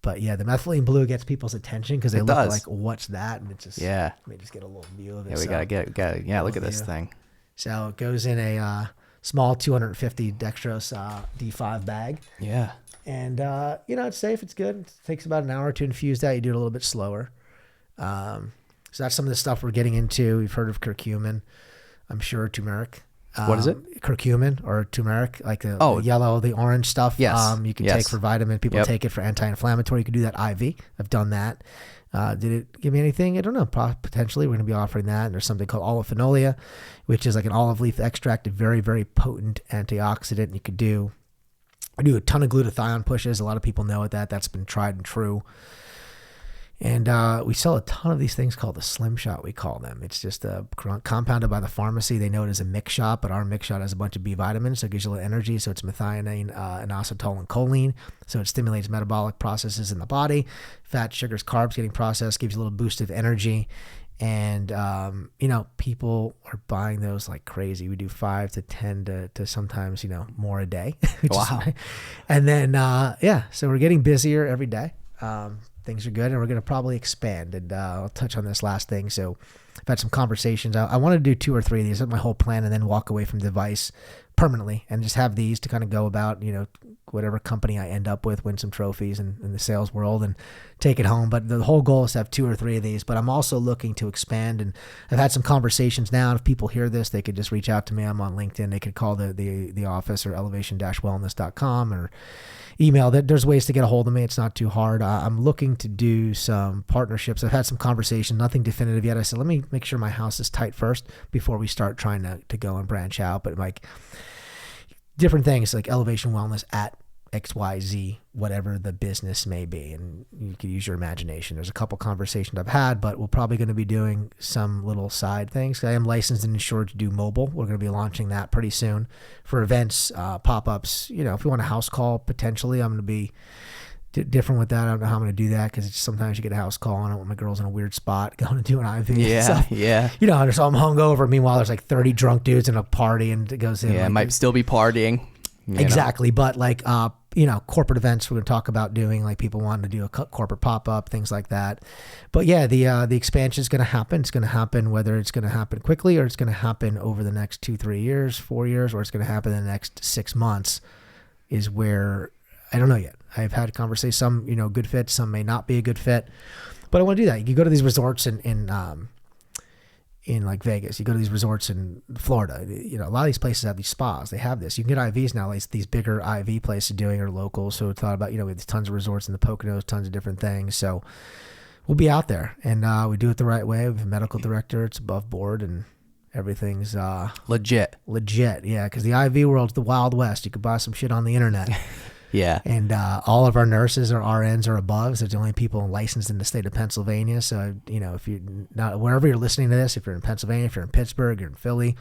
But yeah, the methylene blue gets people's attention because they look like, what's that? And it's just, let me just get a little view of it. Yeah, we gotta look at this thing. So it goes in a small 250 dextrose D5 bag. Yeah. And, it's safe. It's good. It takes about an hour or two to infuse that. You do it a little bit slower. So that's some of the stuff we're getting into. We've heard of curcumin. I'm sure turmeric. What is it? Curcumin or turmeric, like the yellow, the orange stuff. Yes. You can take for vitamin. People take it for anti-inflammatory. You can do that IV. I've done that. Did it give me anything? I don't know. Potentially, we're going to be offering that. And there's something called olephinolia, which is like an olive leaf extract, a very, very potent antioxidant. You could do a ton of glutathione pushes. A lot of people know that. That's been tried and true. And we sell a ton of these things called the Slim Shot, we call them. It's just compounded by the pharmacy. They know it as a mix shot, but our mix shot has a bunch of B vitamins, so it gives you a little energy. So it's methionine, inositol, and choline. So it stimulates metabolic processes in the body. Fat, sugars, carbs getting processed, gives you a little boost of energy. And, people are buying those like crazy. We do 5 to 10 to sometimes, more a day. Wow. And then, so we're getting busier every day. Things are good, and we're going to probably expand. And I'll touch on this last thing. So I've had some conversations. I want to do 2 or 3 of these. That's my whole plan, and then walk away from the device permanently and just have these to kind of go about, whatever company I end up with, win some trophies in the sales world and take it home. But the whole goal is to have 2 or 3 of these. But I'm also looking to expand, and I've had some conversations now. If people hear this, they could just reach out to me. I'm on LinkedIn. They could call the office or elevation-wellness.com or email. There's ways to get a hold of me. It's not too hard. I'm looking to do some partnerships. I've had some conversation, nothing definitive yet. I said, let me make sure my house is tight first before we start trying to go and branch out. But like different things like Elevation Wellness at XYZ, whatever the business may be. And you can use your imagination. There's a couple conversations I've had, but we're probably going to be doing some little side things. I am licensed and insured to do mobile. We're going to be launching that pretty soon for events, pop-ups. If you want a house call, potentially, I'm going to be different with that. I don't know how I'm going to do that because sometimes you get a house call and I don't want my girls in a weird spot going to do an IV. Yeah. So I'm hungover. Meanwhile, there's like 30 drunk dudes in a party and it goes in. Yeah, might still be partying. Exactly. But like, corporate events we're going to talk about doing, like people wanting to do a corporate pop-up, things like that. But yeah, the expansion is going to happen. It's going to happen whether it's going to happen quickly or it's going to happen over the next 2, 3 years, 4 years, or it's going to happen in the next 6 months is where I don't know yet. I've had conversations, some, good fits, some may not be a good fit, but I want to do that. You go to these resorts in like Vegas, you go to these resorts in Florida, a lot of these places have these spas. They have this. You can get IVs now. Like these bigger IV places doing are local. So we thought about, we have tons of resorts in the Poconos, tons of different things. So we'll be out there and we do it the right way. We have a medical director. It's above board and everything's legit. Yeah, because the IV world's the Wild West. You could buy some shit on the internet. Yeah. And all of our nurses are RNs or above. They're the only people licensed in the state of Pennsylvania. So, if you're not, wherever you're listening to this, if you're in Pennsylvania, if you're in Pittsburgh, you're in Philly,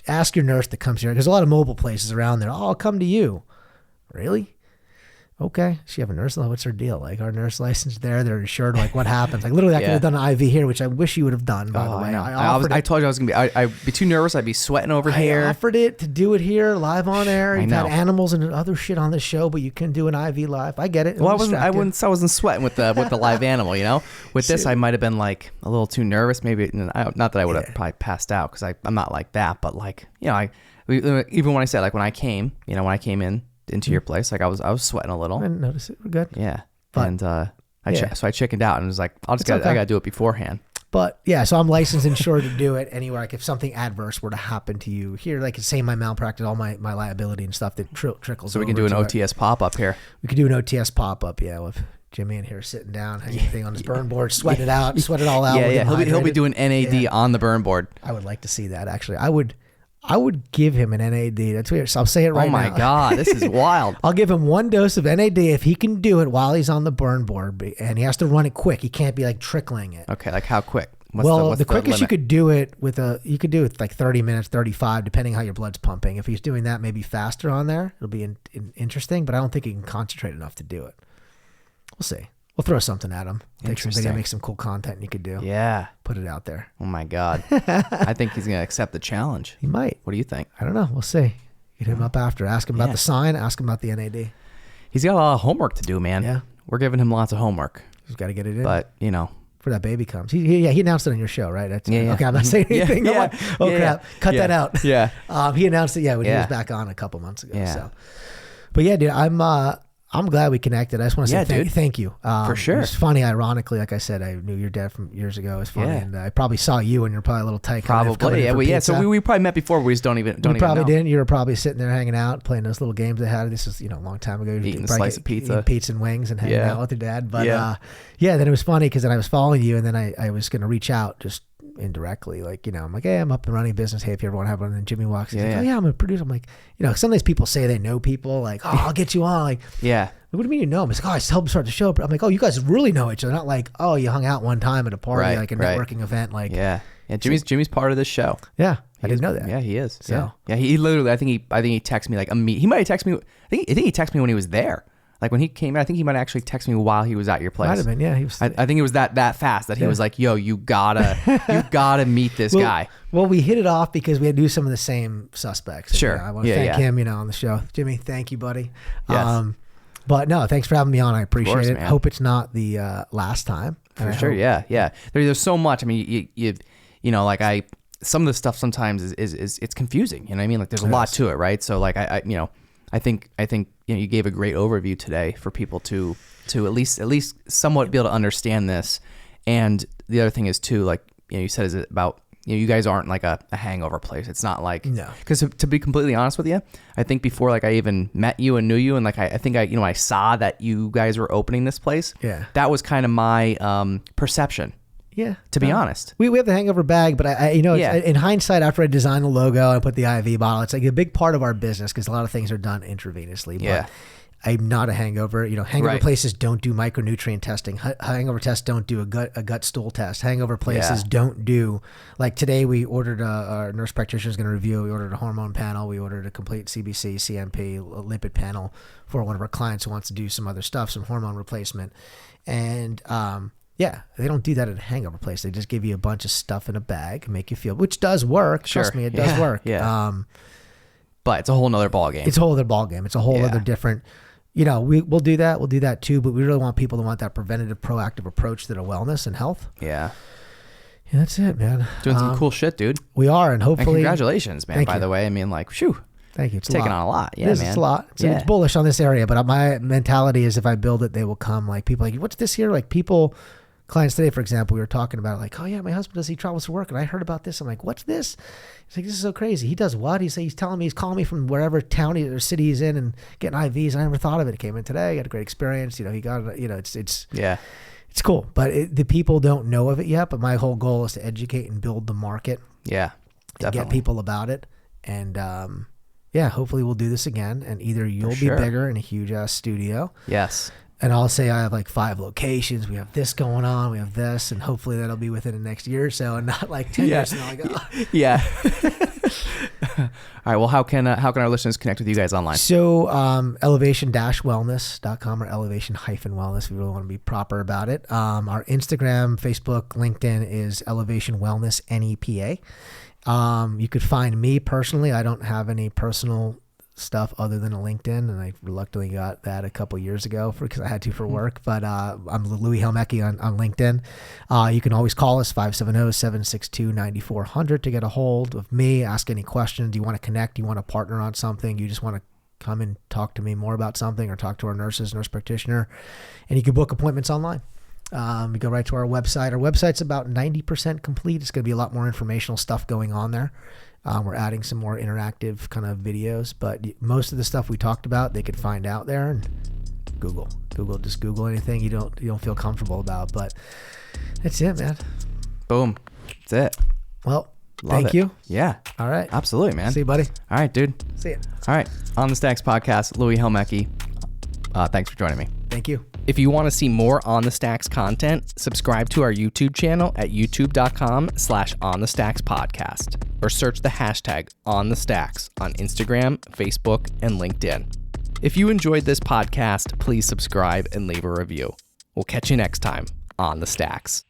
ask your nurse that comes here. There's a lot of mobile places around there. Oh, I'll come to you. Really? Okay. She have a nurse. What's her deal? Like, our nurse license there, they're insured. Like, what happens? Like, literally, I could have done an IV here, which I wish you would have done, by the way. I told you I was going to be, I'd be too nervous. I'd be sweating over here. I offered it to do it here live on air. You've know. had animals and other shit on the show, but you can do an IV live. I get it. Well, I wasn't sweating with the live animal, With this, I might have been like a little too nervous. Maybe not that I would have probably passed out, because I'm not like that. But like, even when I said, like, when I came in into your place, like I was sweating a little. I didn't notice it. We're good. Yeah. But, and so I chickened out and was like, I got to do it beforehand. But yeah, so I'm licensed and insured to do it anywhere. Like, if something adverse were to happen to you here, like, say my malpractice, all my liability and stuff that trickles. So we can do an OTS pop-up here. We could do an OTS pop-up, yeah, with Jimmy in here sitting down, hanging thing on his burn board, sweat it out, sweat it all out. Yeah. He'll be doing NAD on the burn board. I would like to see that, actually. I would give him an NAD. That's weird. So I'll say it right now. Oh my God, this is wild. I'll give him 1 dose of NAD if he can do it while he's on the burn board, and he has to run it quick. He can't be like trickling it. Okay, like how quick? What's the quickest you could do it you could do it like 30 minutes, 35, depending how your blood's pumping. If he's doing that, maybe faster on there, it'll be interesting. But I don't think he can concentrate enough to do it. We'll see. We'll throw something at him. Take some video, make some cool content you could do. Yeah. Put it out there. Oh my God. I think he's going to accept the challenge. He might. What do you think? I don't know. We'll see. Hit him up after. Ask him about the sign. Ask him about the NAD. He's got a lot of homework to do, man. Yeah. We're giving him lots of homework. He's got to get it in. But, before that baby comes. He announced it on your show, right? Okay, I'm not saying anything. Yeah. Crap. Cut that out. Yeah. He announced it, when he was back on a couple months ago. Yeah. So. But yeah, dude, I'm glad we connected. I just want to say thank you. For sure. It's funny, ironically, like I said, I knew your dad from years ago. It's funny, and I probably saw you, and you're probably a little tight. Probably, yeah. So we probably met before. We just don't even probably know. didn't. You were probably sitting there hanging out, playing those little games they had. This is a long time ago. Eating a slice of pizza, eating pizza and wings, and hanging out with your dad. But then it was funny because then I was following you, and then I was going to reach out just indirectly, like, I'm like, hey, I'm up and running business. Hey, if you ever want to have one. And then Jimmy walks in, he's like, oh yeah, I'm a producer. I'm like, sometimes people say they know people, like, oh, I'll get you on, like, yeah. What do you mean you know him? It's like, oh, I helped start the show. I'm like, oh, you guys really know each other. Not like, oh, you hung out one time at a party, like a networking event. Like, yeah. Jimmy's part of this show. Yeah, I didn't know that. Yeah, he is. So yeah, he literally, I think he texted me like he might have texted me. I think he texted me when he was there. Like when he came, I think he might actually text me while he was at your place. Might have been, yeah. He was, I think it was that fast that he was like, "Yo, you gotta meet this guy." Well, we hit it off because we had to do some of the same suspects. Sure. I want to thank him, on the show. Jimmy, thank you, buddy. Yes. But no, thanks for having me on. I appreciate it. Man. Hope it's not the last time. For sure, yeah. There's so much. I mean, some of the stuff sometimes is it's confusing. You know what I mean? Like there's a lot to it, right? So like I think you gave a great overview today for people to at least somewhat be able to understand this. And the other thing is too, like you said, is about you guys aren't like a hangover place. It's not like because to be completely honest with you, I think before like I even met you and knew you, and like I think I saw that you guys were opening this place. Yeah, that was kind of my perception. Yeah, to be honest, we have the hangover bag, but I in hindsight, after I designed the logo and put the IV bottle, it's like a big part of our business because a lot of things are done intravenously. But I'm not a hangover. Hangover places don't do micronutrient testing. Hangover tests don't do a gut stool test. Hangover places don't do, like today we ordered our nurse practitioner is going to review. We ordered a hormone panel. We ordered a complete CBC, CMP, lipid panel for one of our clients who wants to do some other stuff, some hormone replacement, and they don't do that at a hangover place. They just give you a bunch of stuff in a bag, make you feel, which does work. Sure. Trust me, it does work. Yeah. But it's a whole nother ballgame. It's a whole other ballgame. It's a whole other different. We'll do that. We'll do that too. But we really want people to want that preventative, proactive approach to their wellness and health. Yeah. Yeah, that's it, man. Doing some cool shit, dude. We are, and hopefully. And congratulations, man. By the way, I mean, like, shoo. Thank you. It's taking on a lot. Yeah, man. It's a lot. It's bullish on this area, but my mentality is if I build it, they will come. Like people, like, what's this here? Like clients today, for example, we were talking about like, oh yeah, my husband he travels to work, and I heard about this. I'm like, what's this? He's like, this is so crazy. He does what? He's telling me he's calling me from wherever town or city he's in and getting IVs. And I never thought of it. It came in today. Got a great experience. He got it's cool. But the people don't know of it yet. But my whole goal is to educate and build the market. Yeah, definitely. And get people about it. And yeah, hopefully we'll do this again, and either you'll be sure. bigger in a huge ass studio. Yes. And I'll say I have like 5 locations. We have this going on. We have this, and hopefully that'll be within the next year or so, and not like 10 years. And I'm like, oh. Yeah. All right. Well, how can our listeners connect with you guys online? So elevation-wellness.com or elevation-wellness. If we really want to be proper about it. Our Instagram, Facebook, LinkedIn is Elevation Wellness NEPA. You could find me personally. I don't have any personal stuff other than a LinkedIn, and I reluctantly got that a couple years ago because I had to for work. But I'm Louie Helmecki on LinkedIn. You can always call us 570-762-9400 to get a hold of me. Ask any questions. Do you want to connect? Do you want to partner on something? You just want to come and talk to me more about something, or talk to our nurse practitioner, and you can book appointments online. You go right to our website. Our website's about 90% complete. It's going to be a lot more informational stuff going on there. We're adding some more interactive kind of videos, but most of the stuff we talked about, they could find out there, and just Google anything you don't feel comfortable about. But that's it, man. Boom. That's it. Well, Love thank it. you. Yeah. All right. Absolutely, man. See you, buddy. All right, dude. See you. All right. On the Stacks podcast, Louie Helmecki. Thanks for joining me. Thank you. If you want to see more On the Stacks content, subscribe to our YouTube channel at youtube.com/OnTheStacks podcast, or search the hashtag OnTheStacks on Instagram, Facebook, and LinkedIn. If you enjoyed this podcast, please subscribe and leave a review. We'll catch you next time on The Stacks.